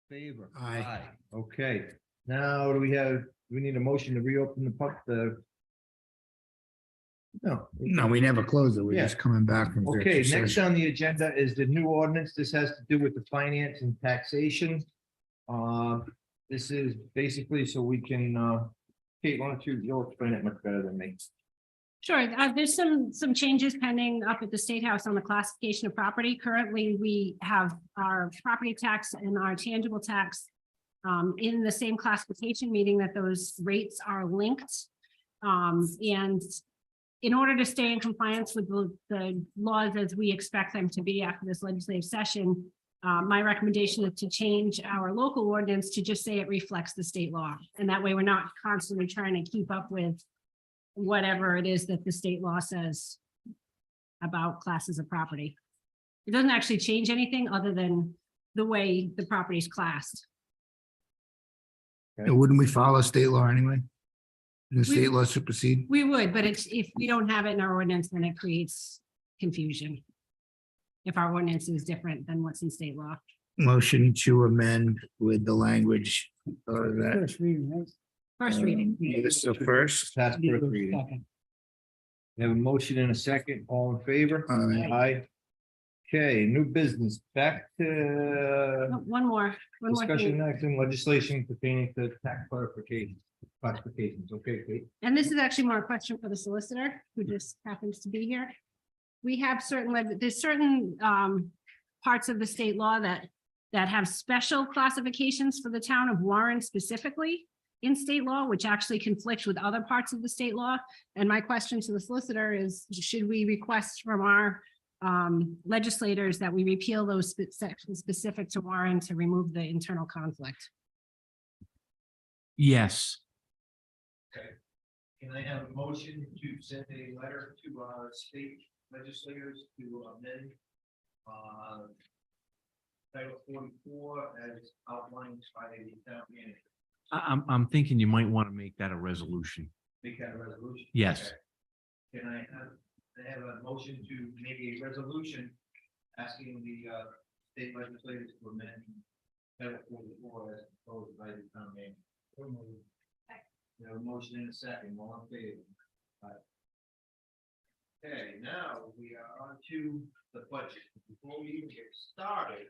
Favor? Aye. Okay, now do we need a motion to reopen No. No, we never closed it. We're Yeah. just coming back from. Okay, executive next session. on the agenda is the new ordinance. This has to do with the finance and taxation. This is basically so we can, Kate, why don't you'll explain it much better than me. Sure, there's some changes pending up at the State House on the classification of property. Currently, we have our property tax and our tangible tax in the same classification, meaning that those rates are linked. And in order to stay in compliance with the laws as we expect them to be after this legislative session, my recommendation is to change our local ordinance to just say it reflects the state law. And that way we're not constantly trying to keep up with whatever it is that the state law says about classes of property. It doesn't actually change anything other than the way the property is classed. Wouldn't we follow state law anyway? The state law supersede? We would, but it's, if we don't have it in our ordinance, then it creates confusion. If our ordinance is different than what's in state law. Motion to amend with the language of that. First reading, right? First reading. This is first. Pass first reading. We have a motion and a second. All in favor? Aye. Aye. Okay, new business. Back to Oh, One more discussion thing. next in legislation pertaining to tax classifications. Okay, Kate. And this is actually more a question for the solicitor, who just happens to be here. We have there's certain parts of the state law that have special classifications for the town of Warren specifically in state law, which actually conflicts with other parts of the state law. And my question to the solicitor is, should we request from our legislators that we repeal those sections specific to Warren to remove the internal conflict? Yes, Can I have a motion to send a letter to our state legislators to amend Title 44 as outlined by the town manager? I'm thinking you might want to make that a resolution. Make that a resolution? Yes. Okay. Can I have a motion to make a resolution asking the state legislators to amend Title 44 as proposed by the town manager? We have a motion in a second. All in favor? Aye. Okay, now we are on to the budget. Before we even get started,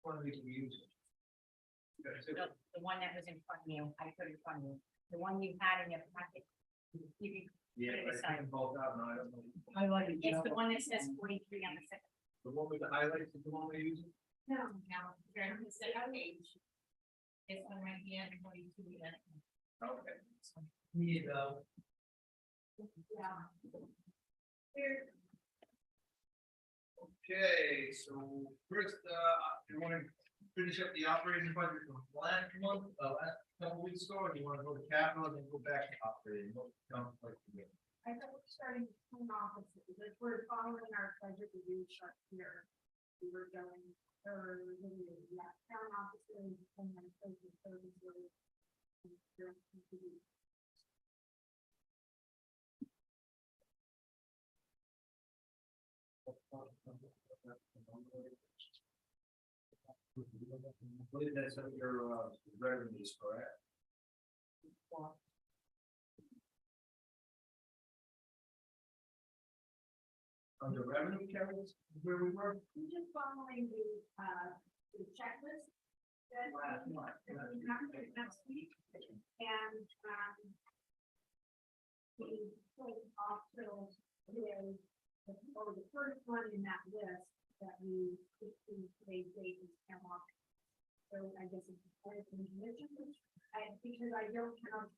what are we using? The one that was in front of you, I put in front of you, the one you had in your packet. You can Yeah, put it I aside. think both out now. I don't know. Highlighted. It's the one that says 43 on the second. The one with the highlights is the one we're using? No, you're on the second page. This one right here, 42. Okay. Need, Yeah. Here, Okay, so first, you want to finish up the operating budget from last month, last couple weeks ago, or do you want to go to capital and then go back to operating? What comes like today? I thought we're starting with home offices, because we're following our budget review chart here. We were going, town offices and then social services. What is that, some of your revenues, correct? Under revenue carries, where we were? We're just following the checklist. That we have next week, and the also is the first one in that list that we today's date is come off. So I guess it's for information, because I don't have.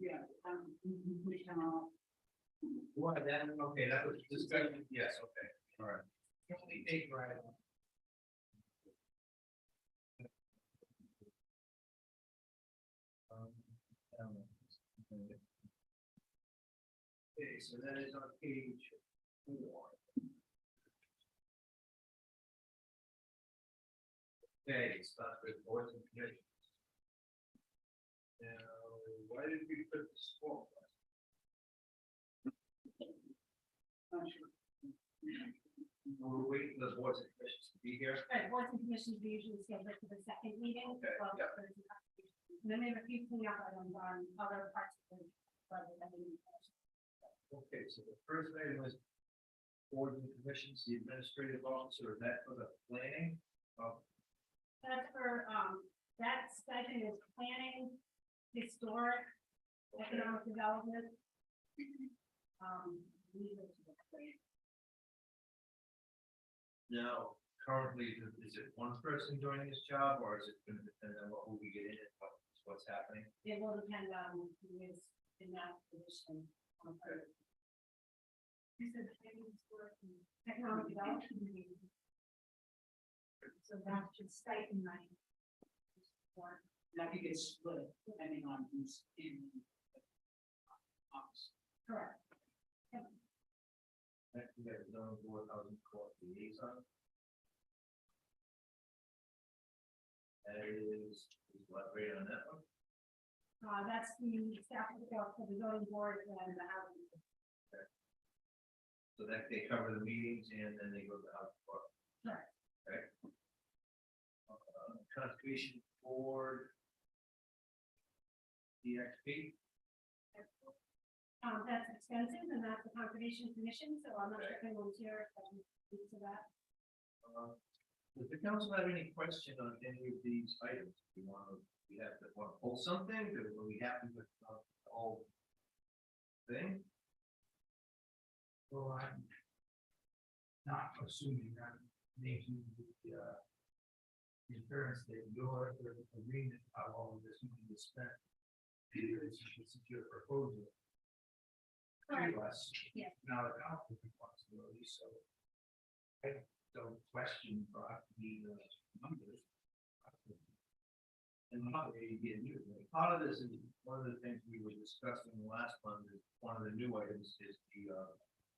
Yeah. What, then, okay, that was discussion, yes, okay, all right. Only eight, right? Okay, so that is on page 4. Okay, start with boards and commissions. Now, why did we put the small? We're waiting for the boards and commissions to be here. Right, boards and commissions, we usually schedule for the second meeting. Okay, well, yeah. there's a- And then we have a few cleanup items on other parts of the budget that we. Okay, so the first item is boards and commissions, the administrative officer, is that for the planning? That's for, that stipend is planning, historic, economic development. These are the plan. Now, currently, is it one person doing this job, or is it gonna depend on who we get in and what's happening? It will depend on who is in that position. You said planning, historic, and economic development. So that's just stipend money. That could get split depending on who's in. the office. Correct. Next, we have zone board housing court liaison. That is, elaborate on that one. That's the staff of the zoning board and the housing. So that they cover the meetings and then they go to the housing court. Correct. Okay. Conservation board. DXP. That's expensive and that's the conservation commission, so I'm not sure if anyone's here, if I can speak to that. Does the council have any question on any of these items? We want to pull something, are we happy with the whole thing? Well, I'm not assuming I'm making the inference that your agreement how all of this money is spent. Because it's your proposal Correct. to us. Yeah. Not a conflict of responsibility, so I don't question the numbers. And not really get new. Part of this is, one of the things we were discussing last month, is one of the new items is the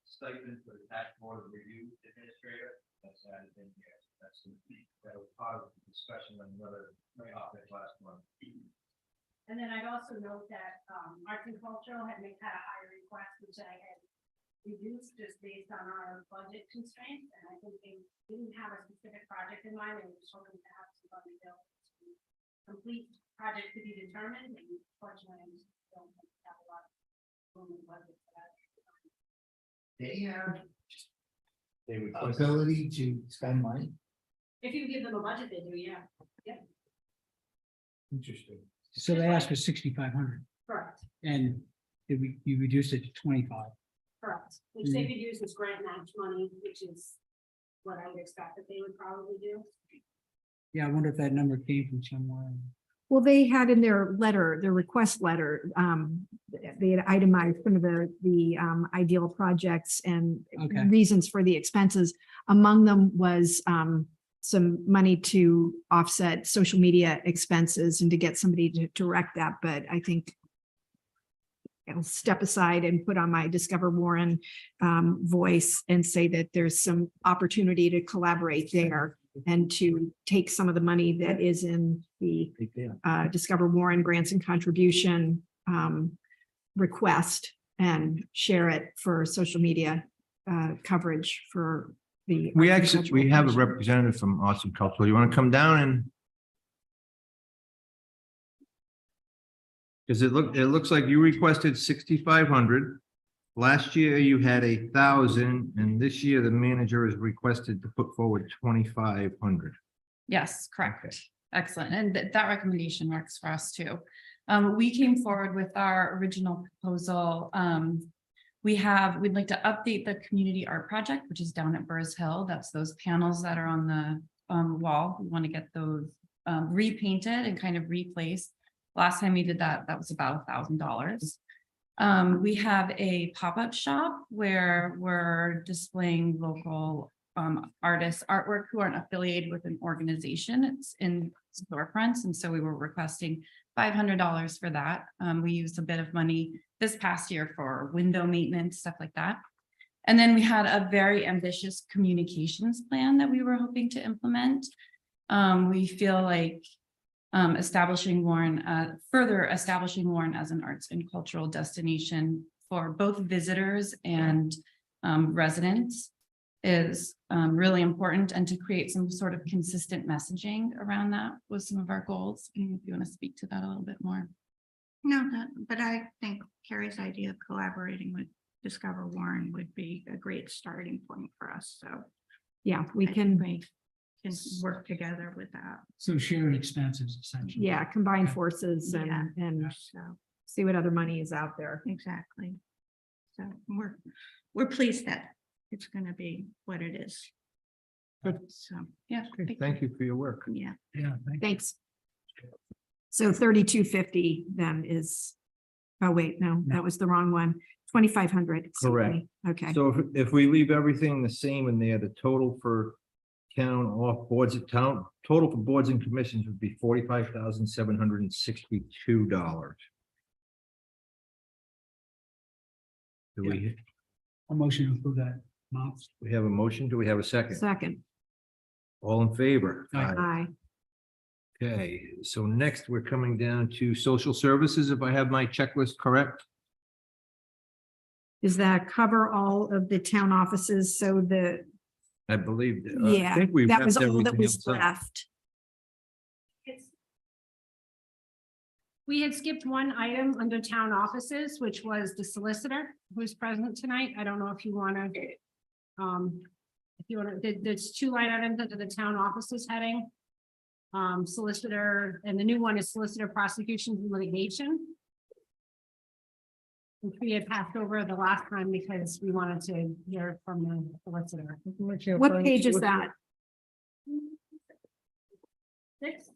stipend for the tax board of review administrator. That's added in here. That was part of the discussion on another topic last month. And then I'd also note that, arts and cultural had a higher request, which I had reduced just based on our budget constraints, and I think they didn't have a specific project in mind, they were just hoping to have some money built to complete project to be determined, and fortunately, I just don't have a lot of room in the budget for that. They have They would. ability to spend money. If you give them a budget, they do, yeah. Interesting. So they asked for 6,500 Correct, and you reduced it to 25. correct, which they could use as grant match money, which is what I would expect that they would probably do. Yeah, I wonder if that number came from somewhere. Well, they had in their letter, their request letter, they had itemized some of the ideal projects and Okay. reasons for the expenses. Among them was some money to offset social media expenses and to get somebody to direct that, but I think I'll step aside and put on my Discover Warren voice and say that there's some opportunity to collaborate there and to take some of the money that is in the Discover Warren grants and contribution request and share it for social media coverage for the. We have a representative from Arts and Cultural. You want to come down and? Because it looks like you requested 6,500. Last year you had 1,000 and this year the manager is requested to put forward 2,500. Yes, correct. Excellent. And that recommendation works for us too. We came forward with our original proposal. We'd like to update the community art project, which is down at Burrs Hill. That's those panels that are on the wall. We want to get those repainted and kind of replaced. Last time we did that, that was about $1,000. We have a pop-up shop where we're displaying local artists' artwork who aren't affiliated with an organization. It's in storefronts, and so we were requesting $500 for that. We used a bit of money this past year for window maintenance, stuff like that. And then we had a very ambitious communications plan that we were hoping to implement. We feel like further establishing Warren as an arts and cultural destination for both visitors and residents. is really important, and to create some sort of consistent messaging around that was some of our goals. And if you want to speak to that a little bit more. No, but I think Carrie's idea of collaborating with Discover Warren would be a great starting point for us, so. Yeah, we I think can, we can work together with that. So shared expenses essentially. yeah, combine forces Yeah. and So, see what other money is out there. exactly. So we're pleased that it's gonna be what it is. Good. So, Yeah. Thank you for your work. yeah, Yeah. Thanks. So 3250 then is, oh, wait, no, that was the wrong one. 2,500. Correct. Okay, So if we leave everything the same in there, the total for town off boards of town, total for boards and commissions would be $45,762. Do A motion to approve that amount. we have a motion? Do we have a second? second, All in favor? Aye. aye. Okay, so next we're coming down to social services, if I have my checklist correct. Does that cover all of the town offices? So the, I believe. I yeah, think we that was wrapped all that everything was else up. left. We had skipped one item under town offices, which was the solicitor who's present tonight. I don't know if you want to. If you want to, there's two line items under the town offices heading. Solicitor, and the new one is solicitor prosecution and litigation. Which we had passed over the last time because we wanted to hear from the solicitor. What page is that? 6.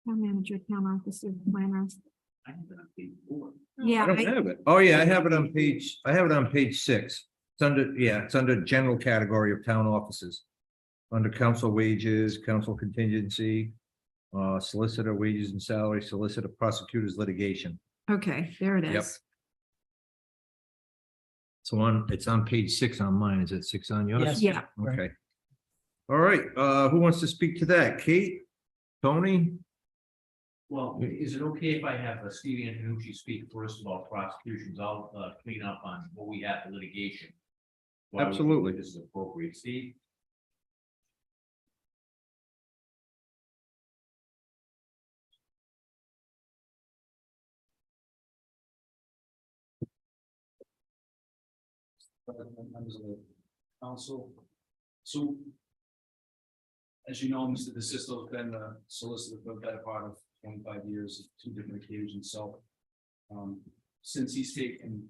Town manager, town officer, planners. I have it on page 4. Yeah, I don't have it. Oh, yeah, I have it on page 6. It's under, yeah, it's under general category of town offices. Under council wages, council contingency, solicitor wages and salary, solicitor prosecutors litigation. okay, there it Yep. is. So it's on page 6 on mine. Is it 6 on yours? Yes. Yeah, Okay. All right, who wants to speak to that? Kate? Tony? Well, is it okay if I have Steve Antonucci speak first about prosecutions? I'll clean up on what we have for litigation. Why we think Absolutely. This is appropriate. Steve? Members of the council. So, as you know, Mr. DeSisto has been a solicitor for the better part of 25 years, 2 different occasions, so. Since he's taken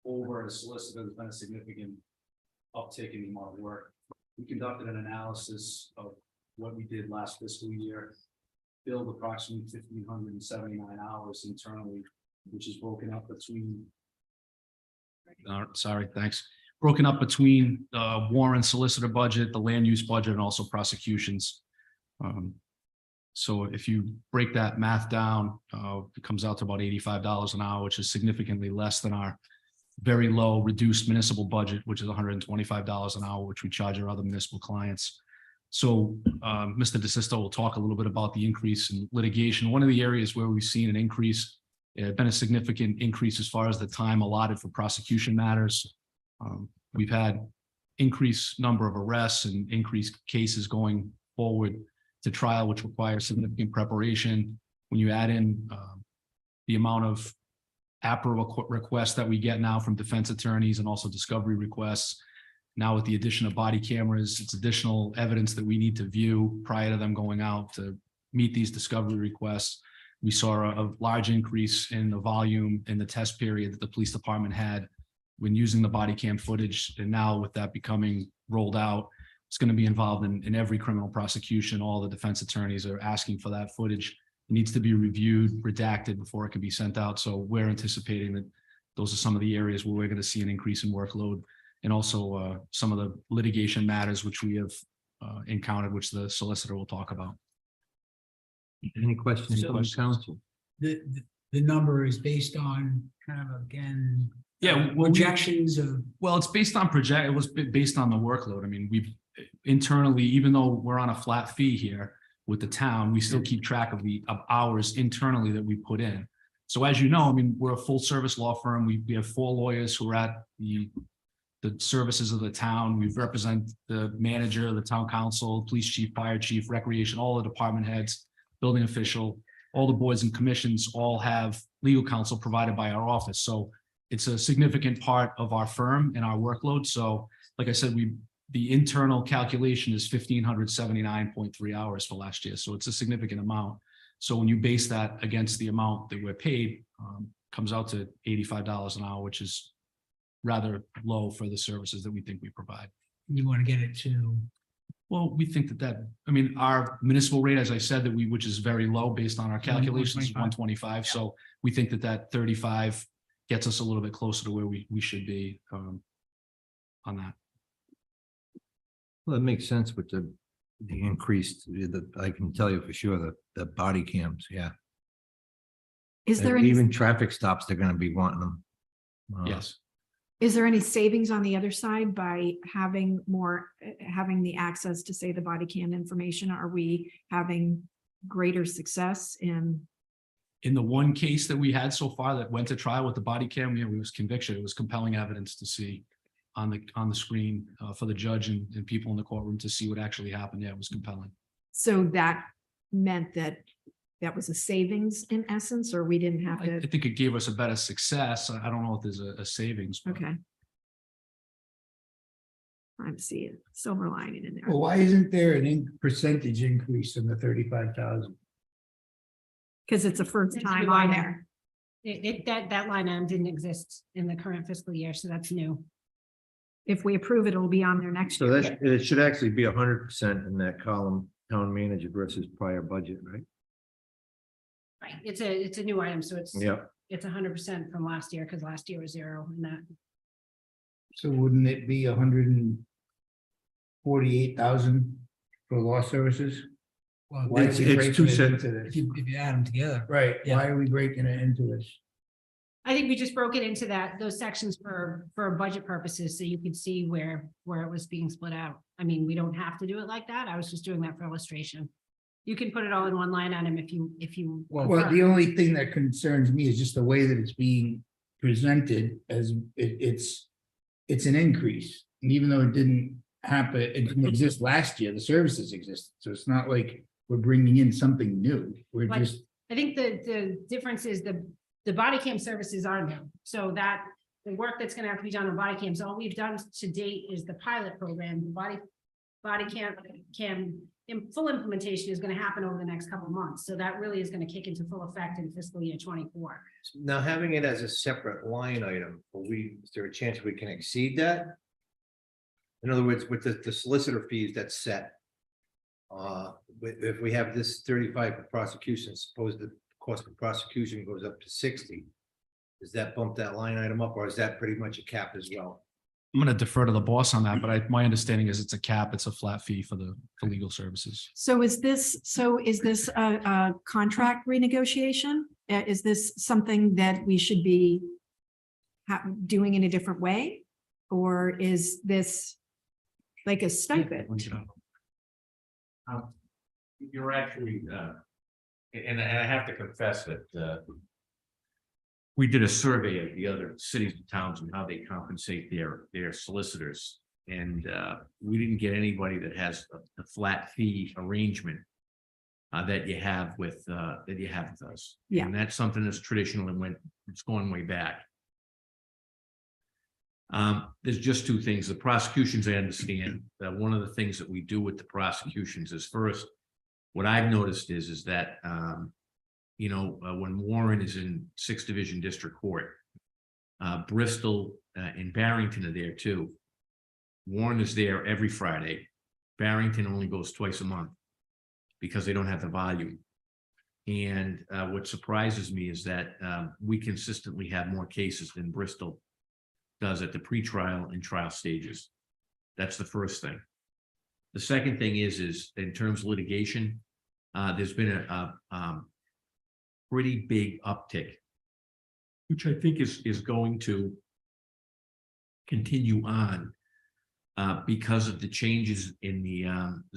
over as solicitor, there's been a significant uptick in the amount of work. We conducted an analysis of what we did last fiscal year, billed approximately 1,579 hours internally, which is broken up between Sorry, thanks. Broken up between Warren solicitor budget, the land use budget, and also prosecutions. So if you break that math down, it comes out to about $85 an hour, which is significantly less than our very low reduced municipal budget, which is $125 an hour, which we charge our other municipal clients. So Mr. DeSisto will talk a little bit about the increase in litigation. One of the areas where we've seen an increase, been a significant increase as far as the time allotted for prosecution matters. We've had increased number of arrests and increased cases going forward to trial, which requires significant preparation. When you add in the amount of APRA requests that we get now from defense attorneys and also discovery requests, now with the addition of body cameras, it's additional evidence that we need to view prior to them going out to meet these discovery requests. We saw a large increase in the volume in the test period that the police department had when using the body cam footage. And now with that becoming rolled out, it's going to be involved in every criminal prosecution. All the defense attorneys are asking for that footage. It needs to be reviewed, redacted before it can be sent out. So we're anticipating that those are some of the areas where we're going to see an increase in workload, and also some of the litigation matters which we have encountered, which the solicitor will talk about. Any questions from the council? The number is based on kind of, again, Yeah, well, projections of. Well, it's based on it was based on the workload. I mean, we've internally, even though we're on a flat fee here with the town, we still keep track of the hours internally that we put in. So as you know, I mean, we're a full service law firm. We have 4 lawyers who are at the services of the town. We represent the manager, the town council, police chief, fire chief, recreation, all the department heads, building official, all the boards and commissions all have legal counsel provided by our office. So it's a significant part of our firm and our workload. So like I said, the internal calculation is 1,579.3 hours for last year. So it's a significant amount. So when you base that against the amount that we're paid, comes out to $85 an hour, which is rather low for the services that we think we provide. You want to get it to, Well, we think I mean, our municipal rate, as I said, which is very low based on our calculations, is 125. So we think that 35 gets us a little bit closer to where we should be on that. Well, it makes sense with the increased, I can tell you for sure, the body cams, yeah. Is there And any, even traffic stops, they're gonna be wanting them. Yes. is there any savings on the other side by having having the access to, say, the body cam information? Are we having greater success in? In the one case that we had so far that went to trial with the body cam, it was conviction. It was compelling evidence to see on the screen for the judge and people in the courtroom to see what actually happened. Yeah, it was compelling. So that meant that was a savings in essence, or we didn't have I to? think it gave us a better success. I don't know if there's a savings. but- Okay. I'm seeing silver lining in there. well, why isn't there percentage increase in the 35,000? Because it's a first It's time new on item. there. That line item didn't exist in the current fiscal year, so that's new. If we approve it, it'll be on there next So year. it should actually be 100% in that column, town manager versus prior budget, right? Right, it's a new item, so it's Yeah. 100% from last year, because last year was 0 in that. So wouldn't it be 148,000 for law services? Well, why are It's we two breaking it cents. into this? If you add them together. Right, Yeah. why are we breaking it into this? I think we just broke it into those sections for budget purposes, so you could see where it was being split out. I mean, we don't have to do it like that. I was just doing that for illustration. You can put it all in one line item if you. Well, prefer. the only thing that concerns me is just the way that it's being presented as it's an increase. And even though it didn't happen, it didn't exist last year, the services existed. So it's not like we're bringing in something new. We're But- just, I think the difference is the body cam services are new, so that the work that's gonna have to be done on body cams, all we've done to date is the pilot program. The body cam in full implementation is gonna happen over the next couple of months, so that really is gonna kick into full effect in fiscal year 24. Now, having it as a separate line item, is there a chance we can exceed that? In other words, with the solicitor fees that's set. If we have this 35 for prosecution, suppose the cost of prosecution goes up to 60. Does that bump that line item up, or is that pretty much a cap as well? I'm going to defer to the boss on that, but my understanding is it's a cap. It's a flat fee for the legal services. So is this a contract renegotiation? Is this something that we should be doing in a different way? Or is this like a stipend? You're actually, and I have to confess that, we did a survey of the other cities and towns and how they compensate their solicitors. And, we didn't get anybody that has a flat fee arrangement that you have with us. Yeah. And that's something that's traditional and it's going way back. There's just two things. The prosecutions, I understand that one of the things that we do with the prosecutions is first, what I've noticed is that, when Warren is in 6th Division District Court, Bristol and Barrington are there too. Warren is there every Friday. Barrington only goes twice a month because they don't have the volume. And what surprises me is that we consistently have more cases than Bristol does at the pretrial and trial stages. That's the first thing. The second thing is in terms of litigation, there's been a pretty big uptick, which I think is going to continue on because of the changes in the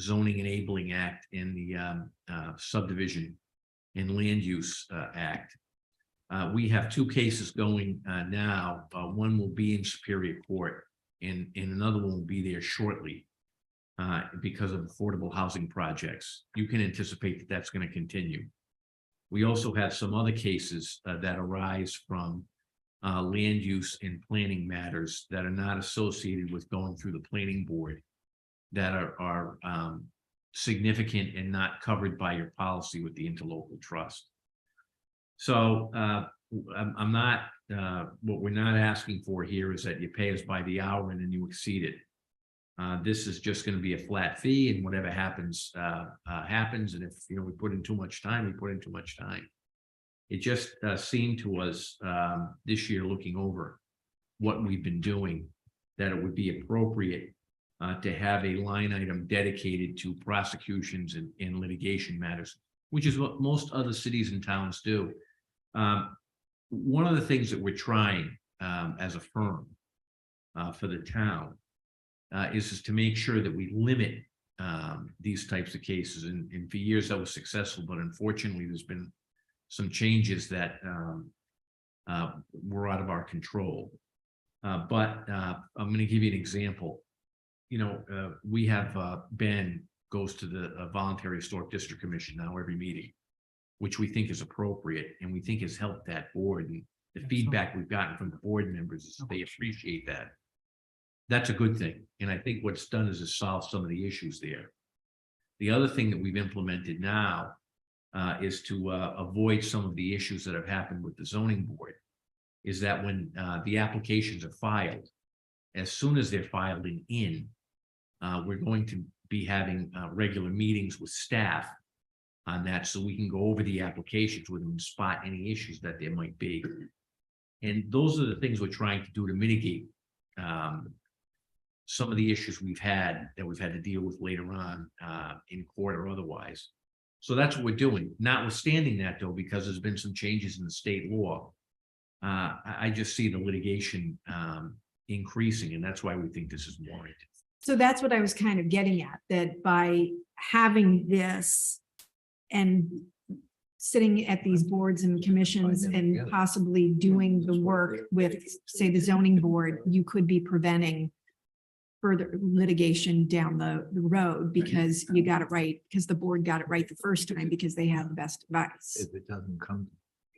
Zoning Enabling Act and the Subdivision and Land Use Act. We have two cases going now. One will be in Superior Court and another one will be there shortly because of affordable housing projects. You can anticipate that that's going to continue. We also have some other cases that arise from land use and planning matters that are not associated with going through the planning board that are significant and not covered by your policy with the interlocal trust. So I'm not, what we're not asking for here is that you pay us by the hour and then you exceed it. This is just going to be a flat fee, and whatever happens, happens. And if, you know, we put in too much time, we put in too much time. It just seemed to us this year, looking over what we've been doing, that it would be appropriate to have a line item dedicated to prosecutions and litigation matters, which is what most other cities and towns do. One of the things that we're trying as a firm for the town is to make sure that we limit these types of cases. And for years that was successful, but unfortunately there's been some changes that were out of our control. But I'm going to give you an example. You know, we have Ben goes to the Voluntary Historic District Commission now every meeting, which we think is appropriate and we think has helped that board. And the feedback we've gotten from the board members is they appreciate that. That's a good thing. And I think what's done is it's solved some of the issues there. The other thing that we've implemented now is to avoid some of the issues that have happened with the zoning board, is that when the applications are filed, as soon as they're filed in, we're going to be having regular meetings with staff on that, so we can go over the applications with them and spot any issues that there might be. And those are the things we're trying to do to mitigate some of the issues we've had to deal with later on in court or otherwise. So that's what we're doing. Notwithstanding that, though, because there's been some changes in the state law, I just see the litigation increasing, and that's why we think this is warranted. So that's what I was kind of getting at, that by having this and sitting at these boards and commissions and possibly doing the work with, say, the zoning board, you could be preventing further litigation down the road because you got it right, because the board got it right the first time because they have the best advice. If it doesn't come.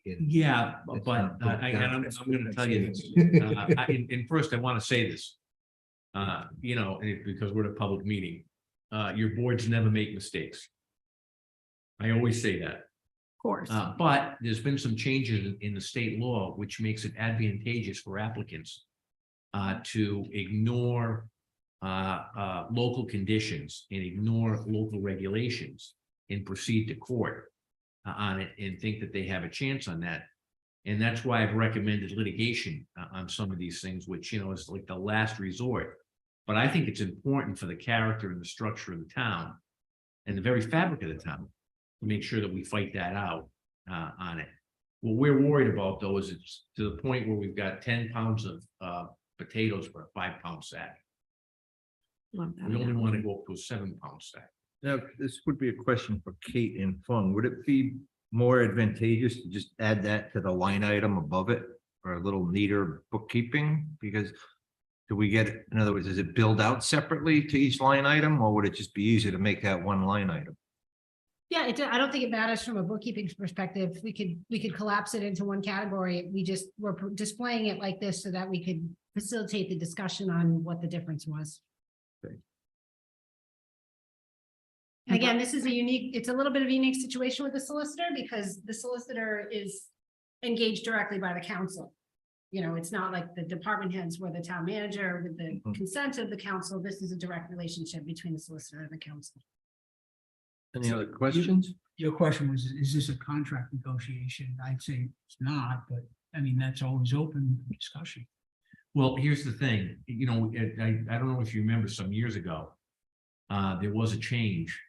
Yeah, but I'm going to tell you this. And first, I want to say this. You know, because we're at a public meeting, your boards never make mistakes. I always say that. Of course. But there's been some changes in the state law, which makes it advantageous for applicants to ignore local conditions and ignore local regulations and proceed to court on it and think that they have a chance on that. And that's why I've recommended litigation on some of these things, which, you know, is like the last resort. But I think it's important for the character and the structure of the town and the very fabric of the town to make sure that we fight that out on it. What we're worried about, though, is it's to the point where we've got 10 pounds of potatoes for a 5-pound sack. Love that. We only want to go up to a 7-pound sack. Now, this would be a question for Kate and Fung. Would it be more advantageous to just add that to the line item above it for a little neater bookkeeping? Because do we get, in other words, is it billed out separately to each line item, or would it just be easier to make that one line item? Yeah, I don't think it matters from a bookkeeping perspective. We could collapse it into one category. We're displaying it like this so that we could facilitate the discussion on what the difference was. Okay. Again, this is it's a little bit of a unique situation with the solicitor because the solicitor is engaged directly by the council. You know, it's not like the department heads where the town manager with the consent of the council. This is a direct relationship between the solicitor and the council. Any other questions? Your question was, is this a contract negotiation? I'd say it's not, but I mean, that's always open discussion. Well, here's the thing, you know, I don't know if you remember some years ago, there was a change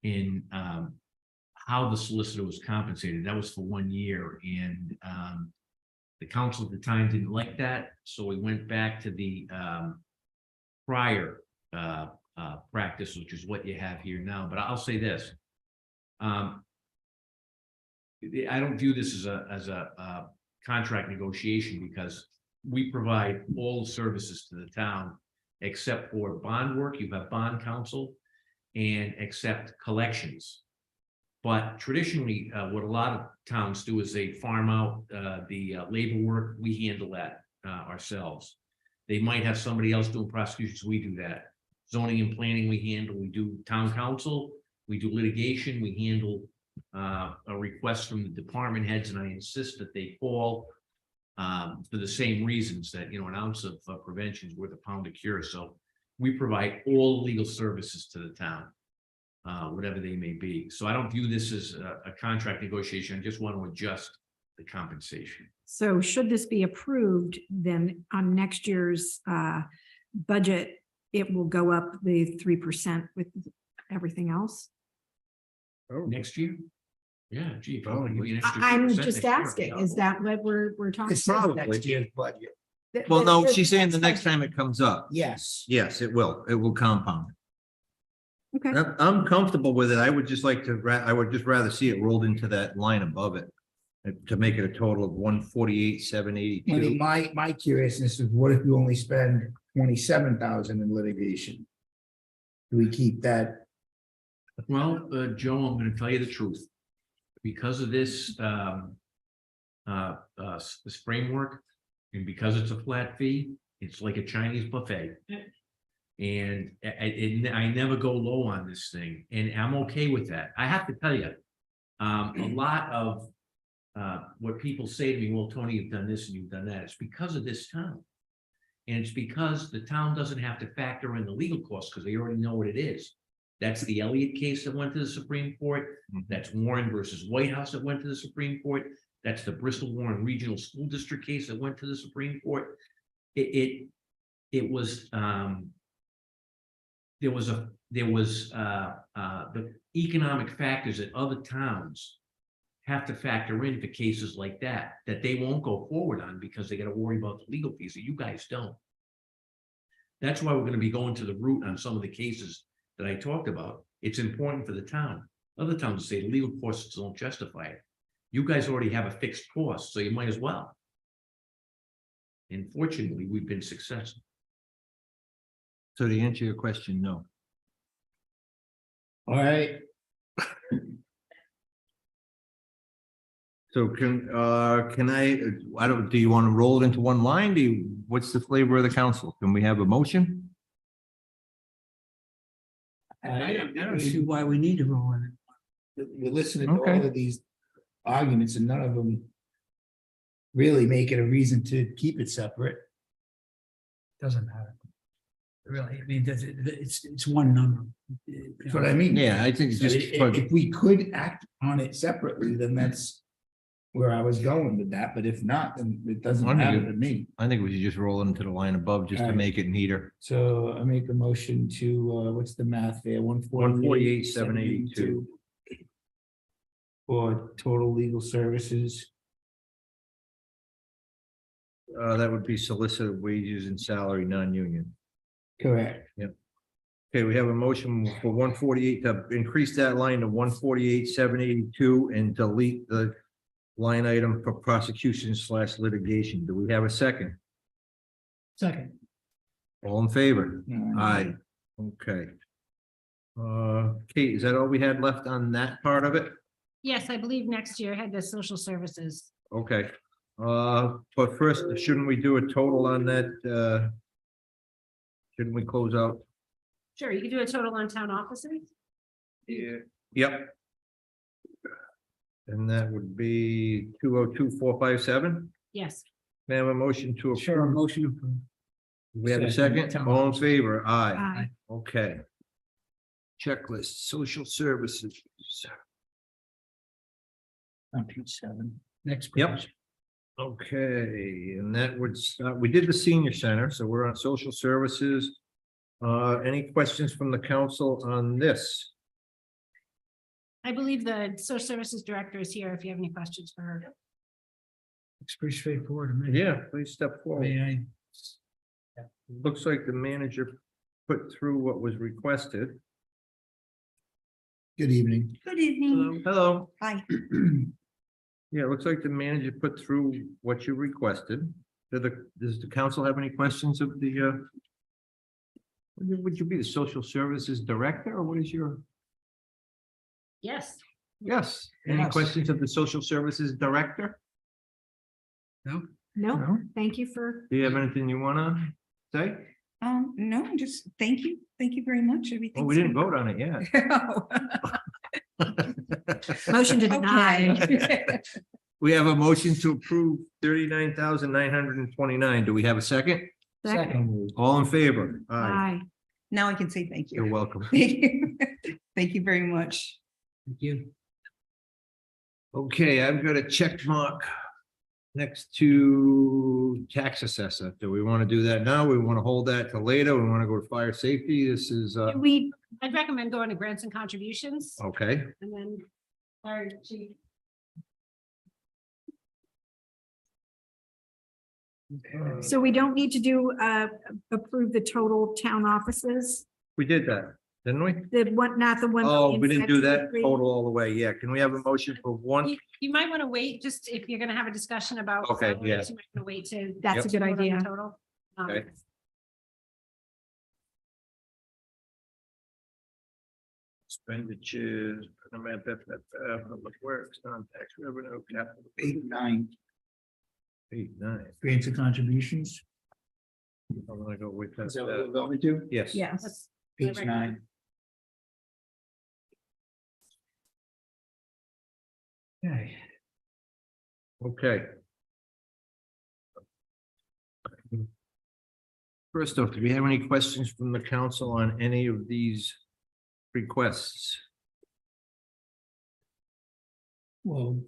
in how the solicitor was compensated. That was for 1 year, and the council at the time didn't like that, so we went back to the prior practice, which is what you have here now. But I'll say this: I don't view this as a contract negotiation because we provide all the services to the town except for bond work, you have bond counsel, and except collections. But traditionally, what a lot of towns do is they farm out the labor work, we handle that ourselves. They might have somebody else doing prosecutions, we do that. Zoning and planning, we handle, we do town council, we do litigation, we handle a request from the department heads, and I insist that they fall for the same reasons that, you know, an ounce of prevention is worth a pound of cure. So we provide all legal services to the town, whatever they may be. So I don't view this as a contract negotiation. I just want to adjust the compensation. So should this be approved, then on next year's budget, it will go up the 3% with everything else? Next year? Yeah, gee. if you want to give me an extra I'm 2% just next year, asking, is that what we're talking? It's not Probably. next year's budget. Well, no, she's saying the next time it comes up. Yes. Yes, it will compound. Okay. I'm comfortable with it. I would just like to, I would just rather see it rolled into that line above it. To make it a total of 148,782. My curiousness is what if you only spend 27,000 in litigation? Do we keep that? Well, Joe, I'm going to tell you the truth. Because of this, this framework, and because it's a flat fee, it's like a Chinese buffet. And I never go low on this thing, and I'm okay with that. I have to tell you, a lot of what people say to me, well, Tony, you've done this and you've done that. It's because of this town. And it's because the town doesn't have to factor in the legal costs because they already know what it is. That's the Elliott case that went to the Supreme Court. That's Warren versus White House that went to the Supreme Court. That's the Bristol Warren Regional School District case that went to the Supreme Court. It was there was the economic factors that other towns have to factor in for cases like that they won't go forward on because they got to worry about the legal fees that you guys don't. That's why we're going to be going to the root on some of the cases that I talked about. It's important for the town. Other towns say the legal costs don't justify it. You guys already have a fixed cost, so you might as well. And fortunately, we've been successful. So to answer your question, no. All right. So can I don't, do you want to roll it into one line? What's the flavor of the council? Can we have a motion? I don't see why we need to roll in it. We're listening to all Okay. of these arguments and none of them really make it a reason to keep it separate. Doesn't matter. Really, I mean, it's one number. That's what I mean. Yeah, I think it's So just. if we could act on it separately, then that's where I was going with that. But if not, then it doesn't I think matter it- to me. I think we should just roll it into the line above just to Alright. make it neater. So I make a motion to, what's the math there? 148,782. For total legal services. That would be solicitor wages and salary, non-union. Correct. Okay, we have a motion for 148 to increase that line to 148,782 and delete the line item for prosecution/litigation. Do we have a second? Second. All in favor? Aye. Okay. Kate, is that all we had left on that part of it? Yes, I believe next year had the social services. Okay. But first, shouldn't we do a total on that? Shouldn't we close out? Sure, you can do a total on town offices. Yeah. Yep. And that would be 202,457. Yes. May I have a motion to Sure, approve? motion approved. We have a Second. second? All in favor? Aye. Aye. Okay. Checklist, social services. On page 7. Next. Yep. page. Okay, and that would start, we did the senior center, so we're on social services. Any questions from the council on this? I believe the social services director is here if you have any questions for her. It's pretty straightforward to me. Yeah, please step I forward. mean, Looks like the manager put through what was requested. Good evening. Good evening. Hello. Hi. Yeah, it looks like the manager put through what you requested. Does the council have any questions of the, would you be the social services director or what is your? Yes. Yes. Any Yes. questions of the social services director? No, No? thank you for, Do you have anything you wanna say? No, just thank you very much. Well, we didn't vote on it yet. motion to deny. We have a motion to approve 39,929. Do we have a second? Second. All in favor? Aye. Now I can say thank You're you. welcome. Thank you. Thank you very much. Thank you. Okay, I've got a check mark next to tax assessor. Do we want to do that now? We want to hold that till later? We want to go to fire safety? This is, I'd recommend going to grants and contributions okay. and then, sorry, chief. So we don't need to do, approve the total town offices, We did that, didn't we? the one, not the one. Oh, we didn't do that 523. total all the way. Yeah, can we have a motion for one? You might want to wait, just if you're gonna have a discussion about. Okay, salaries, yeah. You might want to wait to. That's a good vote on the idea. Total. Okay. Expenditures, public works, non-tax revenue, capital. 8, 9. 8, 9. Grants and contributions. I'm gonna go with that. Is that what we're going to? Yes. Yes. Page 9. Okay. Okay. First off, do we have any questions from the council on any of these requests? Well,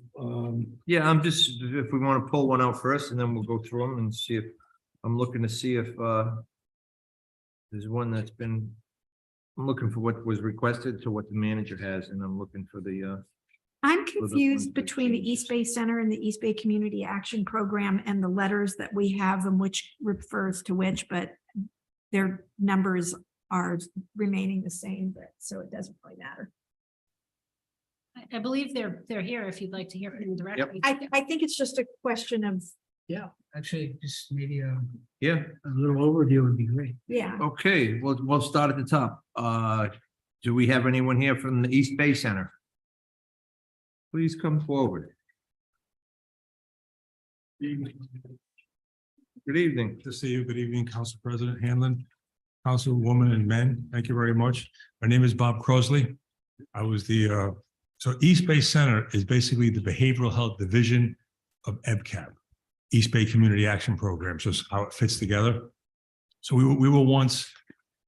Yeah, I'm just, if we want to pull one out first and then we'll go through them and see if, I'm looking to see if there's one that's been, I'm looking for what was requested to what the manager has, and I'm looking for the I'm ones confused that between the changes. East Bay Center and the East Bay Community Action Program and the letters that we have and which refers to which, but their numbers are remaining the same, but so it doesn't really matter. I believe they're here if you'd like to hear from them directly. I think it's just a question of, yeah, actually, just maybe Yeah, a little overview would be great. yeah. okay, we'll start at the top. Do we have anyone here from the East Bay Center? Please come forward. Good evening. To see you. Good evening, Council President Hanlon, Councilwoman and men. Thank you very much. My name is Bob Crosley. I was the, so East Bay Center is basically the behavioral health division of EBCAP, East Bay Community Action Program. So it's how it fits together. So we were once,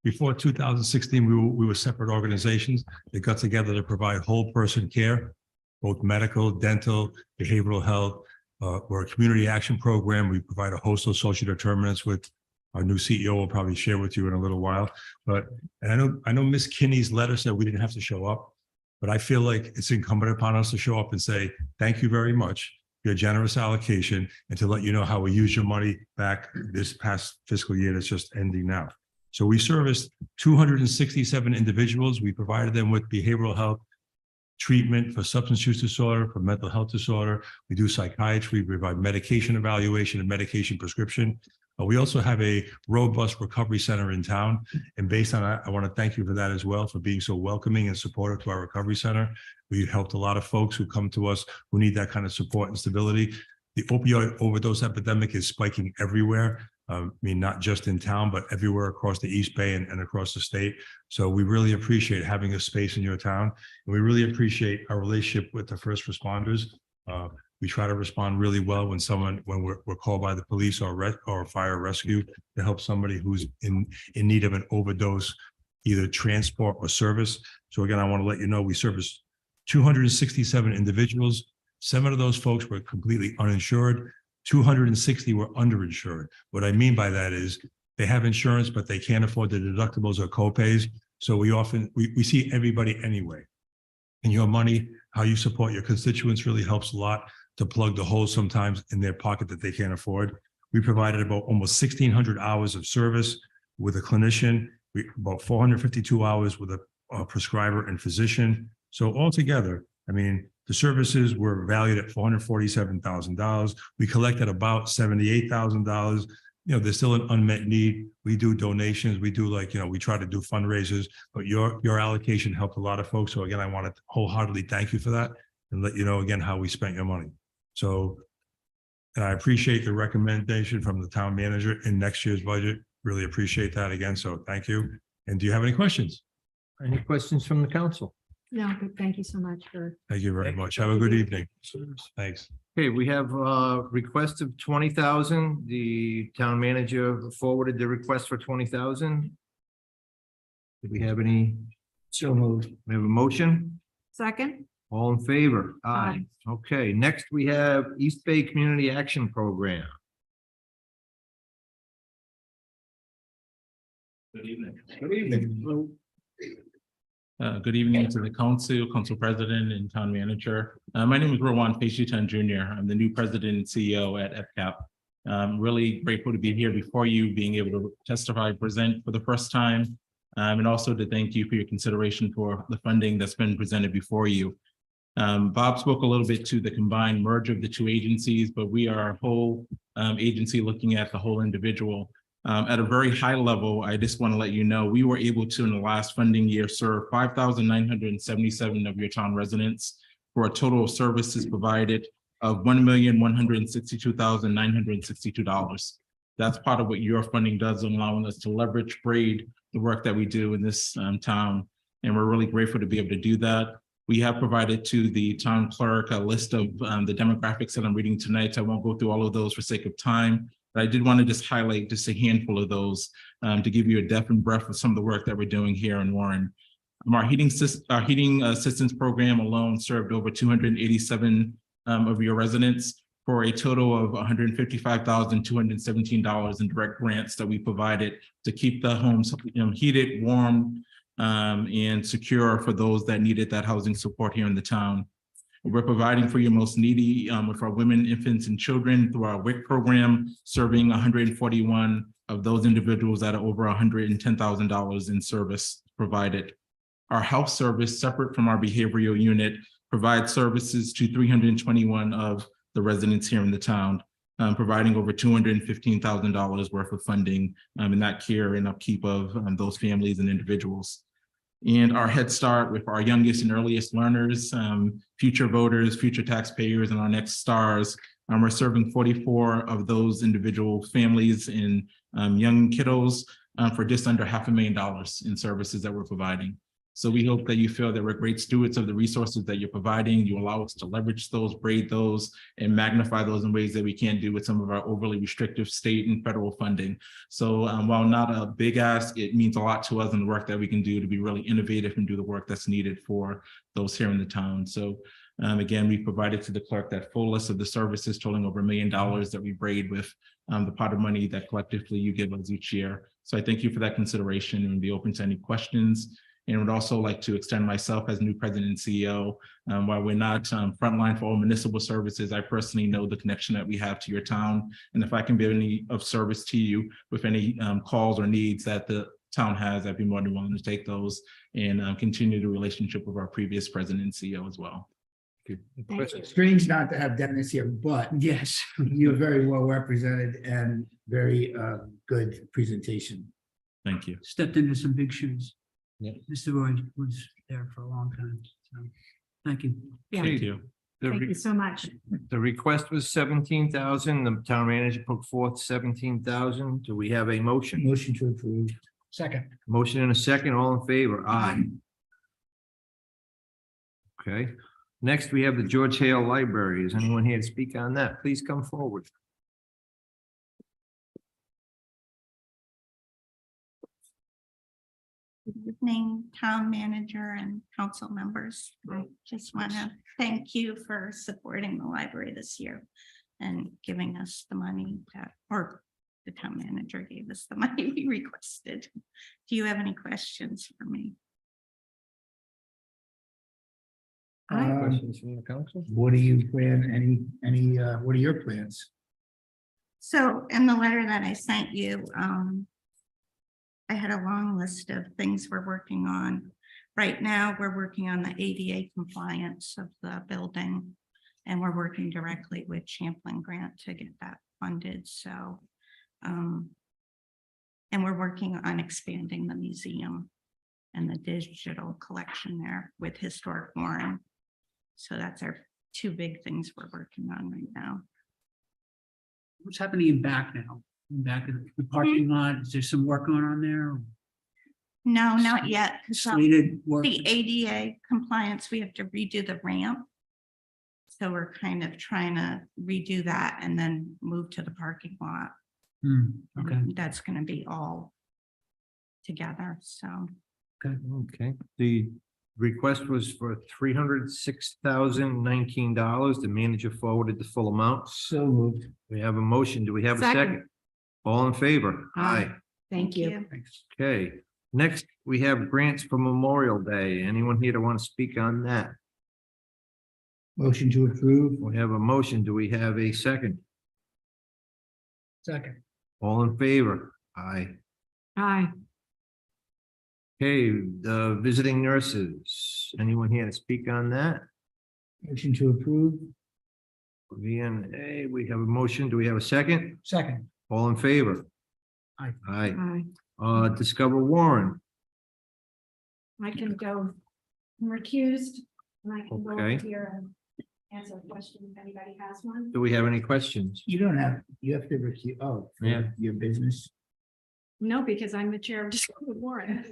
before 2016, we were separate organizations that got together to provide whole person care, both medical, dental, behavioral health. We're a community action program. We provide a host of social determinants with our new CEO will probably share with you in a little while. But and I know Ms. Kinney's letter said we didn't have to show up, but I feel like it's incumbent upon us to show up and say, thank you very much for your generous allocation and to let you know how we use your money back this past fiscal year that's just ending now. So we serviced 267 individuals. We provided them with behavioral health treatment for substance use disorder, for mental health disorder. We do psychiatry, we provide medication evaluation and medication prescription. We also have a robust recovery center in town. And based on that, I want to thank you for that as well, for being so welcoming and supportive to our recovery center. We've helped a lot of folks who come to us who need that kind of support and stability. The opioid overdose epidemic is spiking everywhere. I mean, not just in town, but everywhere across the East Bay and across the state. So we really appreciate having a space in your town. And we really appreciate our relationship with the first responders. We try to respond really well when we're called by the police or fire rescue to help somebody who's in need of an overdose, either transport or service. So again, I want to let you know, we service 267 individuals. 7 of those folks were completely uninsured. 260 were underinsured. What I mean by that is they have insurance, but they can't afford the deductibles or copays. So we see everybody anyway. And your money, how you support your constituents really helps a lot to plug the holes sometimes in their pocket that they can't afford. We provided about almost 1,600 hours of service with a clinician, about 452 hours with a prescriber and physician. So altogether, I mean, The services were valued at $447,000. We collected about $78,000. You know, there's still an unmet need. We do donations. We do we try to do fundraisers, but your allocation helped a lot of folks. So again, I want to wholeheartedly thank you for that and let you know again how we spent your money. So, and I appreciate the recommendation from the town manager in next year's budget. Really appreciate that again. So thank you. And do you have any questions? Any questions from the council? No, but thank you so much for. Thank you very much. Have a good evening. Thanks. Okay, we have a request of 20,000. The town manager forwarded the request for 20,000. Do we have any? So moved. We have a motion? Second? All in favor? Aye. Okay, next we have East Bay Community Action Program. Good evening. Good evening. Good evening to the council president and town manager. My name is Rowan Peshitan Jr. I'm the new president and CEO at FCAP. I'm really grateful to be here before you, being able to testify, present for the first time, and also to thank you for your consideration for the funding that's been presented before you. Bob spoke a little bit to the combined merge of the two agencies, but we are a whole agency looking at the whole individual. At a very high level, I just want to let you know, we were able to, in the last funding year, serve 5,977 of your town residents for a total of services provided of $1,162,962. That's part of what your funding does, allowing us to leverage, braid the work that we do in this town. And we're really grateful to be able to do that. We have provided to the town clerk a list of the demographics that I'm reading tonight. I won't go through all of those for sake of time. But I did want to just highlight just a handful of those to give you a depth and breadth of some of the work that we're doing here in Warren. Our heating assistance program alone served over 287 of your residents for a total of $155,217 in direct grants that we provided to keep the homes heated, warm, and secure for those that needed that housing support here in the town. We're providing for your most needy with our women, infants, and children through our WIC program, serving 141 of those individuals that are over $110,000 in service provided. Our health service, separate from our behavioral unit, provides services to 321 of the residents here in the town, providing over $215,000 worth of funding in that care and upkeep of those families and individuals. And our Head Start with our youngest and earliest learners, future voters, future taxpayers, and our next stars. We're serving 44 of those individual families and young kiddos for just under $500,000 in services that we're providing. So we hope that you feel that we're great stewards of the resources that you're providing. You allow us to leverage those, braid those, and magnify those in ways that we can't do with some of our overly restrictive state and federal funding. So while not a big ask, it means a lot to us in the work that we can do to be really innovative and do the work that's needed for those here in the town. So again, we provided to the clerk that full list of the services totaling over $1 million that we braid with the pot of money that collectively you give us each year. So I thank you for that consideration and be open to any questions. And would also like to extend myself as new president and CEO. While we're not frontline for all municipal services, I personally know the connection that we have to your town. And if I can be any of service to you with any calls or needs that the town has, I'd be more than willing to take those and continue the relationship with our previous president and CEO as well. Thank you. Strange not to have Dennis here, but yes, you're very well represented and very good presentation. Thank you. Stepped into some big shoes. Yeah. Mr. Roy was there for a long time, so thank you. Yeah, Thank you. thank you so much. The request was 17,000. The town manager put forth 17,000. Do we have a motion? Motion to approve. Second. Motion and a second. All in favor? Aye. Okay. Next, we have the George Hale Library. Is anyone here to speak on that? Please come forward. Good evening, town manager and council members. I just want to thank you for supporting the library this year and giving us the money that, or the town manager gave us the money we requested. Do you have any questions for me? Questions from the council? What do you plan, what are your plans? So in the letter that I sent you, I had a long list of things we're working on. right now, we're working on the ADA compliance of the building. And we're working directly with Champlain Grant to get that funded, so. And we're working on expanding the museum and the digital collection there with Historic Warren. So that's our two big things we're working on right now. What's happening in back now? Back in the parking lot, is there some work going on there? No, not yet. 'Cause Slated work? the ADA compliance, we have to redo the ramp. So we're kind of trying to redo that and then move to the parking lot. Okay, And that's gonna be all together, so. Okay, the request was for $306,019. The manager forwarded the full amount. so moved. We have a motion. Do we have a Second. second? All in favor? Aye. Thank you. Thanks. Okay, next we have grants for Memorial Day. Anyone here to want to speak on that? Motion to approve. We have a motion. Do we have a second? Second. All in favor? Aye. Aye. Okay, the visiting nurses. Anyone here to speak on that? Motion to approve. VNA, we have a motion. Do we have a second? Second. All in favor? Aye. Aye. Aye. Discover Warren. I can go recused, and I can go over Okay. here and answer a question if anybody has one. Do we have any questions? You don't have, you have to recuse, oh, for Yeah. your business. No, because I'm the chair of Discovery Warren.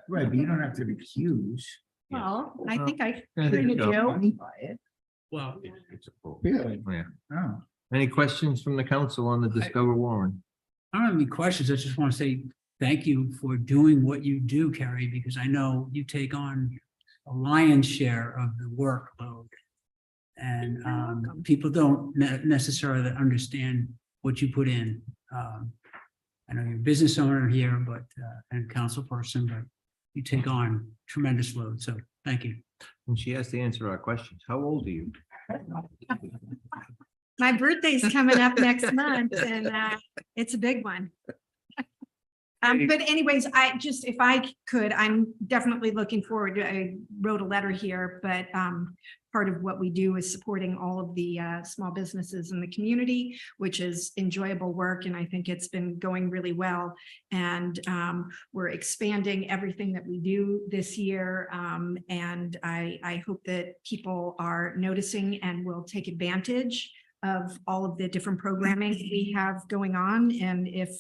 Right, but you don't have to recuse. Well, I think I I kind think of so. do. Money by it. Well, Really? Yeah. Oh. Any questions from the council on the Discover Warren? I don't have any questions. I just want to say thank you for doing what you do, Carrie, because I know you take on a lion's share of the workload. And people don't necessarily understand what you put in. I know you're a business owner here, but and council person, but you take on tremendous load. So thank you. And she has to answer our questions. How old are you? My birthday's coming up next month and it's a big one. But anyways, if I could, I'm definitely looking forward. I wrote a letter here, but part of what we do is supporting all of the small businesses in the community, which is enjoyable work. And I think it's been going really well. And we're expanding everything that we do this year. And I hope that people are noticing and will take advantage of all of the different programming we have going on. And if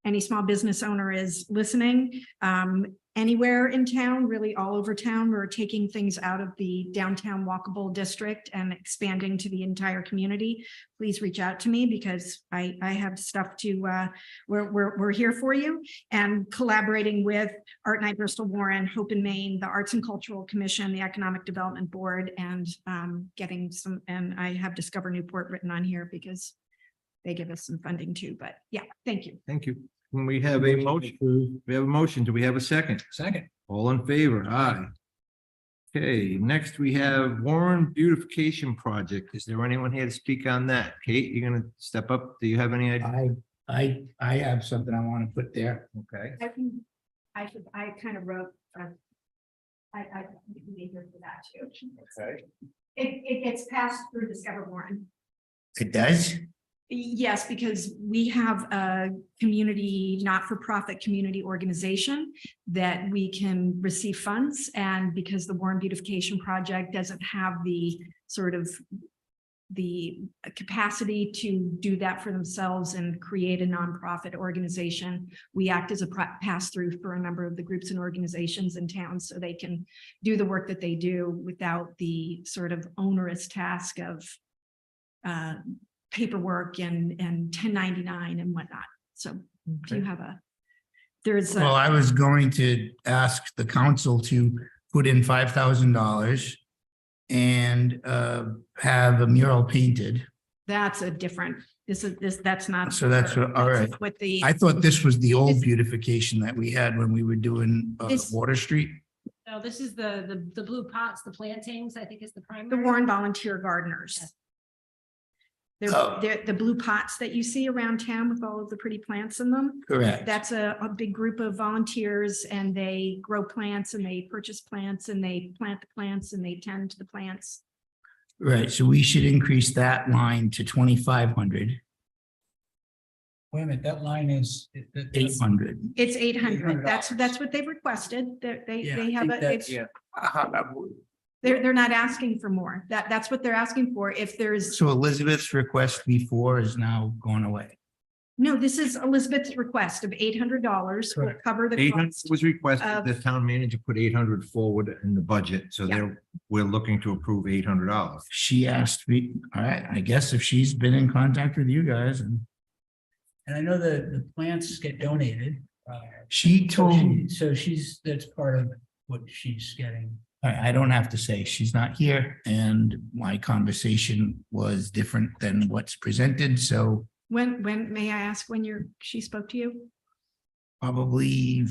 any small business owner is listening, anywhere in town, really all over town, we're taking things out of the downtown walkable district and expanding to the entire community. Please reach out to me because I have stuff to, we're here for you, and collaborating with Art Night Bristol Warren, Hope in Maine, the Arts and Cultural Commission, the Economic Development Board, and getting some, and I have Discover Newport written on here because they give us some funding too, but yeah, thank you. Thank you. When we have a motion, we have a motion. Do we have a second? Second. All in favor? Aye. Okay, next we have Warren Beautification Project. Is there anyone here to speak on that? Kate, you're gonna step up. Do you have any idea? I have something I want to put there. Okay. I kind of wrote, I made here for that too. Okay. It gets passed through Discover Warren. It does? Yes, because we have a community, not-for-profit community organization that we can receive funds. And because the Warren Beautification Project doesn't have the sort of the capacity to do that for themselves and create a nonprofit organization, we act as a pass-through for a number of the groups and organizations in town so they can do the work that they do without the sort of onerous task of paperwork and 1099 and whatnot. So if you have there's Well, I was going to ask the council to put in $5,000 and have a mural painted. that's a different, that's not. So that's what, all right. What the. I thought this was the old beautification that we had when we were doing Water Street. No, this is the blue pots, the plantings, I think is the primary. The Warren Volunteer Gardeners. Oh. They're the blue pots that you see around town with all of the pretty plants in them. Correct. That's a big group of volunteers and they grow plants and they purchase plants and they plant the plants and they tend to the plants. Right, so we should increase that line to 2,500, Wait a minute, that line is. 800. It's 800. $800. That's what they've requested. They Yeah, I have think a, it's, they're not asking for more. That's what they're asking for. If there's, So Elizabeth's request before is now gone away. no, this is Elizabeth's request of $800 will Correct. cover the 800 cost. was requested, of- the town manager put 800 forward in the budget, so Yeah. we're looking to approve $800. She asked me, all right, I guess if she's been in contact with you guys and And I know the plants get donated. she So told, that's part of what she's getting. I don't have to say, she's not here and my conversation was different than what's presented, so When, may I ask when she spoke to you? probably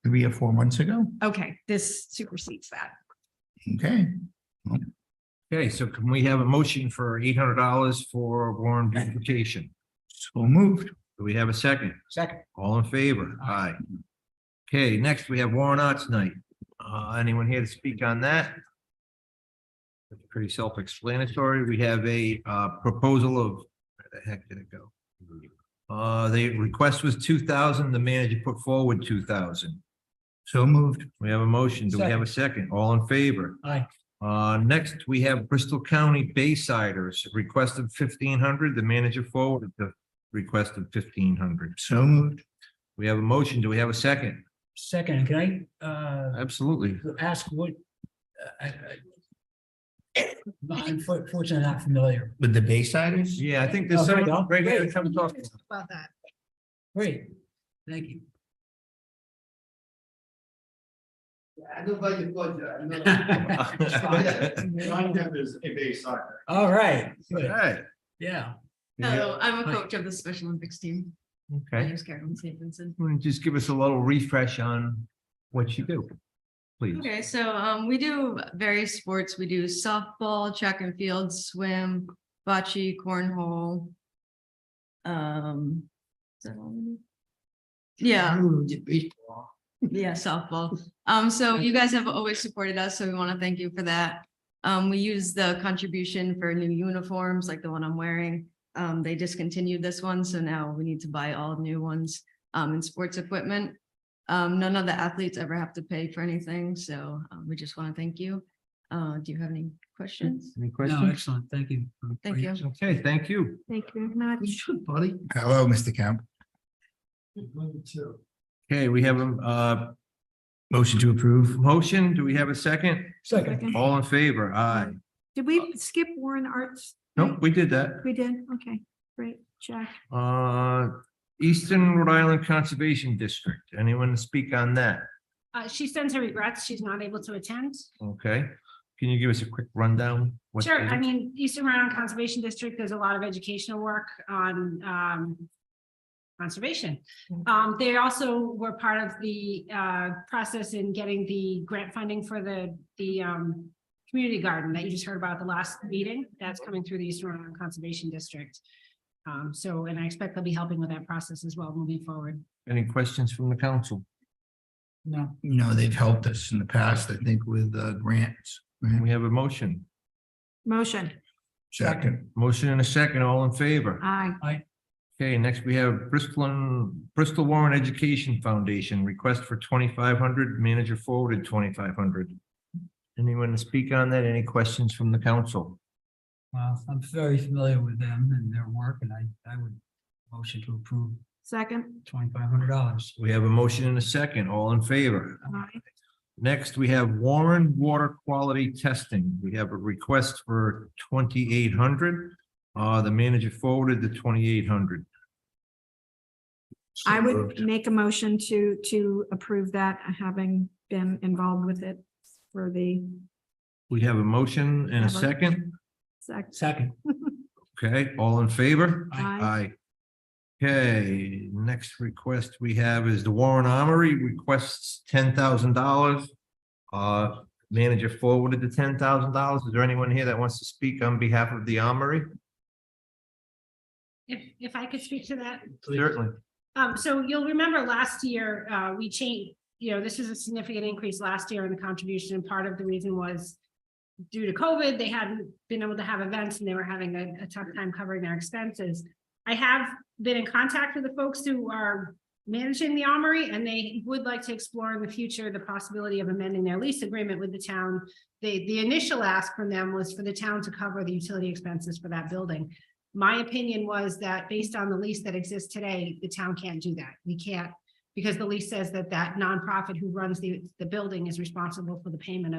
3 or 4 months ago. Okay, this supersedes that. Okay, Okay, so can we have a motion for $800 for Warren beautification? so moved. Do we have a second? Second. All in favor? Aye. Okay, next we have Warren Arts Night. Anyone here to speak on that? It's pretty self-explanatory. We have a proposal of, where the heck did it go? The request was 2,000. The manager put forward 2,000. So moved. We have a motion. Do we have a second? All in favor? Aye. Next, we have Bristol County Baysiders, request of 1,500. The manager forwarded the request of 1,500. So moved. We have a motion. Do we have a second? Second, can I Absolutely. ask what? Unfortunately, not familiar. With the Baysiders? Yeah, I think there's Oh, there you someone go. right here Great. that comes off. About that. Great, thank you. I know about your budget. I know. All right, All good. right. Yeah. Hello, I'm a Hi. coach of the Special Olympics team. My Okay. name is Carolyn St. Vincent. Just give us a little refresh on what you do, please. Okay, so we do various sports. We do softball, track and field, swim, bocce, cornhole. Is that all we do? Yeah, yeah, softball. So you guys have always supported us, so we want to thank you for that. We use the contribution for new uniforms like the one I'm wearing. They discontinued this one, so now we need to buy all new ones and sports equipment. None of the athletes ever have to pay for anything, so we just want to thank you. Do you have any questions? Any No, questions? excellent, thank you. Thank you. Okay, thank you. Thank you very much. buddy. Hello, Mr. Camp. Okay, we have a Motion to approve. motion. Do we have a second? Second. All in favor? Aye. Did we skip Warren Arts? Nope, we did that. We did, okay, great, check. Eastern Rhode Island Conservation District. Anyone to speak on that? She sends her regrets. She's not able to attend. Okay. Can you give us a quick rundown? What Sure. is I it? mean, Eastern Rhode Island Conservation District, there's a lot of educational work on conservation. They also were part of the process in getting the grant funding for the community garden that you just heard about at the last meeting. That's coming through the Eastern Rhode Island Conservation District. And I expect they'll be helping with that process as well moving forward. Any questions from the council? No, No, they've helped us in the past, I think, with grants. We have a motion. Motion, Second. Motion and a second. All in favor? aye. Okay, next we have Bristol Warren Education Foundation, request for 2,500, manager forwarded 2,500. Anyone to speak on that? Any questions from the council? well, I'm very familiar with them and their work, and I would motion to approve Second, $2,500. We have a motion and a second. All in favor? aye. Next, we have Warren Water Quality Testing. We have a request for 2,800. The manager forwarded the 2,800. I would make a motion to approve that, having been involved with it for the We have a motion and a second. Second. Okay, all in favor? Aye. Okay, next request we have is the Warren Armory requests $10,000. Manager forwarded the $10,000. Is there anyone here that wants to speak on behalf of the Armory? If I could speak to that. Certainly. So you'll remember last year, we changed, this is a significant increase last year in the contribution, and part of the reason was due to COVID, they hadn't been able to have events and they were having a tough time covering their expenses. I have been in contact with the folks who are managing the Armory, and they would like to explore in the future the possibility of amending their lease agreement with the town. The initial ask from them was for the town to cover the utility expenses for that building. My opinion was that based on the lease that exists today, the town can't do that. We can't, because the lease says that nonprofit who runs the building is responsible for the payment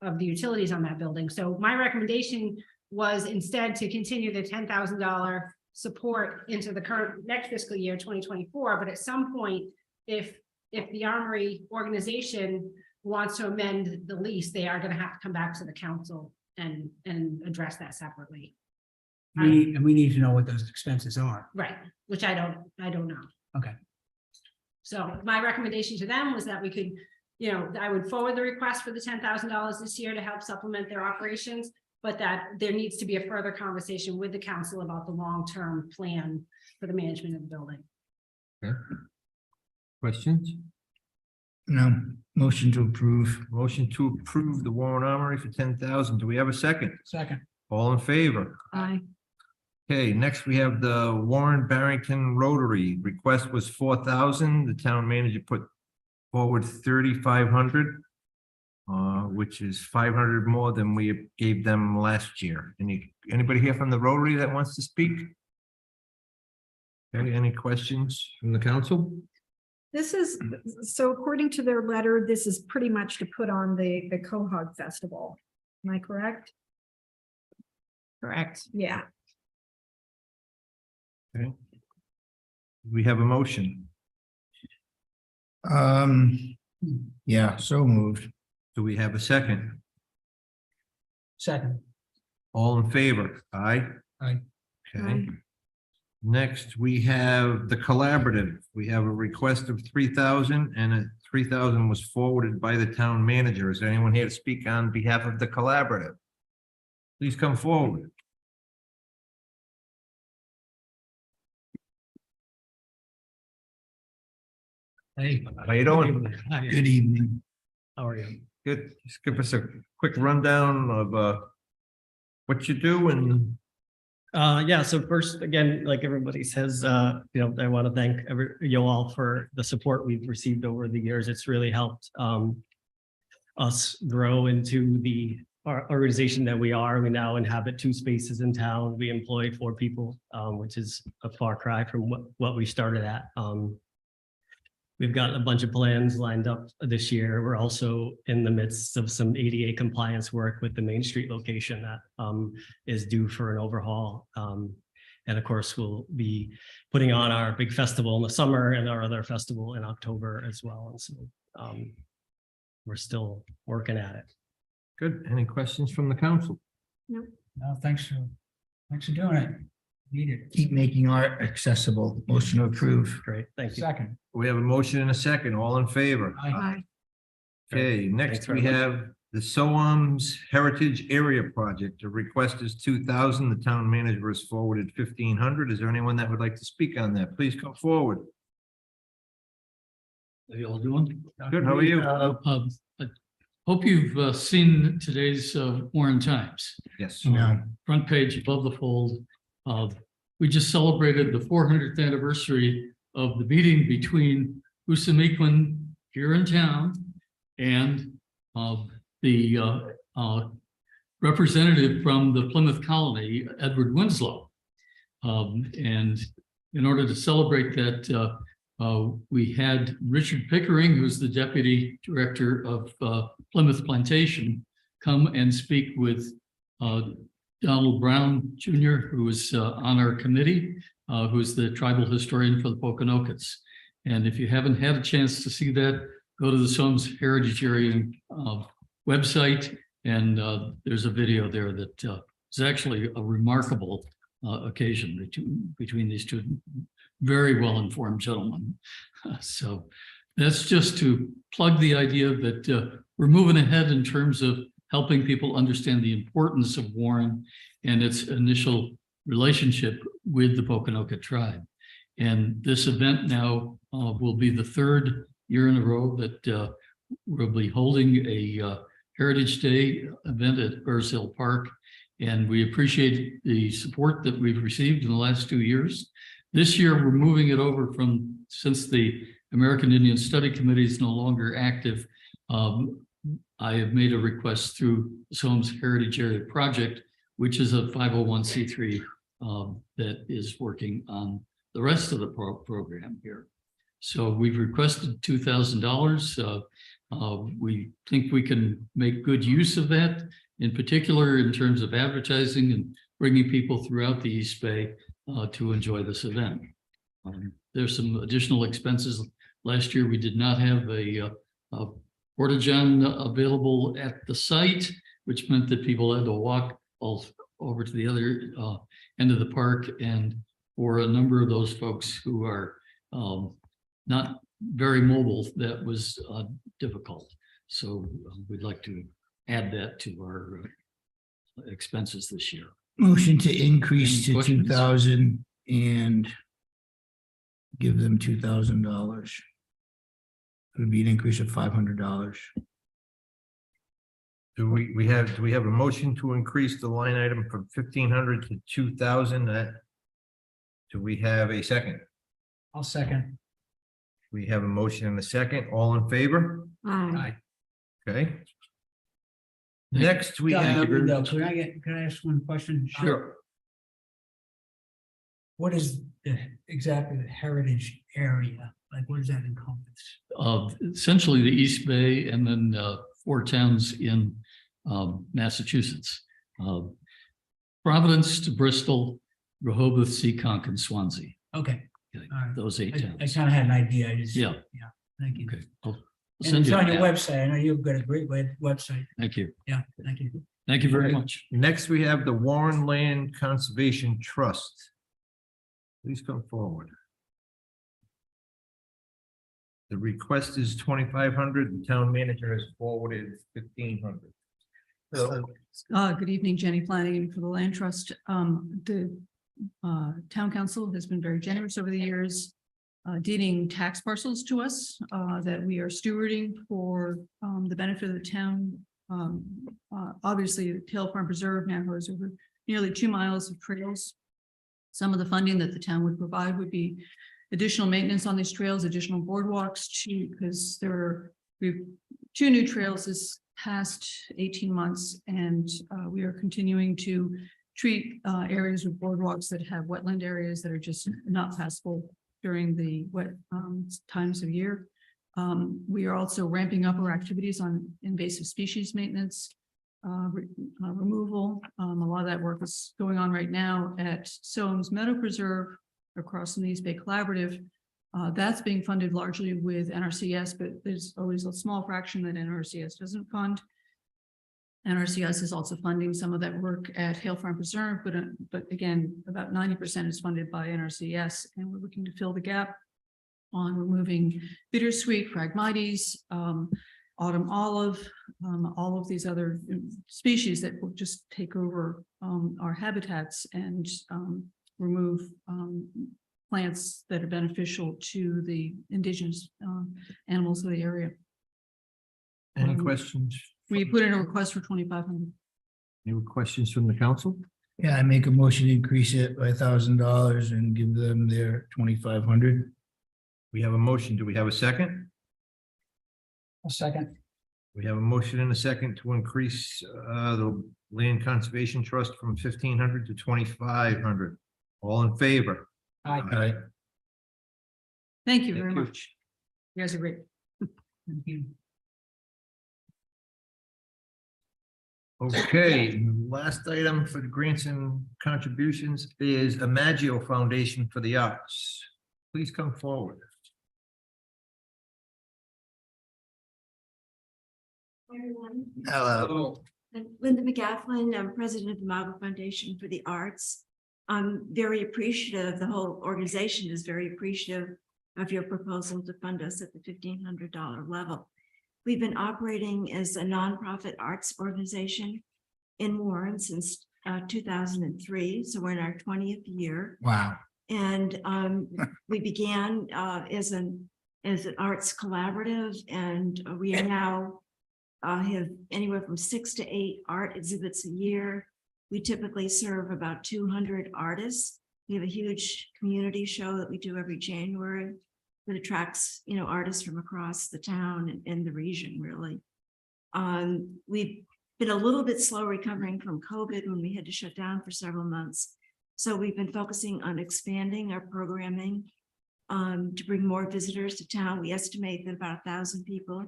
of the utilities on that building. So my recommendation was instead to continue the $10,000 support into the current next fiscal year, 2024. But at some point, if the Armory organization wants to amend the lease, they are going to have to come back to the council and address that separately. We need to know what those expenses are. Right, which I don't know. Okay. So my recommendation to them was that we could, I would forward the request for the $10,000 this year to help supplement their operations, but that there needs to be a further conversation with the council about the long-term plan for the management of the building. Okay. Questions? No, motion to approve. Motion to approve the Warren Armory for 10,000. Do we have a second? Second. All in favor? Aye. Okay, next we have the Warren Barrington Rotary. Request was 4,000. The town manager put forward 3,500, which is 500 more than we gave them last year. Anybody here from the Rotary that wants to speak? Okay, any questions from the council? This is, so according to their letter, this is pretty much to put on the Quahog Festival. Am I correct? Correct. Yeah. Okay. We have a motion. Yeah, so moved. Do we have a second? Second. All in favor? Aye. Aye. Okay. Aye. Next, we have the collaborative. We have a request of 3,000 and 3,000 was forwarded by the town manager. Is there anyone here to speak on behalf of the collaborative? Please come forward. Hey. How you doing? Good evening. How are you? Good. Just give us a quick rundown of what you do and Yeah, so first, again, like everybody says, I want to thank you all for the support we've received over the years. It's really helped us grow into our organization that we are. We now inhabit 2 spaces in town. We employ 4 people, which is a far cry from what we started at. We've got a bunch of plans lined up this year. We're also in the midst of some ADA compliance work with the Main Street location that is due for an overhaul. And of course, we'll be putting on our big festival in the summer and our other festival in October as well. And so we're still working at it. good. Any questions from the council? No, thanks for doing it. Need it. Keep making art accessible. Motion to approve. Great, thank you. Second. We have a motion and a second. All in favor? Aye. Okay, next we have the SOAM's Heritage Area Project. The request is 2,000. The town manager has forwarded 1,500. Is there anyone that would like to speak on that? Please come forward. How you all doing? Good, how are you? I hope you've seen today's Warren Times. Yes. No. Front page above the fold. We just celebrated the 400th anniversary of the meeting between Usamequin here in town and the representative from the Plymouth colony, Edward Winslow. And in order to celebrate that, we had Richard Pickering, who's the deputy director of Plymouth Plantation, come and speak with Donald Brown Jr., who is on our committee, who's the tribal historian for the Poconokeets. And if you haven't had a chance to see that, go to the SOAM's Heritage Area website, and there's a video there that is actually a remarkable occasion between these 2 very well-informed gentlemen. So that's just to plug the idea that we're moving ahead in terms of helping people understand the importance of Warren and its initial relationship with the Pokanoket tribe. And this event now will be the third year in a row that we'll be holding a Heritage Day event at Burrs Hill Park. And we appreciate the support that we've received in the last 2 years. This year, we're moving it over since the American Indian Study Committee is no longer active. I have made a request through Soames Heritage Area Project, which is a 501c3 that is working on the rest of the program here. So we've requested $2,000. We think we can make good use of that, in particular in terms of advertising and bringing people throughout the East Bay to enjoy this event. There's some additional expenses. Last year, we did not have a porta-john available at the site, which meant that people had to walk all over to the other end of the park. And for a number of those folks who are not very mobile, that was difficult. So we'd like to add that to our expenses this year. Motion to increase Any to questions? 2,000 and give them $2,000. It would be an increase of $500. Do we have a motion to increase the line item from 1,500 to 2,000? Do we have a second? I'll second. We have a motion and a second. All in favor? Aye. Okay. Next, we Doug, have. Doug, can I ask one question? Sure. What is exactly the heritage area? Like, what does that encompass? Essentially the East Bay and then 4 towns in Massachusetts. Providence to Bristol, Rehoboth, Seekonk, and Swansea. Okay. Okay, All right. those 8 I towns. kind of had an idea. I just. Yeah. Yeah, thank you. Okay. I'll And send it's you a on your map. website. I know you've got a great website. Thank you. Yeah, thank you. Thank you very Okay. much. Next, we have the Warren Land Conservation Trust. Please come forward. The request is 2,500. The town manager has forwarded 1,500. Good evening, Jenny Flanagan for the Land Trust. The town council has been very generous over the years, deeding tax parcels to us that we are stewarding for the benefit of the town. Obviously, the Tail Farm Preserve now has over nearly 2 miles of trails. Some of the funding that the town would provide would be additional maintenance on these trails, additional boardwalks, because we've 2 new trails this past 18 months, and we are continuing to treat areas with boardwalks that have wetland areas that are just not passable during the wet times of year. We are also ramping up our activities on invasive species maintenance, removal. A lot of that work is going on right now at Soames Meadow Preserve across from the East Bay Collaborative. That's being funded largely with NRCS, but there's always a small fraction that NRCS doesn't fund. NRCS is also funding some of that work at Hale Farm Preserve, but again, about 90% is funded by NRCS, and we're looking to fill the gap on removing bittersweet, Phragmites, autumn olive, all of these other species that will just take over our habitats and remove plants that are beneficial to the indigenous animals of the area. Any questions? We put in a request for 2,500. Any questions from the council? Yeah, I make a motion to increase it by $1,000 and give them their 2,500. We have a motion. Do we have a second? A second. We have a motion and a second to increase the Land Conservation Trust from 1,500 to 2,500. All in favor? Aye. Thank you Thank very you. much. You guys are great. Thank you. Okay, last item for the grants and contributions is Imagio Foundation for the Arts. Please come forward. Everyone. Hello. I'm Linda McGafflin. I'm president of the Marble Foundation for the Arts. I'm very appreciative. The whole organization is very appreciative of your proposal to fund us at the $1,500 level. We've been operating as a nonprofit arts organization in Warren since 2003, so we're in our 20th year. Wow. And we began as an arts collaborative, and we are now have anywhere from 6 to 8 art exhibits a year. We typically serve about 200 artists. We have a huge community show that we do every January that attracts, artists from across the town and the region, really. We've been a little bit slow recovering from COVID when we had to shut down for several months. So we've been focusing on expanding our programming to bring more visitors to town. We estimate that about 1,000 people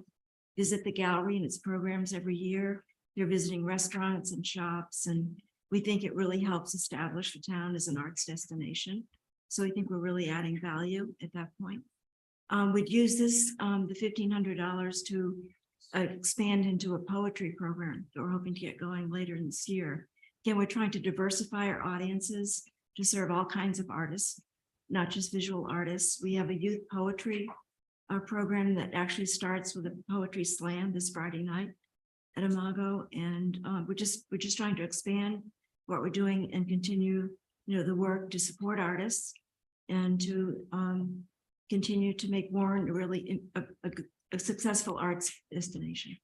visit the gallery and its programs every year. They're visiting restaurants and shops, and we think it really helps establish the town as an arts destination. So we think we're really adding value at that point. We'd use this, the $1,500 to expand into a poetry program that we're hoping to get going later this year. Again, we're trying to diversify our audiences to serve all kinds of artists, not just visual artists. We have a youth poetry program that actually starts with a poetry slam this Friday night at Imago, and we're just trying to expand what we're doing and continue, the work to support artists and to continue to make Warren really a successful arts destination.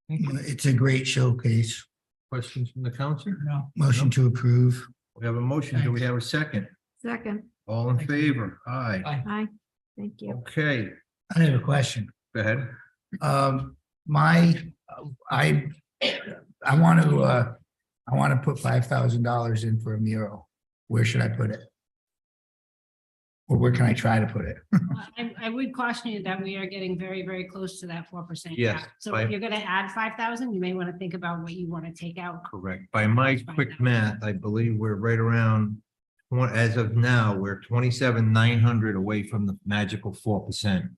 It's a great showcase. Questions from the council? No. Motion to approve. We have a motion. Do we have a second? Second. All in favor? Aye. Hi, thank you. Okay, I have a question. go ahead. I want to put $5,000 in for a mural. Where should I put it? Or where can I try to put it? I would caution you that we are getting very, very close to that 4%. Yes, cap. So by- if you're gonna add 5,000, you may want to think about what you want to take out. Correct. By my quick math, I believe we're right around, as of now, we're 27,900 away from the magical 4%.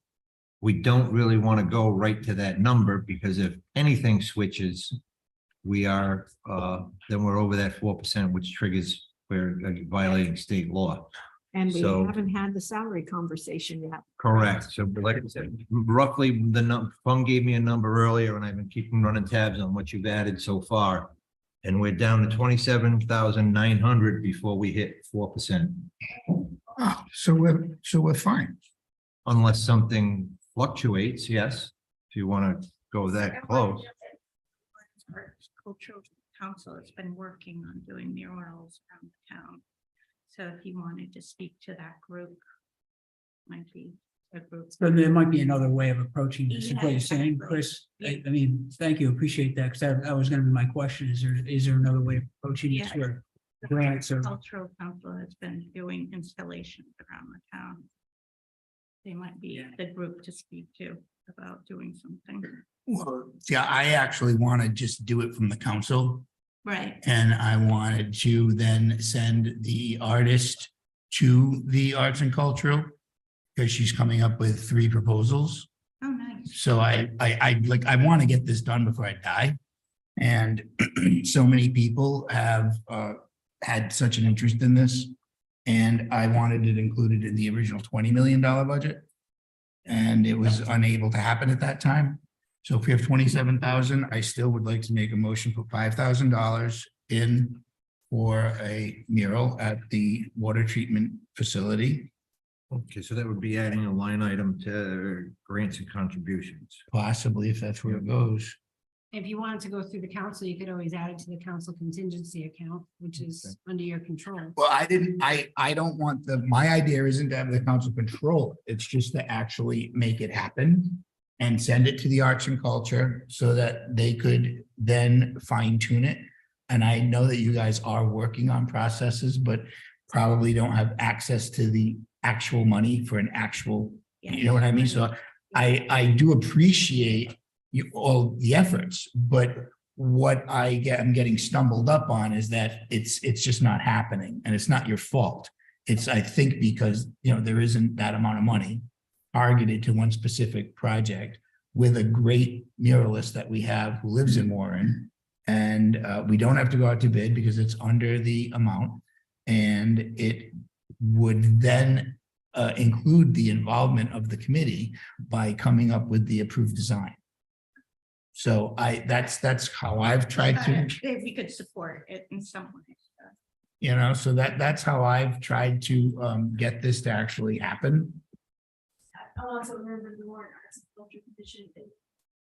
We don't really want to go right to that number, because if anything switches, we are, then we're over that 4%, which triggers, we're violating state law. And we So- haven't had the salary conversation yet. Correct. So like I said, roughly the Fung gave me a number earlier, and I've been keeping running tabs on what you've added so far. And we're down to 27,900 before we hit 4%, Oh, so we're fine. unless something fluctuates. Yes, if you want to go that close. Cultural Council has been working on doing murals around the town. So if you wanted to speak to that group, might be a group. So there might be another way of approaching this, is what Yeah, you're saying, exactly. Chris. I mean, thank you, appreciate that, because that was gonna be my question. Is there another way of approaching this Yeah. where grants or? Cultural Council has been doing installations around the town. They might be the group to speak to about doing something. Well, yeah, I actually want to just do it from the council. Right. And I wanted to then send the artist to the arts and cultural, because she's coming up with 3 proposals. Oh, nice. So I want to get this done before I die. And so many people have had such an interest in this. And I wanted it included in the original $20 million budget. And it was unable to happen at that time. So if we have 27,000, I still would like to make a motion for $5,000 in for a mural at the water treatment facility, Okay, so that would be adding a line item to grants and contributions. possibly if that's where it goes. If you wanted to go through the council, you could always add it to the council contingency account, which is under your control. Well, I don't want my idea isn't to have the council control it. It's just to actually make it happen and send it to the arts and culture so that they could then fine tune it. And I know that you guys are working on processes, but probably don't have access to the actual money for an actual, you know what I mean? So I do appreciate all the efforts, but what I'm getting stumbled up on is that it's just not happening, and it's not your fault. It's, I think, because, there isn't that amount of money targeted to one specific project with a great muralist that we have who lives in Warren. And we don't have to go out to bid because it's under the amount. And it would then include the involvement of the committee by coming up with the approved design. So that's how I've tried to, If we could support it in some way. so that's how I've tried to get this to actually happen. I'll also remember the Warren Arts and Culture Commission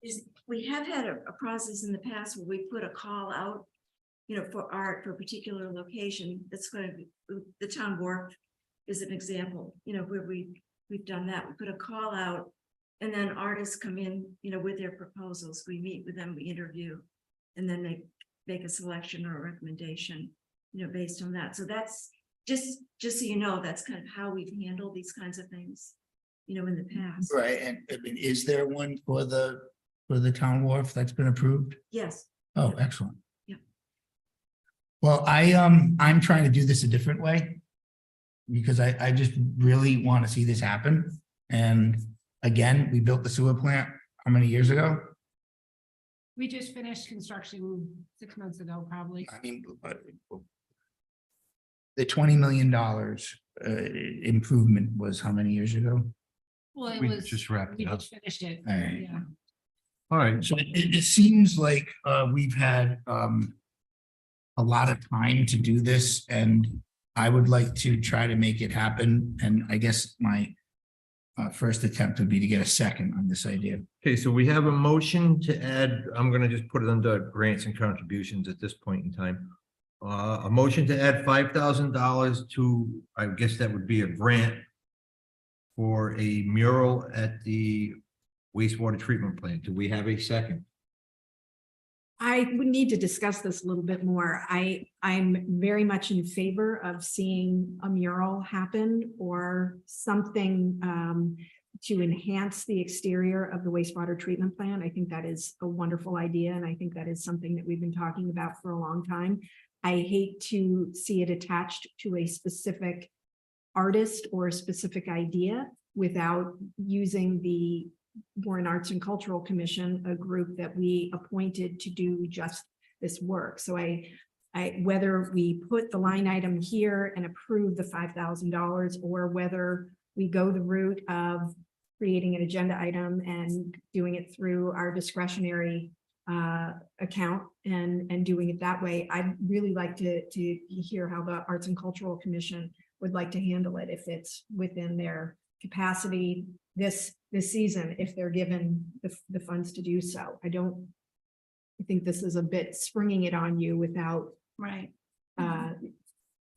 is, we have had a process in the past where we put a call out, for art for a particular location. That's going to be, the town work is an example, where we've done that. We put a call out and then artists come in, with their proposals. We meet with them, we interview, and then they make a selection or a recommendation, based on that. So that's just so you know, that's kind of how we've handled these kinds of things, in the past. Right, and I mean, is there one for the town wharf that's been approved? Yes. Oh, excellent. Yeah. Well, I'm trying to do this a different way. Because I just really want to see this happen. And again, we built the sewer plant how many years ago? We just finished construction 6 months ago, probably. I mean, the $20 million improvement was how many years ago? Well, it We was. just wrapped We it up. just finished it. All right. Yeah. All right, So it seems like we've had a lot of time to do this, and I would like to try to make it happen. And I guess my first attempt would be to get a second on this idea. Okay, so we have a motion to add, I'm gonna just put it under grants and contributions at this point in time. A motion to add $5,000 to, I guess that would be a grant for a mural at the wastewater treatment plant. Do we have a second? I would need to discuss this a little bit more. I'm very much in favor of seeing a mural happen or something to enhance the exterior of the wastewater treatment plant. I think that is a wonderful idea, and I think that is something that we've been talking about for a long time. I hate to see it attached to a specific artist or a specific idea without using the Warren Arts and Cultural Commission, a group that we appointed to do just this work. So whether we put the line item here and approve the $5,000, or whether we go the route of creating an agenda item and doing it through our discretionary account and doing it that way, I'd really like to hear how the Arts and Cultural Commission would like to handle it, if it's within their capacity this season, if they're given the funds to do so. I think this is a bit springing it on you without. Right. I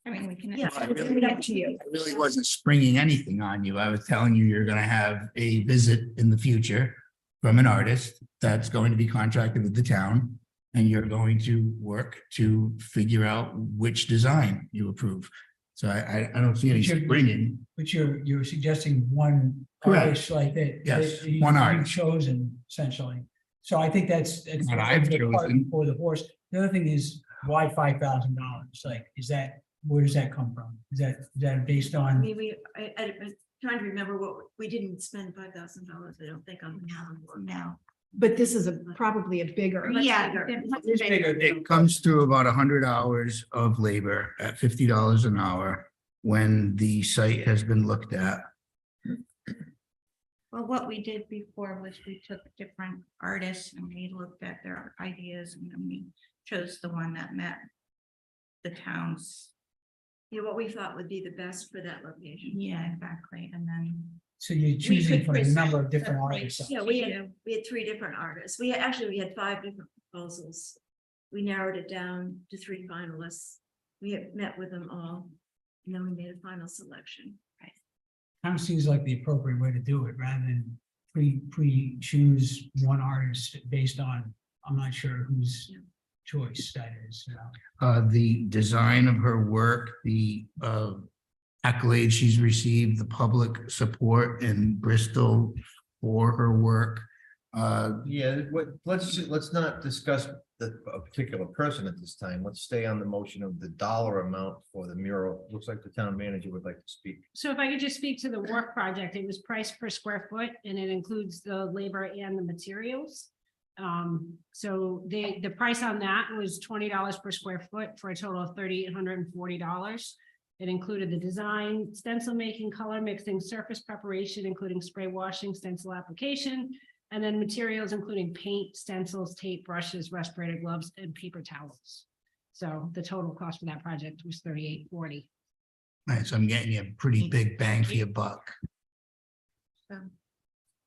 mean, we can. Yeah, I it's really- up to you. I really wasn't springing anything on you. I was telling you you're going to have a visit in the future from an artist that's going to be contracted with the town, and you're going to work to figure out which design you approve. So I don't see any springing. But you're suggesting one Correct. artist like that. Yes, that one you've artist. Chosen essentially. So I think that's What I've the cart chosen. before the horse. The other thing is, why $5,000? Like, where does that come from? Is that based I on? mean, I'm trying to remember we didn't spend $5,000, I don't think, on the town work. No. But this is probably a bigger. Yeah. It comes through about 100 hours of labor at $50 an hour when the site has been looked at. Well, what we did before was we took different artists and we looked at their ideas and then we chose the one that met the town's. Yeah, what we thought would be the best for that location. Yeah, exactly. And then. So you're choosing from a number of different artists. Yeah, we had 3 different artists. We had 5 different proposals. We narrowed it down to 3 finalists. We had met with them all, and then we made a final selection. Right. Kind of seems like the appropriate way to do it, rather than choose one artist based on, I'm not sure whose choice that is. The design of her work, the accolades she's received, the public support in Bristol for her work. Yeah, let's not discuss a particular person at this time. Let's stay on the motion of the dollar amount for the mural. Looks like the town manager would like to speak. So if I could just speak to the work project, it was priced per square foot and it includes the labor and the materials. So the price on that was $20 per square foot for a total of $3,840. It included the design, stencil making, color mixing, surface preparation, including spray washing, stencil application, And then materials including paint, stencils, tape, brushes, respirator gloves, and paper towels. So the total cost for that project was $38.40. Right, so I'm getting you a pretty big bang for your buck. So,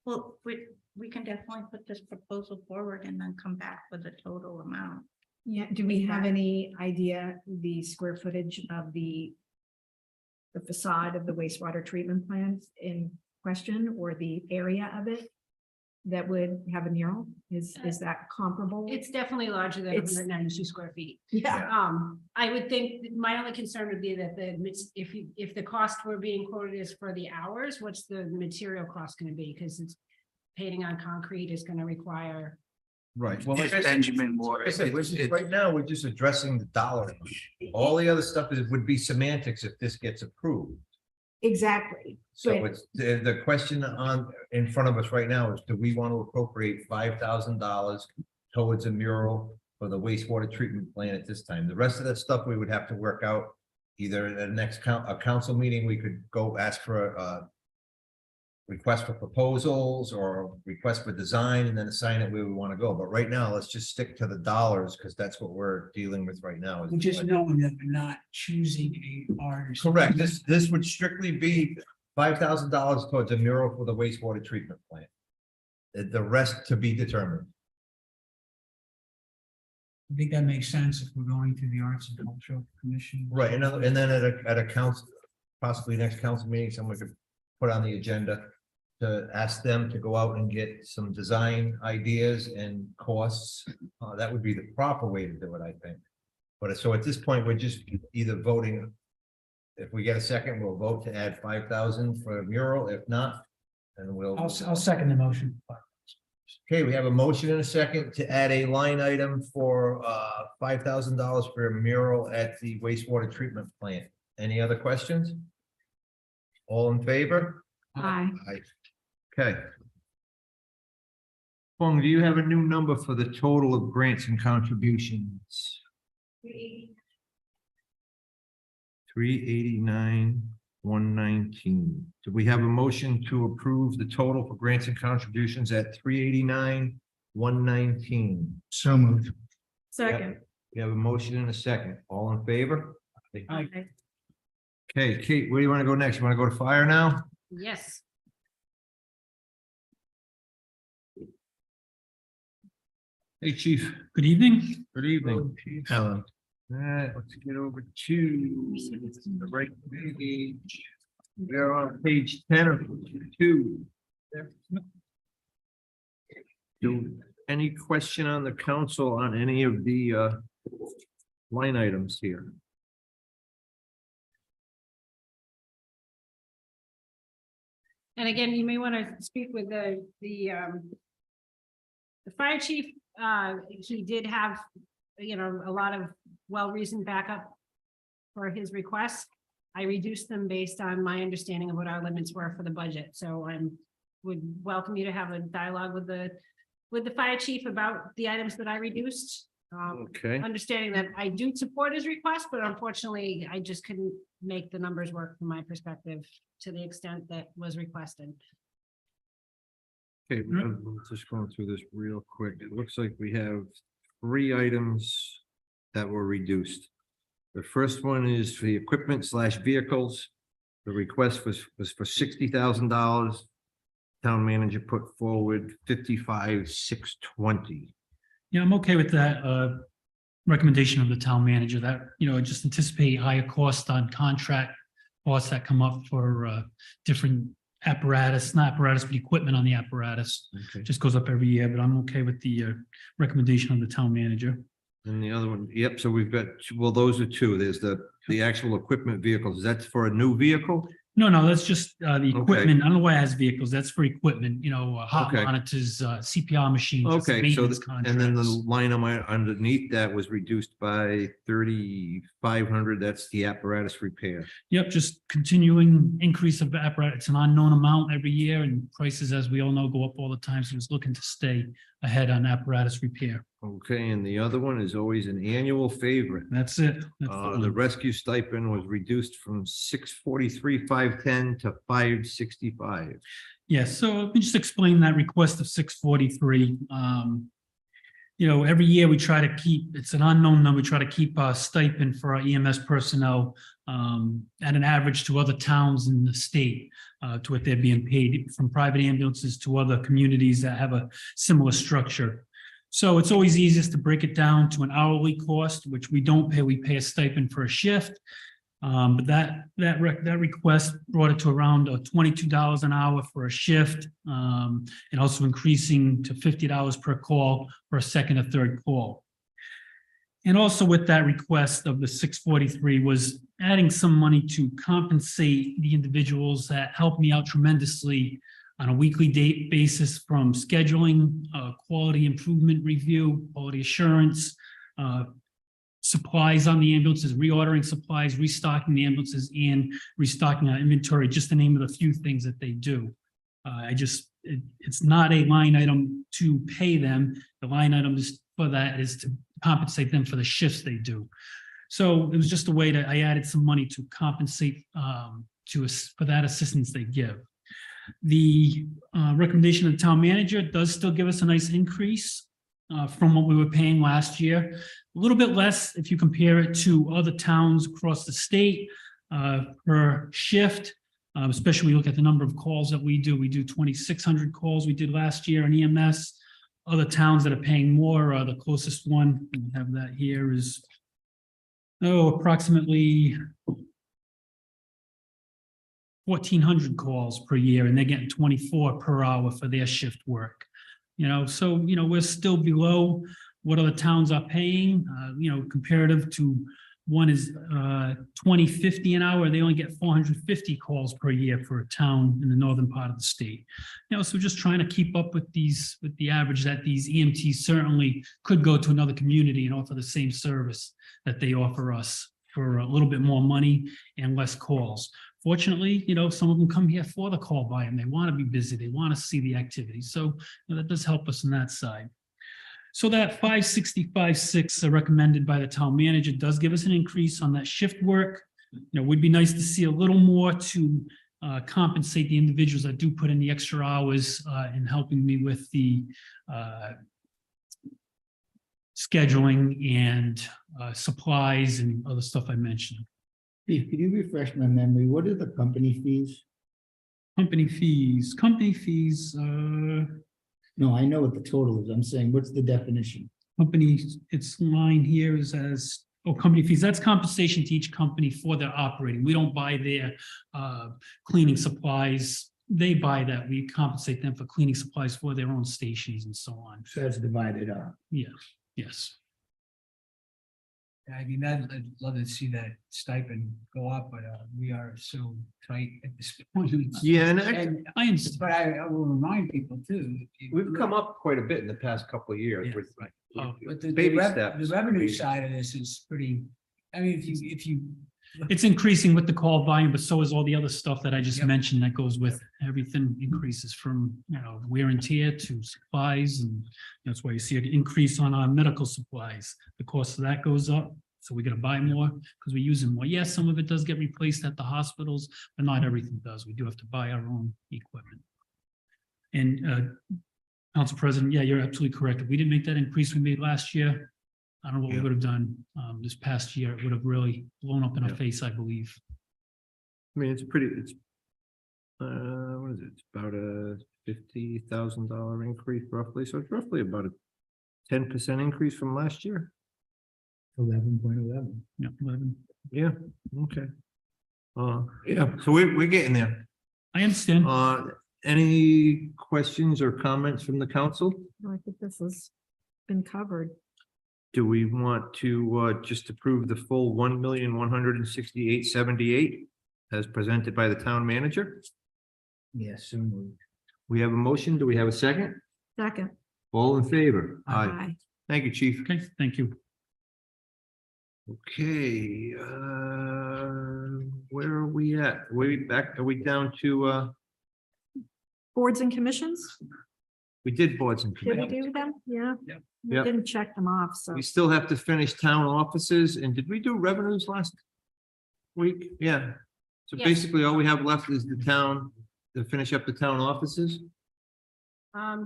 well, we can definitely put this proposal forward and then come back with a total amount. Yeah, do we have any idea the square footage of the facade of the wastewater treatment plant in question, or the area of it that would have a mural? Is that comparable? It's definitely larger than It's- 192 square feet. Yeah. I would think my only concern would be that if the cost we're being quoted is for the hours, what's the material cost gonna be? Because it's painting on concrete is gonna require. Right. Well, It's like I said- Benjamin Moore. like I said, It's- right now, we're just addressing the dollar. amount. All the other stuff would be semantics if this gets approved. Exactly. So But- it's, the question in front of us right now is, do we want to appropriate $5,000 towards a mural for the wastewater treatment plant at this time? The rest of that stuff we would have to work out. Either at the next council meeting, we could go ask for a request for proposals or request for design and then assign it where we want to go. But right now, let's just stick to the dollars because that's what we're dealing with right now. We're just knowing that we're not choosing a artist. Correct. This would strictly be $5,000 towards a mural for the wastewater treatment plant. The rest to be determined. I think that makes sense if we're going to the Arts and Cultural Commission. Right, and then at a council, possibly next council meeting, someone could put on the agenda to ask them to go out and get some design ideas and costs. That would be the proper way to do it, I think. But so at this point, we're just either voting. If we get a second, we'll vote to add 5,000 for a mural. If not, then we'll. I'll second the motion. Okay, we have a motion and a second to add a line item for $5,000 for a mural at the wastewater treatment plant. Any other questions? All in favor? Aye. Aye. Okay. Fung, do you have a new number for the total of grants and contributions? 389,119. Do we have a motion to approve the total for grants and contributions at 389,119? So moved. Second. We have a motion and a second. All in favor? Aye. Okay, Kate, where do you want to go next? You want to go to fire now? Yes. Hey, chief. Good evening. Good evening. Hello. Let's get over to the right page. We're on page 10 of 2. Any question on the council on any of the line items here? And again, you may want to speak with the fire chief. He did have, a lot of well-reasoned backup for his requests. I reduced them based on my understanding of what our limits were for the budget. So would welcome you to have a dialogue with the fire chief about the items that I reduced. Okay. Understanding that I do support his request, but unfortunately, I just couldn't make the numbers work from my perspective to the extent that was requested. Okay, I'm just going through this real quick. It looks like we have 3 items that were reduced. The first one is for the equipment / vehicles. The request was for $60,000. Town manager put forward 55,620. Yeah, I'm okay with that recommendation of the town manager that, just anticipate higher costs on contract costs that come up for different apparatus, not apparatus, but equipment on the apparatus. Okay. Just goes up every year, but I'm okay with the recommendation of the town manager. And the other one, yep, so we've got, well, those are 2. There's the actual equipment vehicles. That's for a new vehicle? No, that's just the equipment. I don't know why it has vehicles. That's for equipment, heart Okay. monitors, CPR machines. just Okay, so, maintenance and then the contracts. line underneath that was reduced by 3,500. That's the apparatus repair. Yep, just continuing increase of apparatus. It's an unknown amount every year and prices, as we all know, go up all the time. So it's looking to stay ahead on apparatus repair. Okay, and the other one is always an annual favorite. That's it. That's The rescue stipend was reduced from $643,510 to $565. Yes, so let me just explain that request of 643. You know, every year we try to keep, it's an unknown number, we try to keep our stipend for our EMS personnel at an average to other towns in the state, to what they're being paid from private ambulances to other communities that have a similar structure. So it's always easiest to break it down to an hourly cost, which we don't pay. We pay a stipend for a shift. But that request brought it to around $22 an hour for a shift, and also increasing to $50 per call for a second or third call. And also with that request of the 643 was adding some money to compensate the individuals that helped me out tremendously on a weekly basis, from scheduling, quality improvement review, quality assurance, supplies on the ambulances, reordering supplies, restocking the ambulances, and restocking our inventory, just to name it a few things that they do. It's not a line item to pay them. The line item is for that is to compensate them for the shifts they do. So it was just a way that I added some money to compensate for that assistance they give. The recommendation of the town manager does still give us a nice increase from what we were paying last year. A little bit less if you compare it to other towns across the state per shift, especially when we look at the number of calls that we do. We do 2,600 calls we did last year in EMS. Other towns that are paying more, the closest one, we have that here, is approximately 1,400 calls per year, and they're getting 24 per hour for their shift work. You know, so, you know, we're still below what other towns are paying, you know, comparative to one is $20.50 an hour. They only get 450 calls per year for a town in the northern part of the state. You know, so just trying to keep up with the average that these EMTs certainly could go to another community and offer the same service that they offer us for a little bit more money and less calls. Fortunately, you know, some of them come here for the call volume. They want to be busy. They want to see the activity. So you know, that does help us on that side. So that 565.6 recommended by the town manager does give us an increase on that shift work. You know, it would be nice to see a little more to compensate the individuals that do put in the extra hours in helping me with the scheduling and supplies and other stuff I mentioned. Steve, could you refresh my memory? What are the company fees? Company fees, No, I know what the total is. I'm saying, what's the definition? company, its line here is as, company fees, that's compensation to each company for their operating. We don't buy their cleaning supplies. They buy that. We compensate them for cleaning supplies for their own stations and so on. So that's divided up. Yeah, yes. I mean, I'd love to see that stipend go up, but we are so tight at this point. Yeah, and I understand. But I will remind people too. we've come up quite a bit in the past couple of years Yeah, with right. But the baby steps. the revenue side of this is pretty, I mean, if you. It's increasing with the call volume, but so is all the other stuff that I just Yep. mentioned that goes with it. Everything increases from, you know, wear and tear to supplies, and that's why you see an increase on our medical supplies. The cost of that goes up, so we gotta buy more because we use them more. Yes, some of it does get replaced at the hospitals, but not everything does. We do have to buy our own equipment. And Council President, yeah, you're absolutely correct. If we didn't make that increase we made last year, I don't know what we would have done this past year. It would have really blown up in our face, I believe. I mean, it's what is it? It's about a $50,000 increase roughly. So it's roughly about a 10% increase from last year. 11.11. Yeah, 11. Yeah, okay. Yeah, so we're getting there. I understand. Any questions or comments from the council? I think this has been covered. Do we want to just approve the full $1,168,78 as presented by the town manager? Yes, so moved. We have a motion. Do we have a second? Second. All in favor? Aye. Thank you, chief. Okay, thank you. Okay, where are we at? Are we down to, Boards and commissions? we did boards and Did we committees. do them? Yeah. We Yep. didn't check them off, so. We still have to finish town offices, and did we do revenues last week? Yeah. So Yes. basically, all we have left is the town to finish up the town offices? I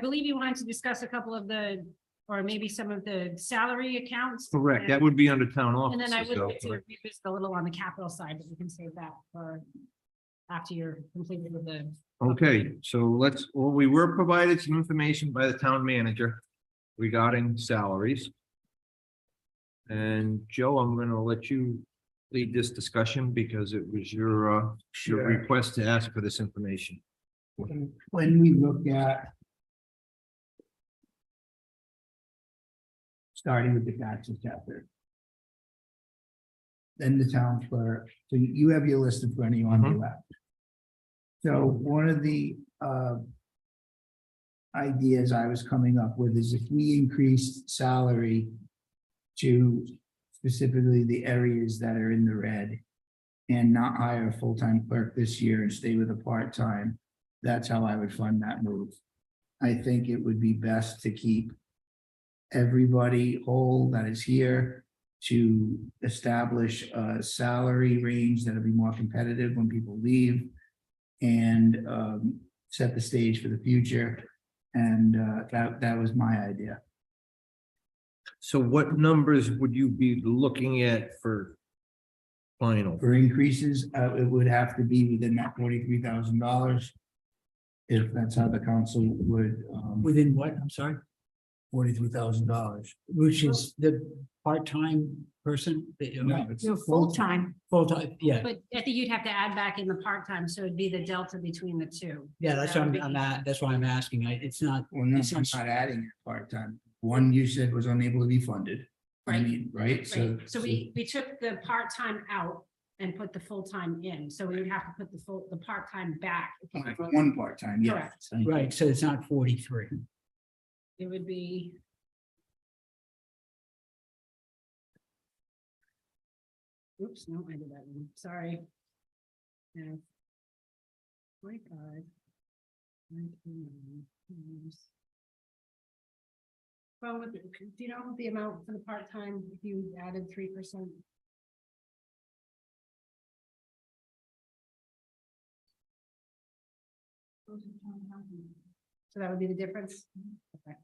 believe you wanted to discuss a couple of the, or maybe some of the salary accounts. Correct, that would be under town And then I offices, would like so. to revisit a little on the capital side, but we can save that for after you're completed with the. Okay, so we were provided some information by the town manager regarding salaries. And Joe, I'm gonna let you lead this discussion because it was your Sure. request to ask for this information. When we look at starting with the taxes chapter. Then the town clerk, so you have your list in front of you on the left. So one of the ideas I was coming up with is if we increased salary to specifically the areas that are in the red and not hire a full-time clerk this year and stay with a part-time, that's how I would fund that move. I think it would be best to keep everybody whole that is here, to establish a salary range that'll be more competitive when people leave, and set the stage for the future. And that was my idea. So what numbers would you be looking at for final? For increases, it would have to be within that $43,000. If that's how the council would, Within what? I'm sorry, $43,000. which is the part-time person? No, it's No, full-time. Full-time, yeah. But I think you'd have to add back in the part-time, so it'd be the delta between the two. Yeah, that's That what would I'm be- at. That's why I'm asking. It's not, Well, no, It's I'm not- not adding it part-time. One you said was unable to be funded. I Right. mean, right? Right, so we took the part-time out and put the full-time in, so we would have to put the part-time back. One part-time, yeah. Correct. right, so it's not 43. It would be. Oops, no, I did that one, sorry. Yeah. 45. 19, times- Well, do you know the amount for the part-time if you added 3%? So that would be the difference? Okay.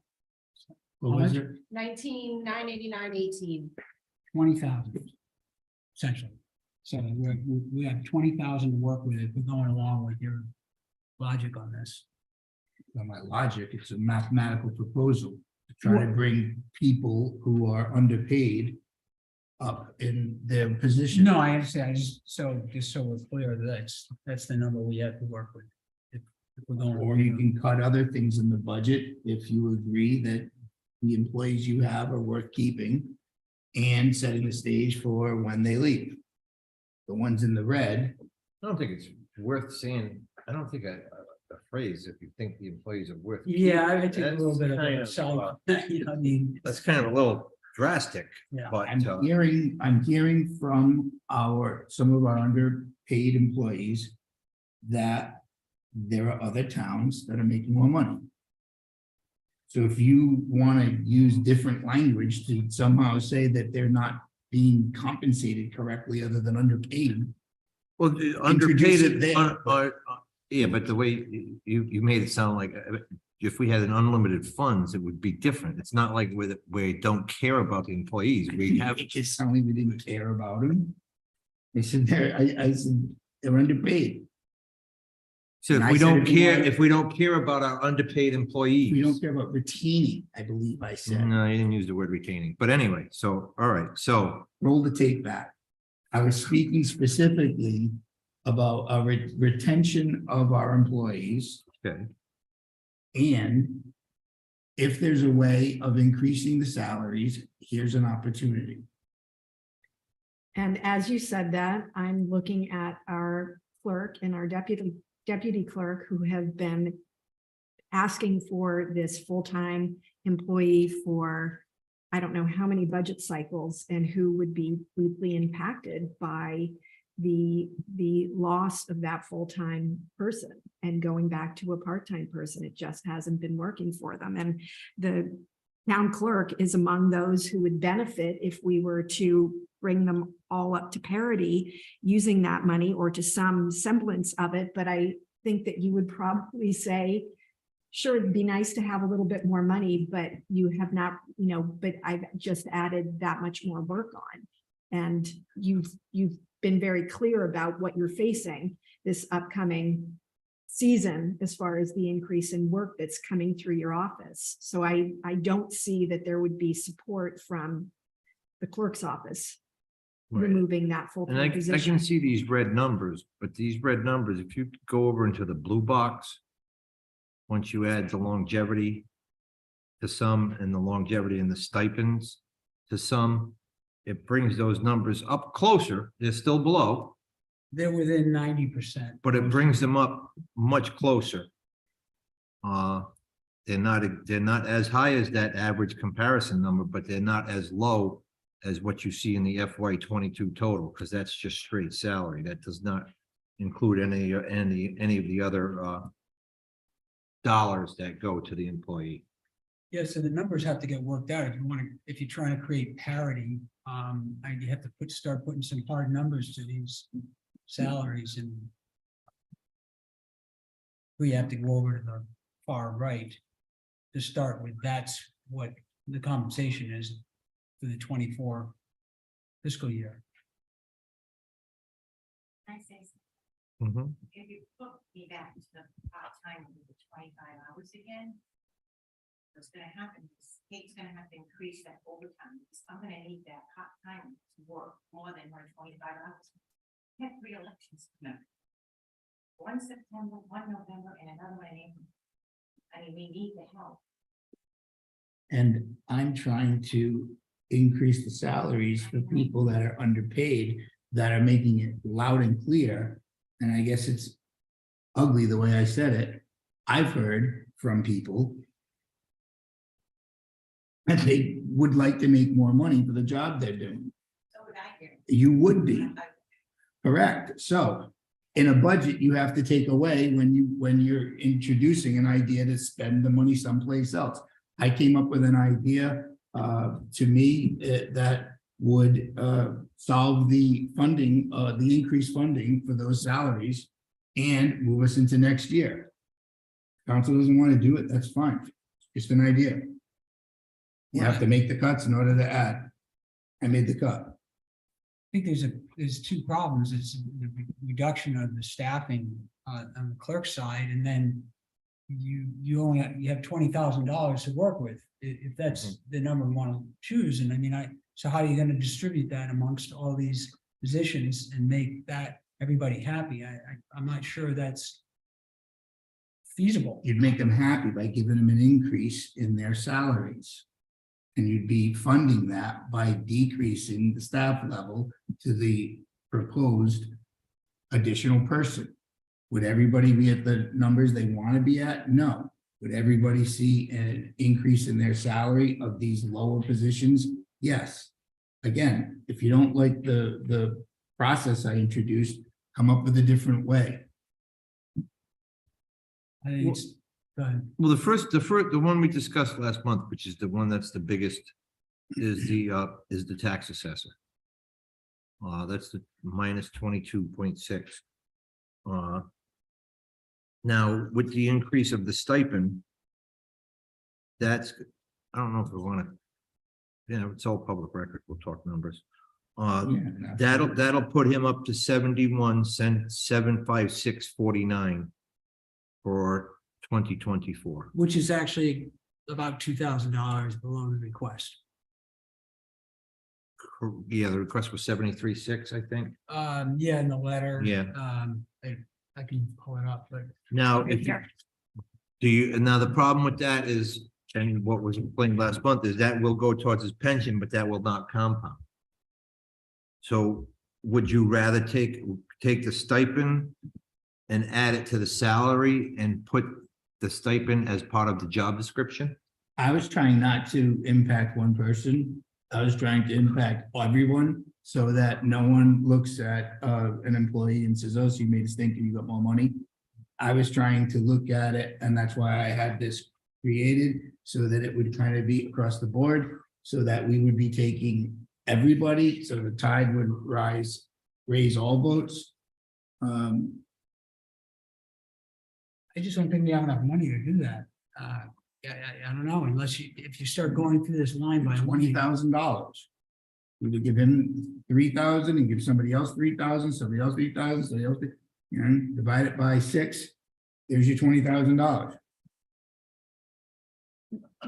What was it? 19,989.18. 20,000. Essentially. So we have 20,000 to work with if we're going along with your logic on this. Well, my logic, it's a mathematical proposal to try to bring people who are underpaid up in their position. No, I understand. just so we're clear, that's the number we have to work with. If we're going. Or you can cut other things in the budget if you agree that the employees you have are worth keeping and setting the stage for when they leave. The ones in the red, I don't think it's worth saying, I don't think a phrase, if you think the employees are worth. Yeah, I take a That's little bit of kind a of, self, you know, I mean. That's kind of a little drastic, Yeah. but I'm hearing from some of our underpaid employees that there are other towns that are making more money. So if you want to use different language to somehow say that they're not being compensated correctly other than underpaid. well, Introduce it underpaid, there. yeah, but the way you made it sound like if we had an unlimited funds, it would be different. It's not like we don't care about the employees. We have. It's only we didn't care about them. They said I said they're underpaid. So And if I we said don't if you care, want- if we don't care about our underpaid employees. We don't care about retaining, I believe I said. No, you didn't use the word retaining, but anyway, so, all right, so, Roll the tape back. I was speaking specifically about a retention of our employees. okay, And if there's a way of increasing the salaries, here's an opportunity. And as you said that, I'm looking at our clerk and our deputy clerk who have been asking for this full-time employee for, I don't know how many budget cycles, and who would be deeply impacted by the loss of that full-time person and going back to a part-time person. It just hasn't been working for them. And the town clerk is among those who would benefit if we were to bring them all up to parity using that money or to some semblance of it, but I think that you would probably say, sure, it'd be nice to have a little bit more money, but you have not, but I've just added that much more work on. And you've been very clear about what you're facing this upcoming season as far as the increase in work that's coming through your office. So I don't see that there would be support from the clerk's office removing that And full-time I position. can see these red numbers, but these red numbers, if you go over into the blue box, once you add the longevity to some and the longevity and the stipends to some, it brings those numbers up closer. They're still below, They're within 90%. but it brings them up much closer. They're not as high as that average comparison number, but they're not as low as what you see in the FY 22 total, because that's just straight salary. That does not include any of the other dollars that go to the employee. Yeah, so the numbers have to get worked out. If you're trying to create parity, you have to start putting some hard numbers to these salaries, and we have to go over to the far right to start with. That's what the compensation is for the 24 fiscal year. I say, Mhm. if you put me back to the part-time with the 25 hours again, what's gonna happen is Kate's gonna have to increase that overtime, because I'm gonna need that part-time to work more than her 25 hours. We have 3 elections coming up. One September, one November, and another one in April. I mean, we need the help. And I'm trying to increase the salaries for people that are underpaid, that are making it loud and clear. And I guess it's ugly the way I said it. I've heard from people that they would like to make more money for the job they're doing. So would I hear. You would be. Correct. So in a budget, you have to take away when you're introducing an idea to spend the money someplace else. I came up with an idea, to me, that would solve the funding, the increased funding for those salaries and move us into next year. Council doesn't want to do it, that's fine. Just an idea. You have to make the cuts in order to add. I made the cut. I think there's 2 problems. It's the reduction of the staffing on the clerk side, and then you have $20,000 to work with, if that's the number we want to choose. And I mean, so how are you going to distribute that amongst all these positions and make that everybody happy? I'm not sure that's feasible. You'd make them happy by giving them an increase in their salaries. And you'd be funding that by decreasing the staff level to the proposed additional person. Would everybody be at the numbers they want to be at? No. Would everybody see an increase in their salary of these lower positions? Yes. Again, if you don't like the process I introduced, come up with a different way. I think it's, go ahead. Well, the one we discussed last month, which is the one that's the biggest, is the tax assessor. That's the minus 22.6. Now, with the increase of the stipend, I don't know if we want to, it's all public record, we'll talk numbers. That'll put him up to 71 cents, 756.49 for 2024. Which is actually about $2,000 below the request. Yeah, the request was 73.6, I think. Yeah, in the letter. Yeah. I can pull it up, but. Now, now the problem with that is, and what was explained last month, is that will go towards his pension, but that will not compound. So would you rather take the stipend and add it to the salary and put the stipend as part of the job description? I was trying not to impact one person. I was trying to impact everyone so that no one looks at an employee and says, oh, so you made a stink and you got more money. I was trying to look at it, and that's why I had this created so that it would kind of be across the board, so that we would be taking everybody, so the tide would raise all boats. I just don't think we have enough money to do that. I don't know, unless if you start going through this line by $20,000. We would give him 3,000 and give somebody else 3,000, somebody else 3,000, somebody else, divide it by 6. There's your $20,000.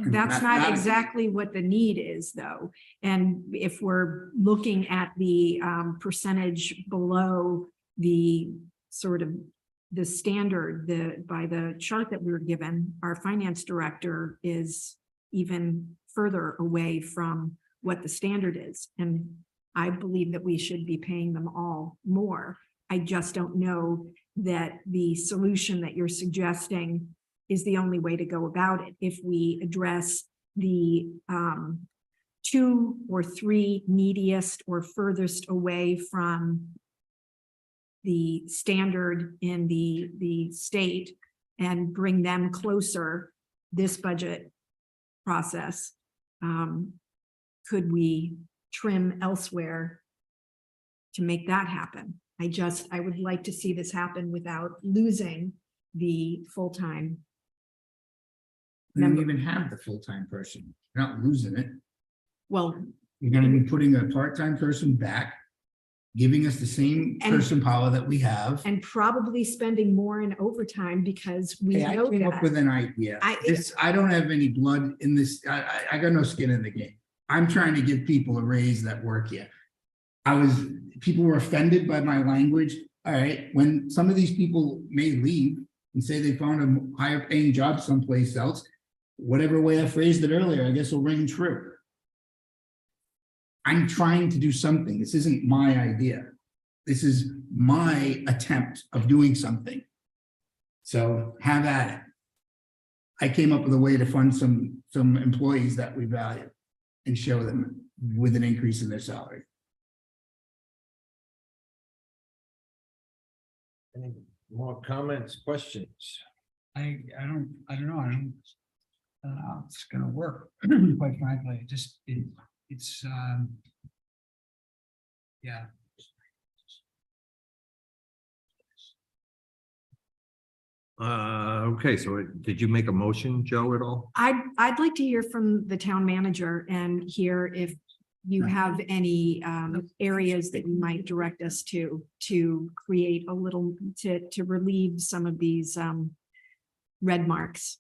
That's not exactly what the need is, though. And if we're looking at the percentage below the sort of the standard, by the chart that we were given, our finance director is even further away from what the standard is. And I believe that we should be paying them all more. I just don't know that the solution that you're suggesting is the only way to go about it. If we address the 2 or 3 neediest or furthest away from the standard in the state and bring them closer this budget process, could we trim elsewhere to make that happen? I would like to see this happen without losing the full-time. We don't even have the full-time person. You're not losing it. Well, You're gonna be putting a part-time person back, giving us the same person power that we have. and probably spending more in overtime because we Hey, I know came up with that. an idea. I- I don't have any blood in this. I got no skin in the game. I'm trying to give people a raise that work here. People were offended by my language. All right, when some of these people may leave and say they found a higher paying job someplace else, whatever way I phrased it earlier, I guess will ring true. I'm trying to do something. This isn't my idea. This is my attempt of doing something. So have at it. I came up with a way to fund some employees that we value and show them with an increase in their salary. Any more comments, questions? I don't know. I don't know how it's gonna work, quite frankly. It's yeah. Okay, so did you make a motion, Joe, at all? I'd like to hear from the town manager and hear if you have any areas that you might direct us to create a little, to relieve some of these red marks.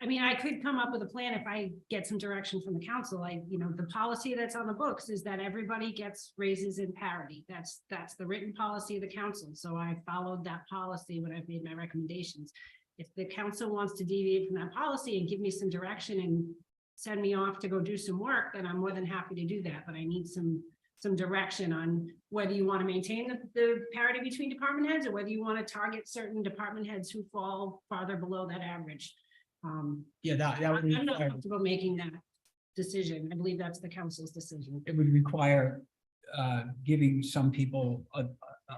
I mean, I could come up with a plan if I get some direction from the council. The policy that's on the books is that everybody gets raises in parity. That's the written policy of the council. So I followed that policy when I've made my recommendations. If the council wants to deviate from that policy and give me some direction and send me off to go do some work, then I'm more than happy to do that. But I need some direction on whether you want to maintain the parity between department heads or whether you want to target certain department heads who fall farther below that average. Yeah, that would I'm not require, comfortable making that decision. I believe that's the council's decision. it would require giving some people a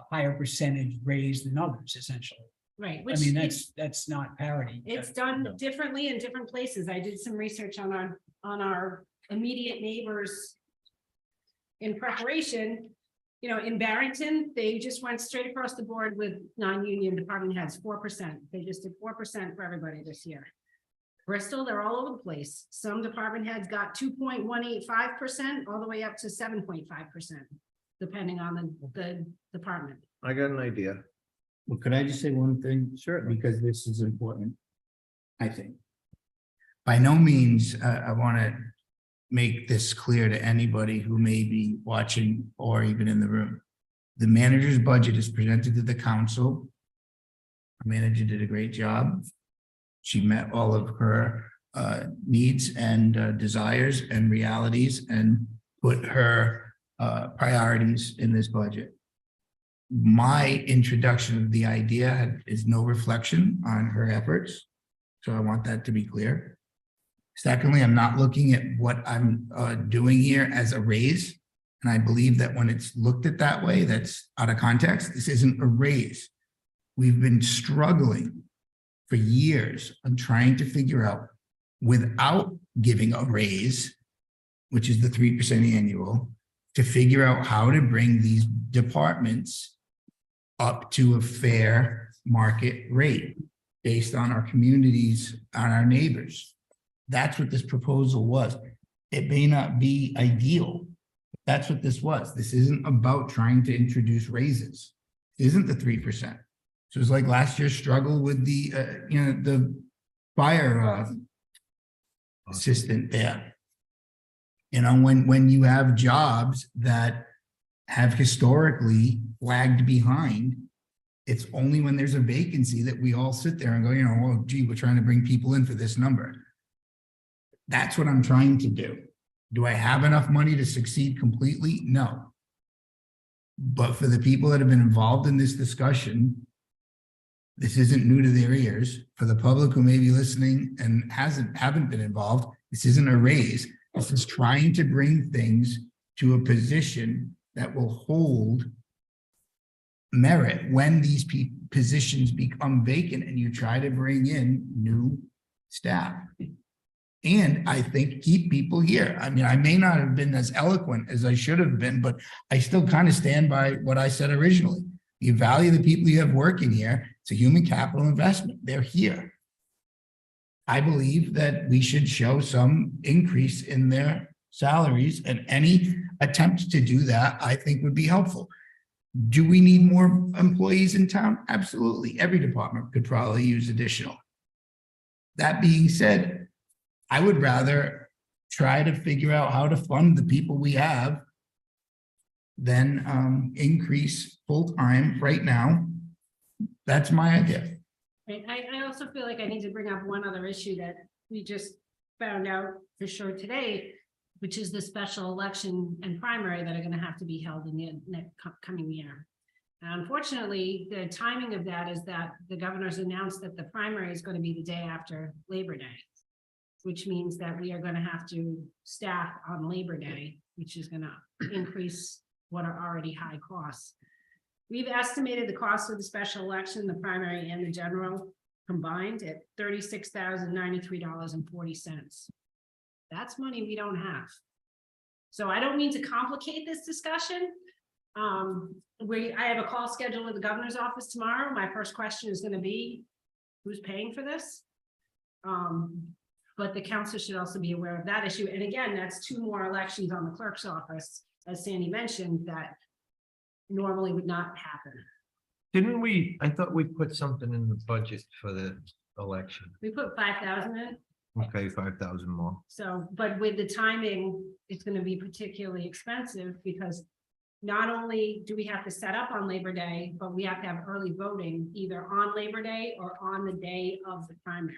higher percentage raise than others, essentially. Right. I Which mean, that's not parity. it's done differently in different places. I did some research on our immediate neighbors in preparation. In Barrington, they just went straight across the board with non-union department heads, 4%. They just did 4% for everybody this year. Bristol, they're all over the place. Some department heads got 2.185% all the way up to 7.5%, depending on the department. I got an idea. Well, could I just say one thing? Sure. Because this is important, I think. By no means, I want to make this clear to anybody who may be watching or even in the room. The manager's budget is presented to the council. Our manager did a great job. She met all of her needs and desires and realities and put her priorities in this budget. My introduction of the idea is no reflection on her efforts. So I want that to be clear. Secondly, I'm not looking at what I'm doing here as a raise. And I believe that when it's looked at that way, that's out of context. This isn't a raise. We've been struggling for years on trying to figure out, without giving a raise, which is the 3% annual, to figure out how to bring these departments up to a fair market rate based on our communities, on our neighbors. That's what this proposal was. It may not be ideal. That's what this was. This isn't about trying to introduce raises. It isn't the 3%. So it's like last year's struggle with the, the fire assistant there. You know, when you have jobs that have historically lagged behind, it's only when there's a vacancy that we all sit there and go, oh, gee, we're trying to bring people in for this number. That's what I'm trying to do. Do I have enough money to succeed completely? No. But for the people that have been involved in this discussion, this isn't new to their ears. For the public who may be listening and haven't been involved, this isn't a raise. This is trying to bring things to a position that will hold merit when these positions become vacant and you try to bring in new staff. And I think keep people here. I mean, I may not have been as eloquent as I should have been, but I still kind of stand by what I said originally. You value the people you have working here. It's a human capital investment. They're here. I believe that we should show some increase in their salaries, and any attempt to do that, I think, would be helpful. Do we need more employees in town? Absolutely. Every department could probably use additional. That being said, I would rather try to figure out how to fund the people we have than increase full-time right now. That's my idea. Right. I also feel like I need to bring up one other issue that we just found out for sure today, which is the special election and primary that are going to have to be held in the next coming year. Unfortunately, the timing of that is that the governor's announced that the primary is going to be the day after Labor Day, which means that we are going to have to staff on Labor Day, which is going to increase what are already high costs. We've estimated the cost of the special election, the primary and the general combined at $36,093.40. That's money we don't have. So I don't mean to complicate this discussion. I have a call scheduled with the governor's office tomorrow. My first question is going to be, who's paying for this? But the council should also be aware of that issue. And again, that's 2 more elections on the clerk's office, as Sandy mentioned, that normally would not happen. Didn't we, I thought we put something in the budget for the election. We put 5,000 in. Okay, 5,000 more. So, but with the timing, it's going to be particularly expensive because not only do we have to set up on Labor Day, but we have to have early voting either on Labor Day or on the day of the primary.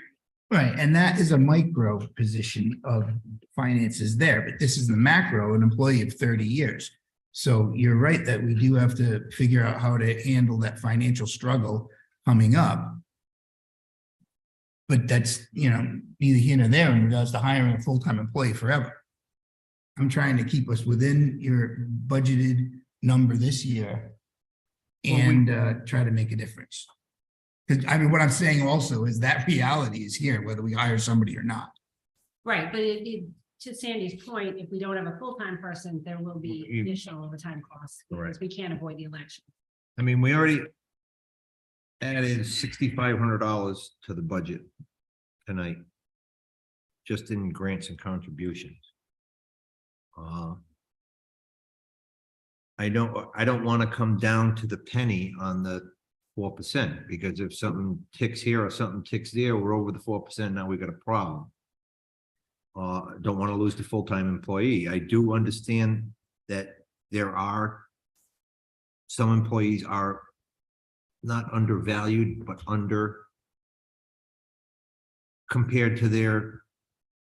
Right, and that is a micro position of finances there, but this is the macro, an employee of 30 years. So you're right that we do have to figure out how to handle that financial struggle coming up. But that's, neither here nor there in regards to hiring a full-time employee forever. I'm trying to keep us within your budgeted number this year and try to make a difference. Because I mean, what I'm saying also is that reality is here, whether we hire somebody or not. Right, but to Sandy's point, if we don't have a full-time person, there will be additional overtime costs because we can't avoid the election. I mean, we already added $6,500 to the budget tonight, just in grants and contributions. I don't want to come down to the penny on the 4%, because if something ticks here or something ticks there, we're over the 4%. Now we got a problem. Don't want to lose the full-time employee. I do understand that there are some employees are not undervalued, but under compared to their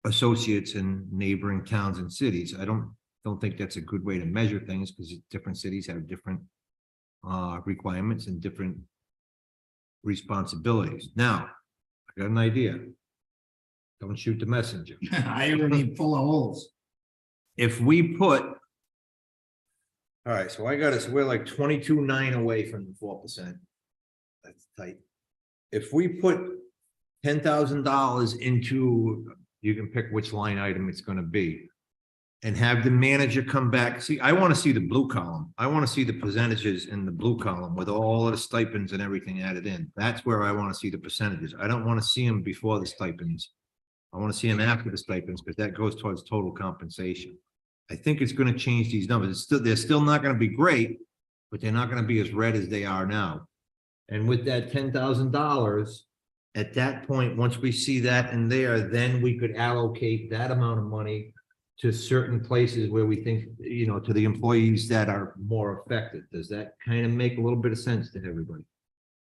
associates in neighboring towns and cities. I don't think that's a good way to measure things because different cities have different requirements and different responsibilities. Now, I got an idea. Don't shoot the messenger. I already full of holes. If we put, all right, so I got us, we're like 22.9 away from the 4%. That's tight. If we put $10,000 into, you can pick which line item it's going to be. and have the manager come back. See, I want to see the blue column. I want to see the percentages in the blue column with all of the stipends and everything added in. That's where I want to see the percentages. I don't want to see them before the stipends. I want to see them after the stipends because that goes towards total compensation. I think it's going to change these numbers. It's still, they're still not going to be great, but they're not going to be as red as they are now. And with that $10,000, at that point, once we see that in there, then we could allocate that amount of money to certain places where we think, you know, to the employees that are more affected. Does that kind of make a little bit of sense to everybody?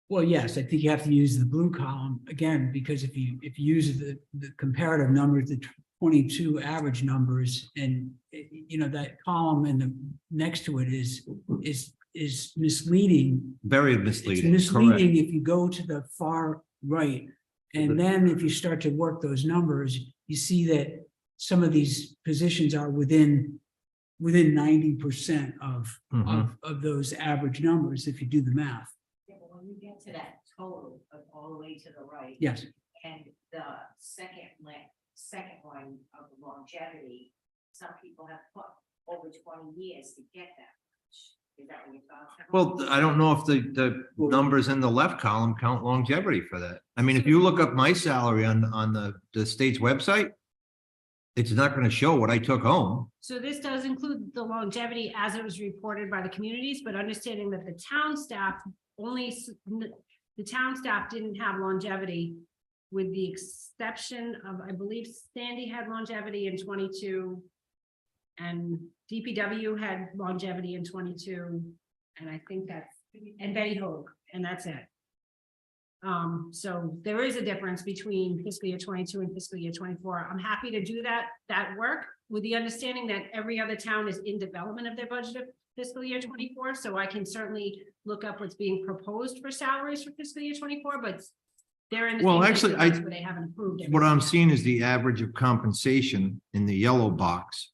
Well, yes, I think you have to use the blue column again, because if you use the comparative numbers, the 22 average numbers, and you know, that column and the next to it is misleading. Very It's misleading. misleading if you go to the far right. And then if you start to work those numbers, you see that some of these positions are within 90% of those average numbers, if you do the math. Yeah, but when you get to that total of all the way to the right. Yes. And the second one of the longevity, some people have put over 20 years to get that. Is that what you're talking about? Well, I don't know if the numbers in the left column count longevity for that. I mean, if you look up my salary on the state's website, it's not going to show what I took home. So this does include the longevity as it was reported by the communities, but understanding that the town staff the town staff didn't have longevity, with the exception of, I believe Sandy had longevity in 22. And DPW had longevity in 22. And I think that's, and Betty Hoag, and that's it. So there is a difference between fiscal year 22 and fiscal year 24. I'm happy to do that work with the understanding that every other town is in development of their budget of fiscal year 24. So I can certainly look up what's being proposed for salaries for fiscal year 24, but they're in the Well, same actually, place where they haven't approved it. What I'm seeing is the average of compensation in the yellow box.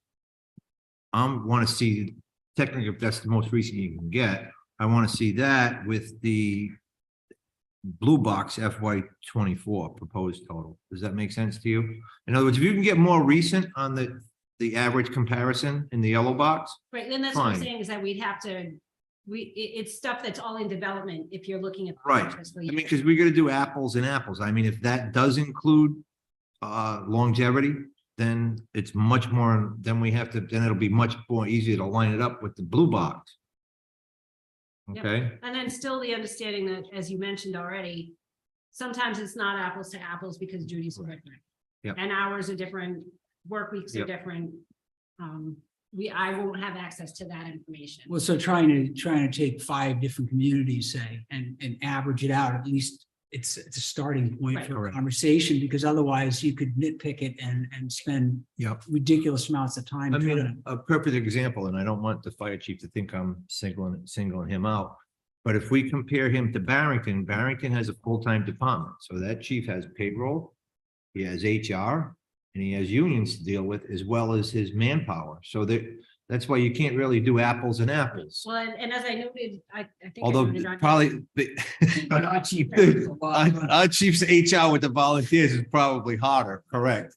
I want to see, technically, if that's the most recent you can get, I want to see that with the blue box FY24 proposed total. Does that make sense to you? In other words, if you can get more recent on the average comparison in the yellow box. Right, then that's what I'm Fine. saying is that we'd have to, it's stuff that's all in development if you're looking at. the Right. fiscal I year. mean, because we got to do apples and apples. I mean, if that does include longevity, then it's much more, then it'll be much more easier to line it up with the blue box. Yep. Okay, And then still the understanding that, as you mentioned already, sometimes it's not apples to apples because duties are different. Yep. And hours are different, work weeks are Yep. different. I won't have access to that information. Well, so trying to take 5 different communities, say, and average it out, at least it's a starting point Right. for a Correct. conversation, because otherwise you could nitpick it and spend Yep. ridiculous amounts of time. I trying mean, a perfect example, and I don't want the fire chief to think I'm singling him out. But if we compare him to Barrington, Barrington has a full-time department, so that chief has payroll, he has HR, and he has unions to deal with, as well as his manpower. So that's why you can't really do apples and apples. Well, and as I noted, I think. I Although noted on- probably But our chief. our chief's HR with the volunteers is probably harder, correct?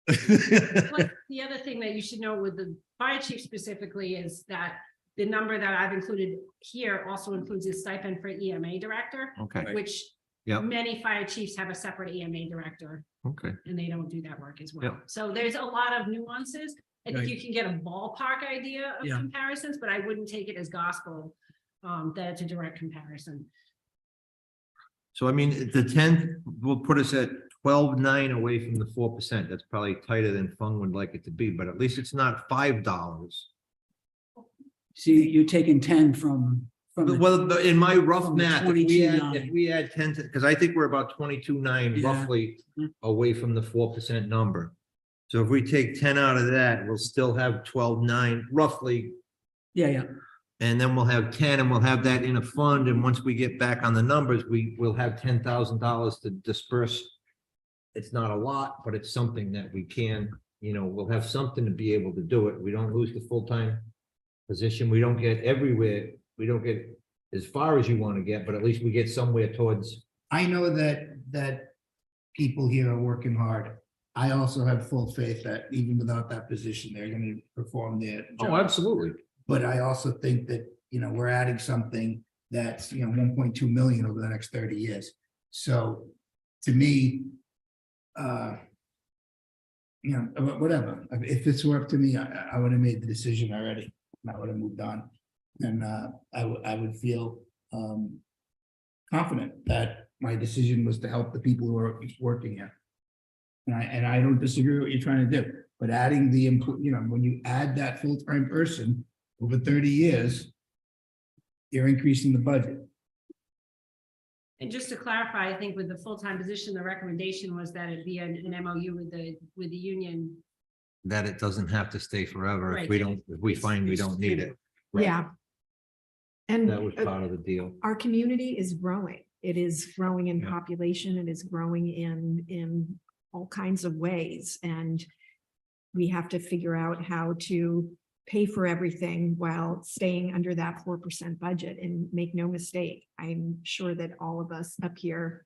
But the other thing that you should know with the fire chief specifically is that the number that I've included here also includes a stipend for EMA director, Okay, which yeah, many fire chiefs have a separate EMA director, okay. and they don't do that work as well. Yeah. So there's a lot of nuances. I think Right. you can get a ballpark idea of Yeah. comparisons, but I wouldn't take it as gospel that it's a direct comparison. So I mean, the 10th will put us at 12.9 away from the 4%. That's probably tighter than Fung would like it to be, but at least it's not $5. See, you're taking 10 from. the- Well, in my rough from the math, if 22.9. we add 10 to, because I think we're about 22.9 Yeah. roughly away from the 4% number. So if we take 10 out of that, we'll still have 12.9 roughly. Yeah. And then we'll have 10 and we'll have that in a fund. And once we get back on the numbers, we will have $10,000 to disperse. It's not a lot, but it's something that we can, we'll have something to be able to do it. We don't lose the full-time position. We don't get everywhere. We don't get as far as you want to get, but at least we get somewhere towards. I know that people here are working hard. I also have full faith that even without that position, they're gonna perform their Oh, job. absolutely. But I also think that, we're adding something that's, 1.2 million over the next 30 years. So to me, whatever, if this were up to me, I would have made the decision already. I would have moved on. And I would feel confident that my decision was to help the people who are working here. And I don't disagree with what you're trying to do, but adding when you add that full-time person over 30 years, you're increasing the budget. And just to clarify, I think with the full-time position, the recommendation was that it be an MOU with the union. That it doesn't have to stay forever if Right. if we find we don't need it. Yeah. And That was part of the deal. our community is growing. It is growing in Yeah. population. It is growing in all kinds of ways. And we have to figure out how to pay for everything while staying under that 4% budget. And make no mistake, I'm sure that all of us up here,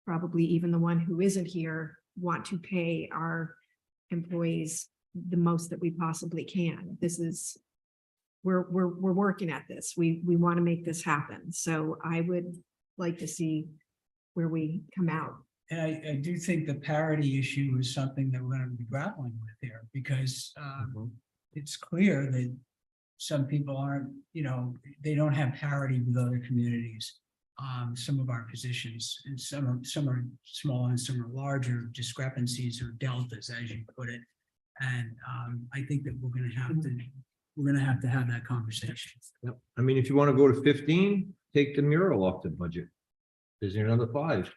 probably even the one who isn't here, want to pay our employees the most that we possibly can. This is, we're working at this. We want to make this happen. So I would like to see where we come out. And I do think the parity issue is something that we're gonna be grappling with here, because it's clear that some people aren't, they don't have parity with other communities. Some of our positions, and some are small and some are larger discrepancies or deltas, as you put it. And I think that we're gonna have to have that conversation. Yep. I mean, if you want to go to 15, take the mural off the budget. Is there another 5?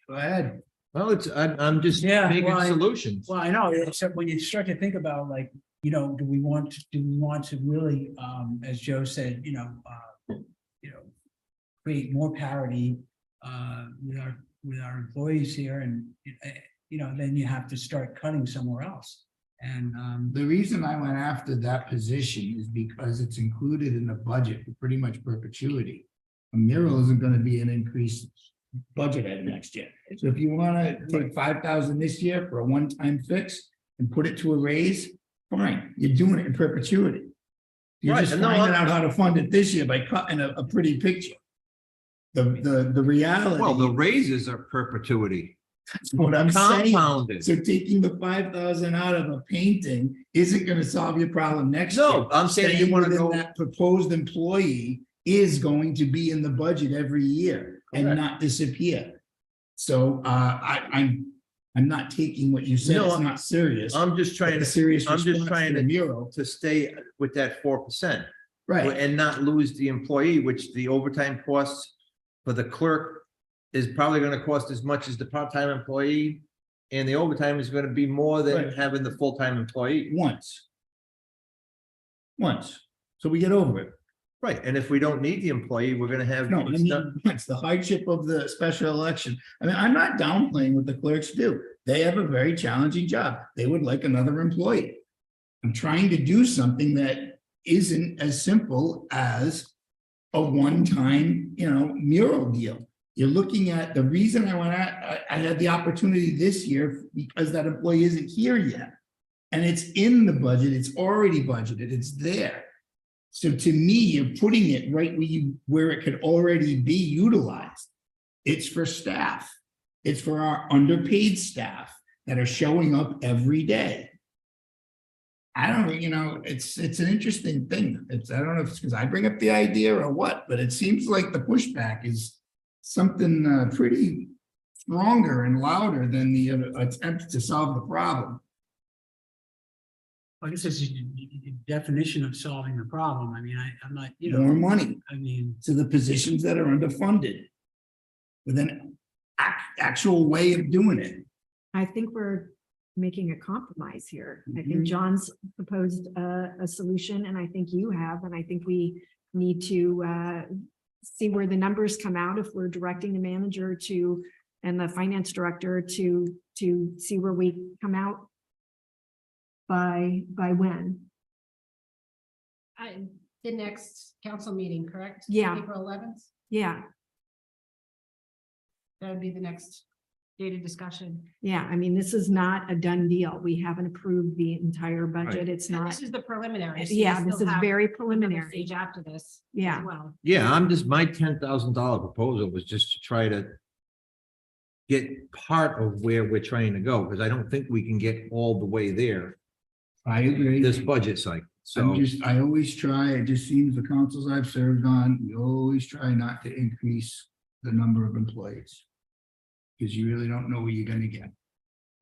Go ahead. Well, I'm just making solutions. Well, I know, except when you start to think about do we want to really, as Joe said, create more parity with our employees here, and then you have to start cutting somewhere else. And The reason I went after that position is because it's included in the budget for pretty much perpetuity. A mural isn't gonna be an increased budget item next year. So if you wanna take 5,000 this year for a one-time fix and put it to a raise, fine, you're doing it in perpetuity. You're Right, just no, finding out how to fund it this year by cutting a pretty picture. The reality. Well, the raises are perpetuity. That's what I'm saying. Compounded. So taking the 5,000 out of a painting isn't gonna solve your problem next year. No, I'm saying you want to Staying go. within that proposed employee is going to be in the budget every year and Correct. not disappear. So I'm not taking what you said, No, it's not serious. I'm just trying but to. a serious I'm just response trying to the to mural. stay with that 4%. Right, And not lose the employee, which the overtime costs for the clerk is probably gonna cost as much as the part-time employee. And the overtime is gonna be more than Right. having the full-time employee. once. So we get over it. Right, and if we don't need the employee, we're gonna have. No, I mean, it's the hardship of the special election. I mean, I'm not downplaying what the clerks do. They have a very challenging job. They would like another employee. I'm trying to do something that isn't as simple as a one-time, mural deal. You're looking at the reason I had the opportunity this year because that employee isn't here yet. And it's in the budget. It's already budgeted. It's there. So to me, you're putting it right where it could already be utilized. It's for staff. It's for our underpaid staff that are showing up every day. I don't, it's an interesting thing. I don't know if it's because I bring up the idea or what, but it seems like the pushback is something pretty stronger and louder than the attempt to solve the problem. I guess it's a definition of solving the problem. I mean, I'm not, More money I mean, to the positions that are underfunded with an actual way of doing it. I think we're making a compromise here. I Mhm. think John's proposed a solution, and I think you have, and I think we need to see where the numbers come out if we're directing the manager to, and the finance director to see where we come out by when. The next council meeting, correct? Yeah. April 11th, Yeah, that would be the next data discussion. Yeah, I mean, this is not a done deal. We haven't approved the entire budget. It's And not. this is the preliminary. so we Yeah, this still is have very another preliminary. Stage after this. as Yeah. Well. Yeah, my $10,000 proposal was just to try to get part of where we're trying to go, because I don't think we can get all the way there I agree. this budget cycle. So, I always try, it just seems the councils I've served on, we always try not to increase the number of employees. Because you really don't know what you're gonna get.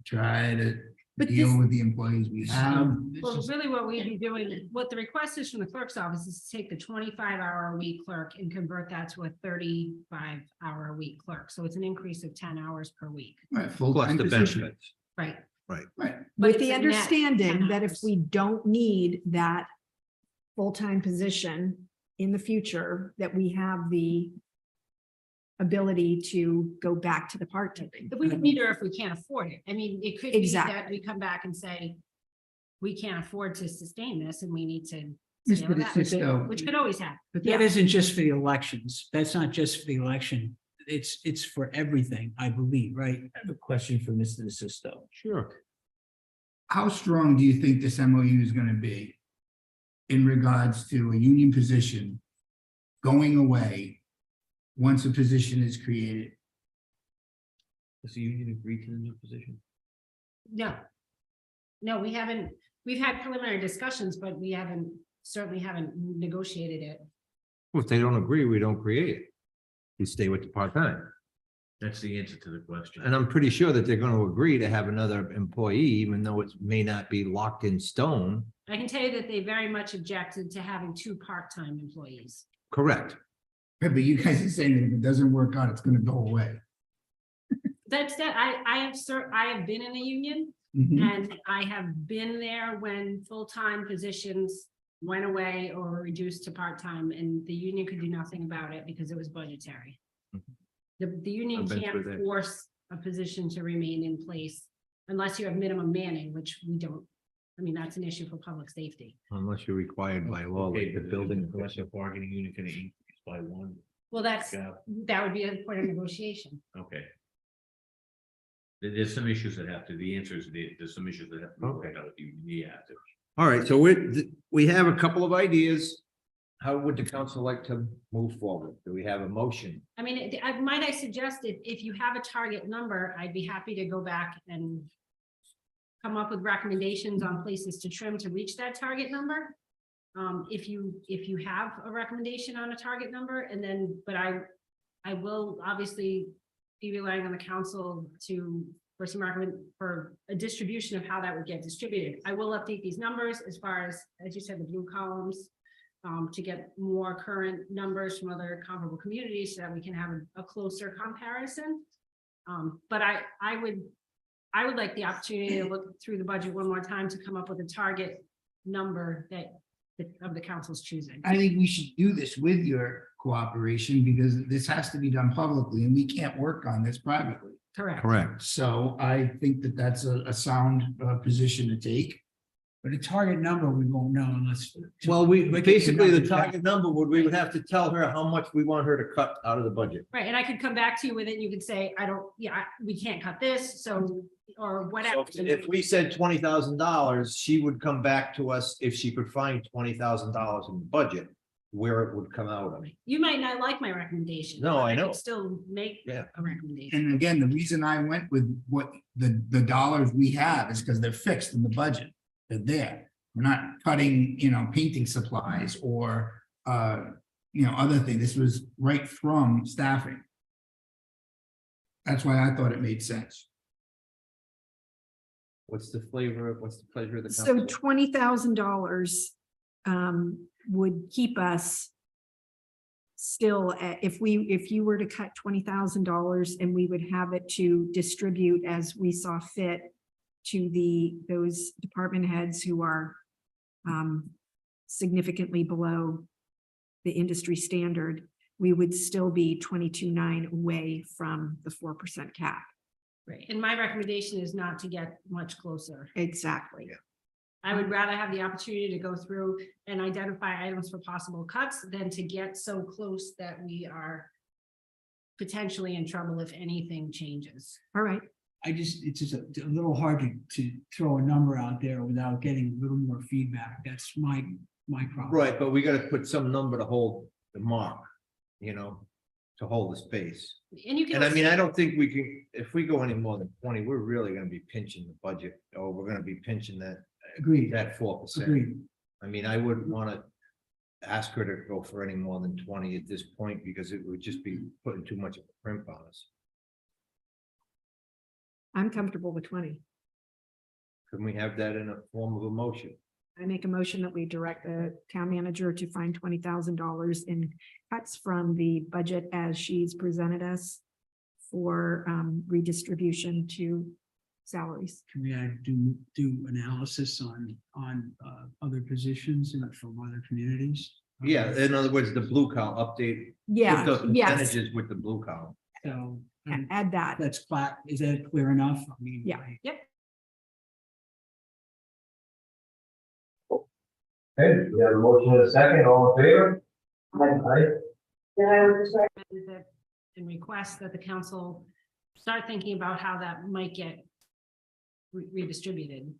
Try to But deal this- with the employees we have. Well, really what we'd be doing, what the request is from the clerk's office is to take the 25-hour-a-week clerk and convert that to a 35-hour-a-week clerk. So it's an increase of 10 hours per week. Right, plus full-time the position. benefits. Right. Right. But With it's the a net understanding 10 that if hours. we don't need that full-time position in the future, that we have the ability to go back to the part-time. If we don't need her if we can't afford it. I mean, it could be Exactly. that we come back and say, we can't afford to sustain this and we need to Mr. scale it back, DeSisto. which could always happen. But that isn't just for the elections. That's not just for the election. It's for everything, I believe, right? I have a question for Mr. DeSisto. Sure. How strong do you think this MOU is gonna be in regards to a union position going away once a position is created? Does the union agree to the new position? No. No, we haven't, we've had preliminary discussions, but we certainly haven't negotiated it. Well, if they don't agree, we don't create it. We stay with the part-time. That's the answer to the question. And I'm pretty sure that they're going to agree to have another employee, even though it may not be locked in stone. I can tell you that they very much objected to having 2 part-time employees. Correct. Right, but you guys are saying that if it doesn't work out, it's gonna go away. That's that, I have been in a union Mhm. and I have been there when full-time positions went away or were reduced to part-time and the union could do nothing about it because it was budgetary. The union I've been can't through that. force a position to remain in place unless you have minimum manning, which we don't. I mean, that's an issue for public safety. Unless you're required by law, like the building. Collective bargaining unit gonna increase by 1. Well, that would be a point of negotiation. Okay. There's some issues that have to, the answer is there's some issues that have to be worked out with the union. Yeah. All right, so we have a couple of ideas. How would the council like to move forward? Do we have a motion? I mean, might I suggest if you have a target number, I'd be happy to go back and come up with recommendations on places to trim to reach that target number. If you have a recommendation on a target number, and then, but I will obviously be relying on the council for a distribution of how that would get distributed. I will update these numbers as far as you said, the blue columns, to get more current numbers from other comparable communities so that we can have a closer comparison. But I would like the opportunity to look through the budget one more time to come up with a target number of the council's choosing. I think we should do this with your cooperation because this has to be done publicly and we can't work on this privately. Correct. Correct. So I think that that's a sound position to take. But a target number, we won't know unless. Well, basically, the Yeah. target number we would have to tell her how much we want her to cut out of the budget. Right, and I could come back to you with it, and you could say, we can't cut this, so, or whatever. So if we said $20,000, she would come back to us if she could find $20,000 in the budget, where it would come out of. You might not like my recommendation. No, but I could know. Still make Yeah. a recommendation. And again, the reason I went with what the dollars we have is because they're fixed in the budget. They're there. We're not cutting, painting supplies or, other things. This was right from staffing. That's why I thought it made sense. What's the pleasure of the So council? $20,000 would keep us still, if you were to cut $20,000 and we would have it to distribute as we saw fit to those department heads who are significantly below the industry standard, we would still be 22.9 away from the 4% cap. Right, and my recommendation is not to get much closer. Exactly. I would rather have the opportunity to go through and identify items for possible cuts than to get so close that we are potentially in trouble if anything changes. All right. it's just a little hard to throw a number out there without getting a little more feedback. That's my problem. Right, but we gotta put some number to hold the mark, you know, to hold the space. And you can. And I mean, I don't think we can, if we go any more than 20, we're really gonna be pinching the budget, or we're gonna be pinching Agreed, that 4%. agreed. I mean, I wouldn't wanna ask her to go for any more than 20 at this point, because it would just be putting too much of a crimp on us. I'm comfortable with 20. Can we have that in a form of a motion? I make a motion that we direct the town manager to find $20,000 in cuts from the budget as she's presented us for redistribution to salaries. Can we do analysis on other positions and from other communities? Yeah, in other words, the blue column update. Yeah, Put the yes, percentages with the blue column. So add that. that's flat. Is that clear enough? I mean, Yeah, yep. Okay, we have a motion in a second, all in favor? Then I would just recommend that and request that the council start thinking about how that might get redistributed.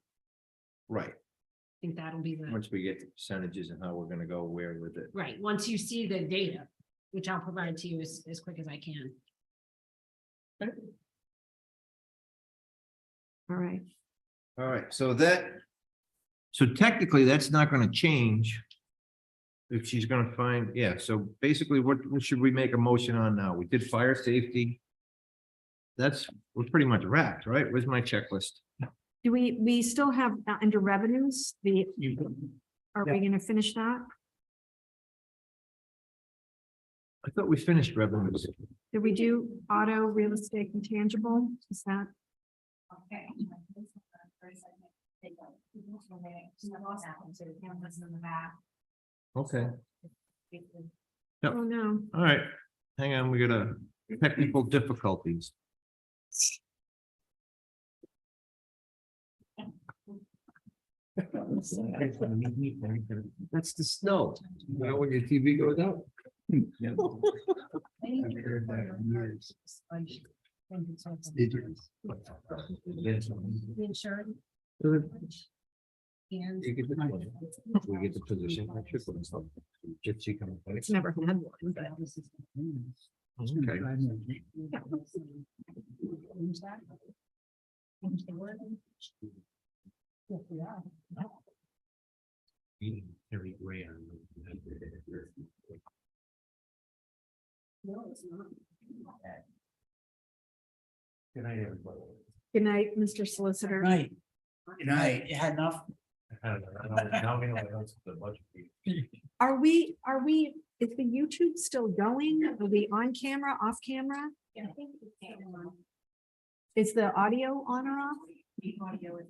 Right, I think that'll be the, once we get the percentages and how we're gonna go where with it. right, once you see the data, which I'll provide to you as quick as I can. All right. All right, so technically, that's not gonna change. If she's gonna find, yeah, so basically, what should we make a motion on now? We did fire safety. We're pretty much wrapped, right? Where's my checklist? Do we still have under revenues, are we gonna finish that? I thought we finished revenues. Did we do auto, real estate, and tangible? Is that? Okay. In the back. Okay, Yep. Oh, no. all right, hang on, we got technical difficulties. That's the snow. You know, when your TV goes out. The insurance. And You get the position. We get the position. I should put this up. If she comes. It's never had one, but Okay. Harry Gray on. no, it's not. Good night, everybody. good night, Mr. Solicitor. Right. Good night. You had enough? Are we, is the YouTube still going? Are we on camera, off camera? Yeah, I think it's on. Is the audio on or off? The audio is.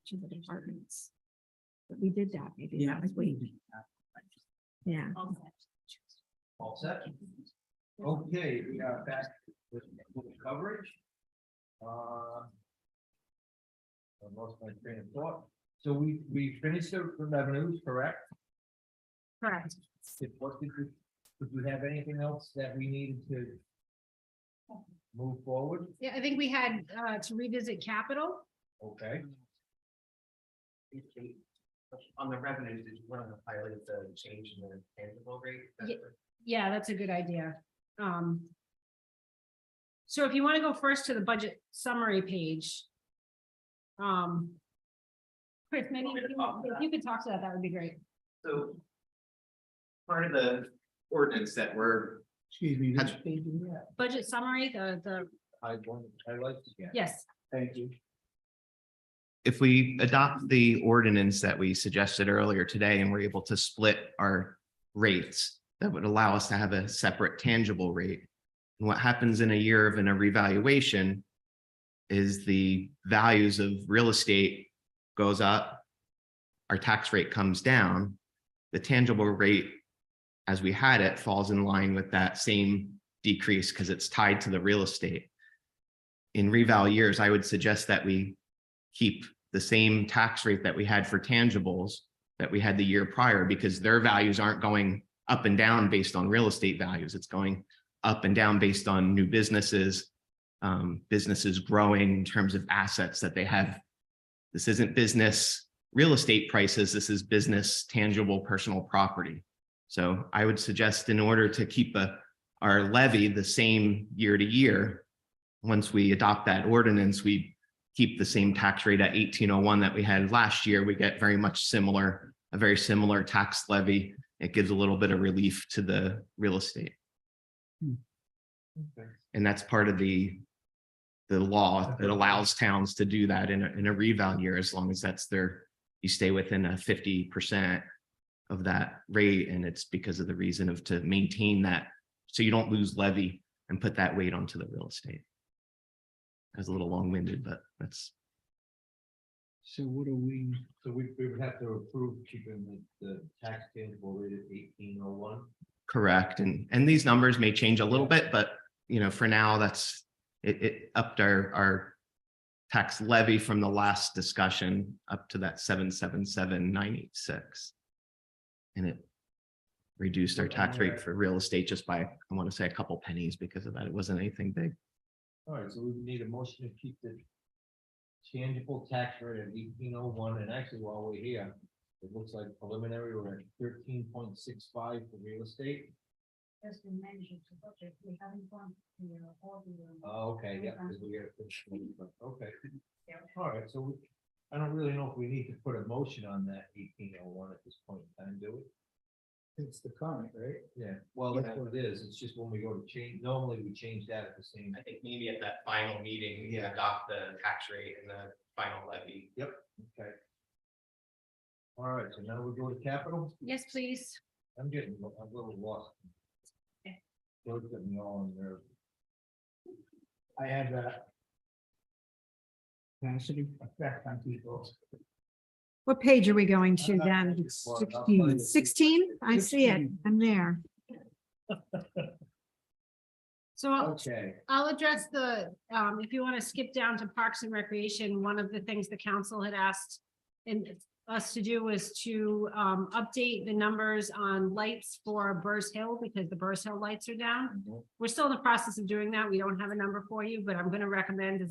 To the departments. But we did that, maybe Yeah. that was wait. Yeah. All set? Okay, we are back with coverage. I lost my train of thought. So we finished the revenues, correct? Correct. Did we have anything else that we needed to move forward? Yeah, I think we had to revisit capital. Okay. On the revenues, did you want to highlight the change in the tangible rate? Yeah, that's a good idea. So if you want to go first to the budget summary page. Chris, maybe if you could talk to that, that would be great. So part of the ordinance that we're, Excuse me. That's- Budget summary, the, I like to get. yes, Thank you. if we adopt the ordinance that we suggested earlier today and we're able to split our rates that would allow us to have a separate tangible rate. And what happens in a year of a revaluation is the values of real estate goes up, our tax rate comes down, the tangible rate as we had it falls in line with that same decrease because it's tied to the real estate. In reval years, I would suggest that we keep the same tax rate that we had for tangibles that we had the year prior, because their values aren't going up and down based on real estate values. It's going up and down based on new businesses, businesses growing in terms of assets that they have. This isn't business real estate prices. This is business tangible personal property. So I would suggest, in order to keep our levy the same year to year, once we adopt that ordinance, we keep the same tax rate at 1801 that we had last year. We get very much similar, a very similar tax levy. It gives a little bit of relief to the real estate. And that's part of the law that allows towns to do that in a reval year, as long as that's you stay within a 50% of that rate. And it's because of the reason to maintain that, so you don't lose levy and put that weight onto the real estate. That's a little long-winded, but that's. So what do we? So we would have to approve keeping the tax tangible rate at 1801. Correct. And these numbers may change a little bit, but for now, that's it upped our tax levy from the last discussion up to that 777,986. And it reduced our tax rate for real estate just by, I want to say, a couple pennies because of that. It wasn't anything big. All right, so we need a motion to keep the tangible tax rate at 1801, and actually while we're here, it looks like preliminary, we're at 13.65 for real estate. Has been mentioned to budget, we haven't gone to all the. Oh, okay, yeah, because we got okay. All right, so I don't really know if we need to put a motion on that 1801 at this point in time, do we? It's the comment, right? Yeah, well, that's what it is. It's just when we go to change, normally we change that at the same. I think maybe at that final meeting, we adopt the tax rate and the final levy. Yep, okay. All right, so now we go to capital. Yes, please. I'm getting a little lost. Those got me all in there. I have that. Capacity effect on people. What page are we going to then? 16? I see it. I'm there. So Okay. I'll address if you want to skip down to Parks and Recreation, one of the things the council had asked us to do was to update the numbers on lights for Burrs Hill, because the Burrs Hill lights are down. We're still in the process of doing that. We don't have a number for you, but I'm going to recommend,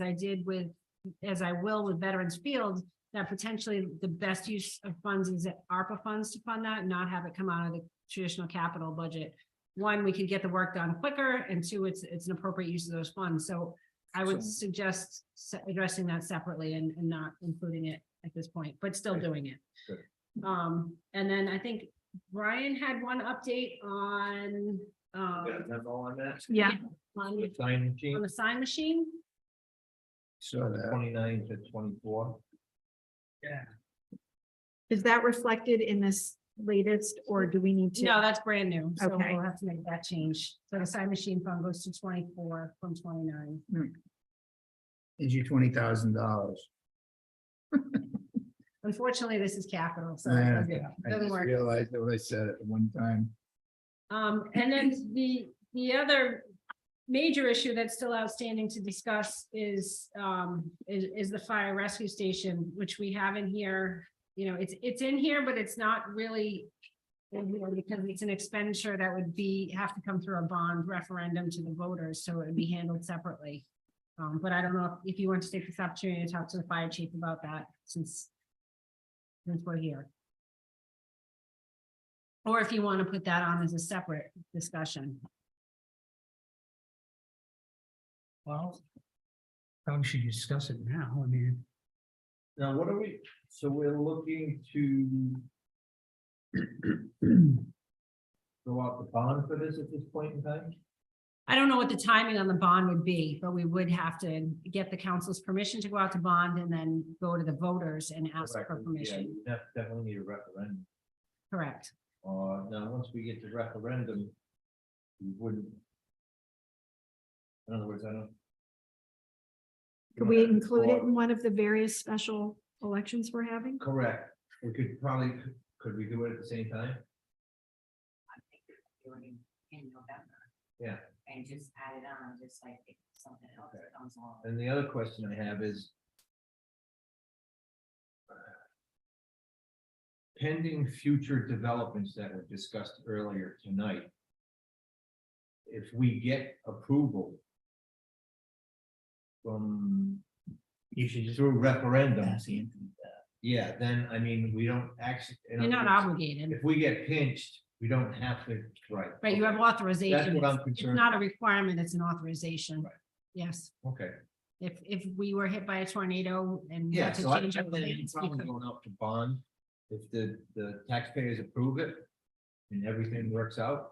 as I will with Veterans Field, that potentially the best use of funds is ARPA funds to fund that, and not have it come out of the traditional capital budget. One, we could get the work done quicker, and two, it's an appropriate use of those funds. So I would suggest addressing that separately and not including it at this point, but still doing it. Good. And then I think Brian had one update on, Got a memo on that? Yeah. on The sign machine, the sign machine. So that. 29 to 24. Yeah. Is that reflected in this latest, or do we need to? No, that's brand new. So Okay. we'll have to make that change. So the sign machine fund goes to 24 from 29. Is you $20,000. Unfortunately, this is capital, so I it doesn't just work. realized that what I said at one time. And then the other major issue that's still outstanding to discuss is the fire rescue station, which we have in here. It's in here, but it's not really in here because it's an expenditure that would have to come through a bond referendum to the voters, so it would be handled separately. But I don't know if you want to take this opportunity to talk to the fire chief about that since we're here. Or if you want to put that on as a separate discussion. Well, probably should discuss it now. I mean, Now, what are we, so we're looking to go out the bond for this at this point in time? I don't know what the timing on the bond would be, but we would have to get the council's permission to go out to bond and then go to the voters and ask for Correct. Yeah, permission. you definitely need a referendum. Correct. Now, once we get to referendum, we wouldn't. In other words, I don't. Could we include it in one of the various special elections we're having? Correct. We could probably, could we do it at the same time? Doing in November. Yeah. And just add it on, just like if something else Okay. comes along. And the other question I have is. Pending future developments that were discussed earlier tonight. If we get approval. From. You should just through referendum. Yeah, then, I mean, we don't actually. in You're other not words, obligated, If we get pinched, we don't have to, right? right? You have okay. authorization. That's what I'm It's concerned. not a requirement, it's an authorization. Right. Yes, Okay, if we were hit by a tornado and yeah, had to so I change don't our have any plans, we problem could. going out to bond. If the taxpayers approve it and everything works out,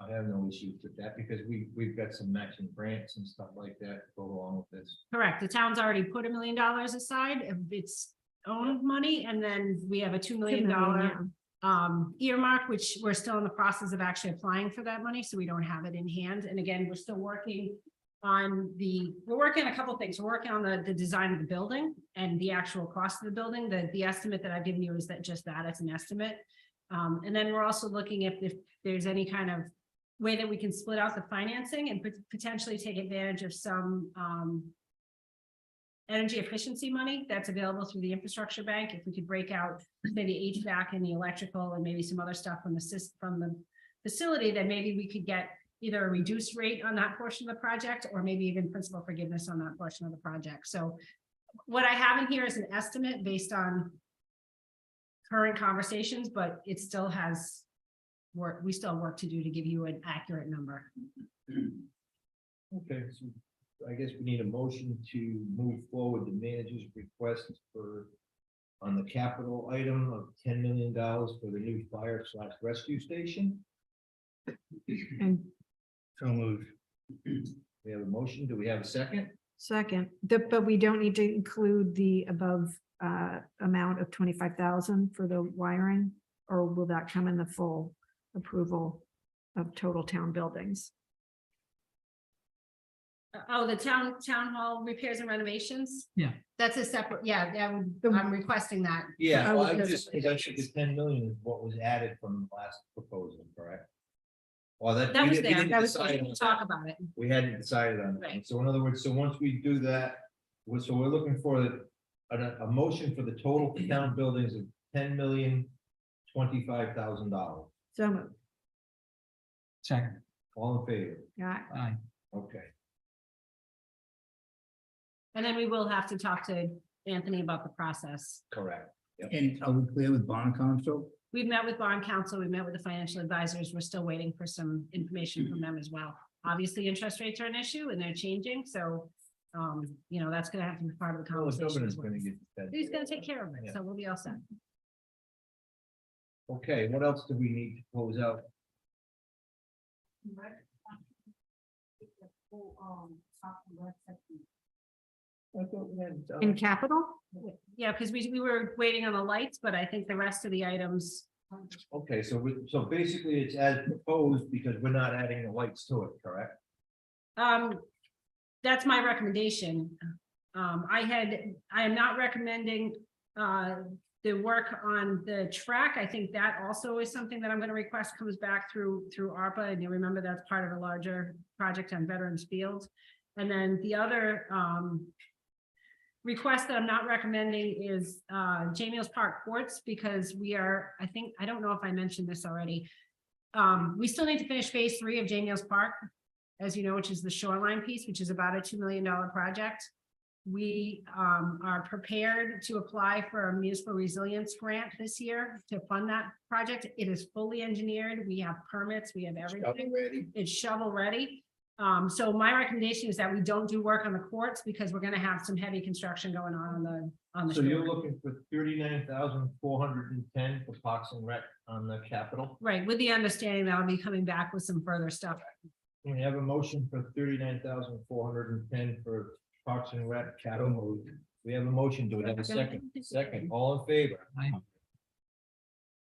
I have no issues with that because we've got some matching grants and stuff like that to go along with this. Correct. The town's already put $1 million aside of its own money, and then we have a $2 million earmark, which we're still in the process of actually applying for that money, so we don't have it in hand. And again, we're still working on we're working on a couple of things. We're working on the design of the building and the actual cost of the building. The estimate that I've given you is that just that, it's an estimate. And then we're also looking at if there's any kind of way that we can split out the financing and potentially take advantage of some energy efficiency money that's available through the infrastructure bank. If we could break out maybe HVAC and the electrical and maybe some other stuff from the facility, then maybe we could get either a reduced rate on that portion of the project, or maybe even principal forgiveness on that portion of the project. So what I have in here is an estimate based on current conversations, but it still has work. We still have work to do to give you an accurate number. Okay, so I guess we need a motion to move forward the manager's request on the capital item of $10 million for the new fire/rescue station. And So moved. We have a motion. Do we have a second? second, but we don't need to include the above amount of 25,000 for the wiring, or will that come in the full approval of total town buildings? Oh, the town hall repairs and renovations? Yeah. That's a separate, I'm requesting that. Yeah, Oh, well, I because just, because I think the 10 million is what was added from the last proposal, correct? Well, That we was didn't- we there, didn't that was, decide we on can talk that. about it. We hadn't decided on that. Right. So in other words, so once we do that, so we're looking for a motion for the total for town buildings of $10,025,000. So moved. Second. All in favor? Yeah, Aye. Okay. And then we will have to talk to Anthony about the process. Correct. Yep. And are we clear with bond council? We've met with bond counsel, we've met with the financial advisors, we're still waiting for some information from them as well. Obviously, interest rates are an issue and they're changing, so, that's gonna have to be part of the Well, the conversation. governor's as well. gonna get that. He's gonna take care of it, Yeah. so we'll be all set. Okay, what else do we need to close out? in capital? Yeah, because we were waiting on the lights, but I think the rest of the items, Okay, so so basically it's as proposed because we're not adding the lights to it, correct? that's my recommendation. I am not recommending, the work on the track. I think that also is something that I'm gonna request comes back through ARPA, and you remember that's part of a larger project on Veterans Field. And then the other, request that I'm not recommending is Jamie Mills Park courts, because I don't know if I mentioned this already. We still need to finish phase 3 of Jamie Mills Park, as you know, which is the shoreline piece, which is about a $2 million project. We are prepared to apply for a municipal resilience grant this year to fund that project. It is fully engineered. We have permits, we have everything. It's shovel ready. So my recommendation is that we don't do work on the courts, because we're gonna have some heavy construction going on the So you're shore. looking for 39,410 for Parks and Rec on the capital? Right, with the understanding that I'll be coming back with some further stuff. We have a motion for 39,410 for Parks and Rec capital. We have a motion. Do we have a second? Second, all in favor? Aye.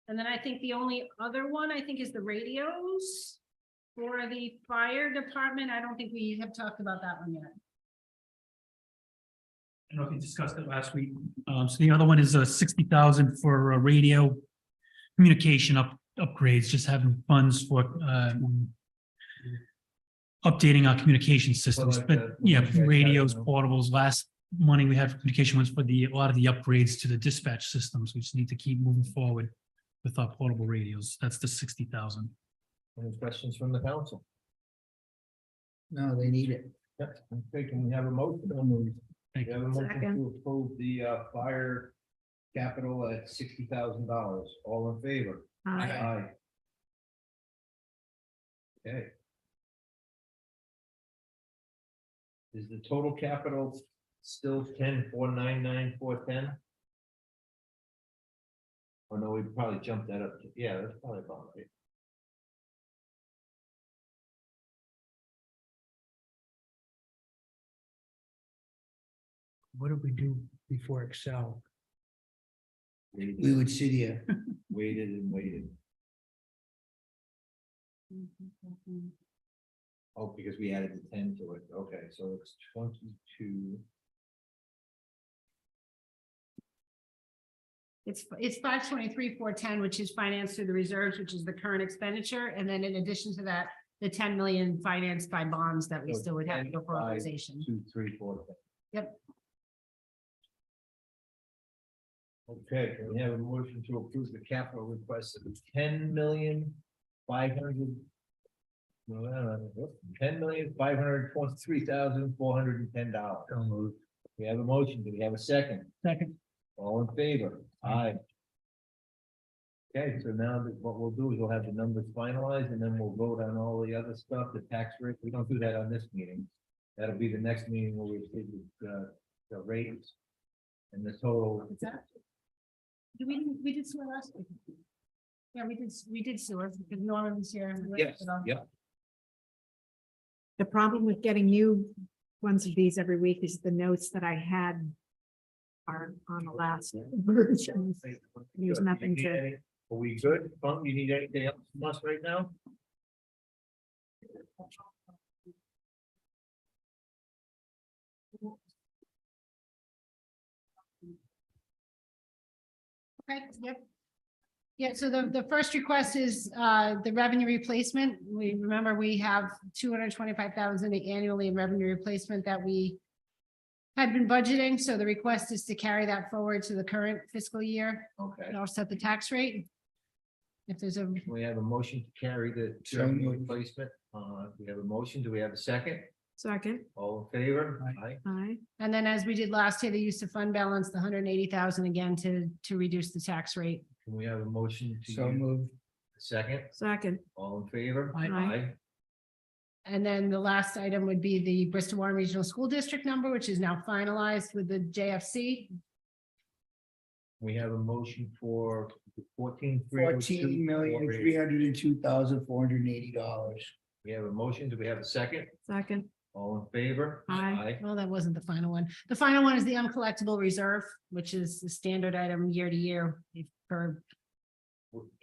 And then I think the only other one, I think, is the radios for the fire department. I don't think we have talked about that one yet. I don't know if you discussed it last week. So the other one is 60,000 for radio communication upgrades, just having funds for updating our communication systems, like but the- yeah, okay, radios, got it. portables. Last money we had for communication was for a lot of the upgrades to the dispatch systems. We just need to keep moving forward with our portable radios. That's the 60,000. Any questions from the council? No, they need it. Yep, okay, can we have a motion? Thank We you. have a motion Second. to approve the fire capital at $60,000. All in favor? Aye. Okay. Is the total capital still 10,499,410? Oh, no, we probably jumped that up. Yeah, that's probably about right. What did we do before Excel? We would sit here. Waited and waited. Oh, because we added the 10 to it. Okay, so it's 22. It's 523, 410, which is financed through the reserves, which is the current expenditure. And then in addition to that, the 10 million financed by bonds that we So still would have to go 10, for 5, authorization. 2, 3, 4. Yep. Okay, can we have a motion to approve the capital request of $10,500,000? $10,523,410. We have a motion. Do we have a second? Second. All in favor? Aye. Okay, so now what we'll do is we'll have the numbers finalized and then we'll vote on all the other stuff, the tax rate. We don't do that on this meeting. That'll be the next meeting where we see the rates and the total. We did sewer last week. Yeah, we did sewer because Norman was here. and we went Yes, through it all. yep. The problem with getting new ones of these every week is the notes that I had are on the last version. There's nothing You need to, any- Are we good? Funk, you need anything else from us right now? Okay, yep. Yeah, so the first request is the revenue replacement. We remember we have 225,000 annually in revenue replacement that we had been budgeting, so the request is to carry that forward to the current fiscal year Okay. and offset the tax rate. If there's a, We have a motion to carry the So revenue moved. replacement. We have a motion. Do we have a second? second, All in favor? Aye. aye, and then as we did last year, the use of fund balance, the 180,000 again to reduce the tax rate. Can we have a motion to So use moved. a second? second, All in favor? Aye. And then the last item would be the Bristol Warren Regional School District number, which is now finalized with the JFC. We have a motion for $14,302,480. We have a motion. Do we have a second? second, All in favor? Aye. Well, that wasn't the final one. The final one is the uncollectible reserve, which is the standard item year to year for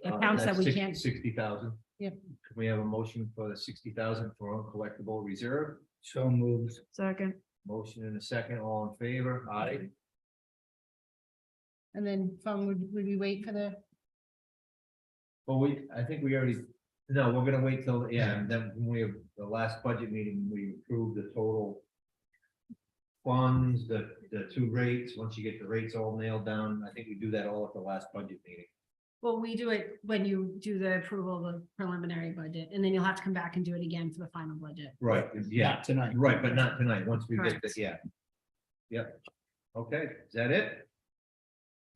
accounts that we can't. 60,000. Yep. Can we have a motion for the 60,000 for uncollectible reserve? So moved. second, Motion in a second. All in favor? Aye. And then would we wait for the, Well, I think we already, no, we're gonna wait till, yeah, and then when we have the last budget meeting, we approved the total funds, the two rates. Once you get the rates all nailed down, I think we do that all at the last budget meeting. well, we do it when you do the approval of the preliminary budget, and then you'll have to come back and do it again for the final budget. Right, yeah, Not tonight. right, but not tonight, once we get Correct. this, yeah. Yep. Okay, is that it?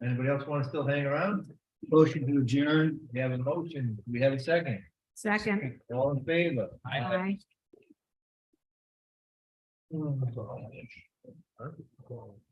Anybody else want to still hang around? Motion to adjourn. We have a motion. Do we have a second? second, All in favor? aye. Oh, gosh.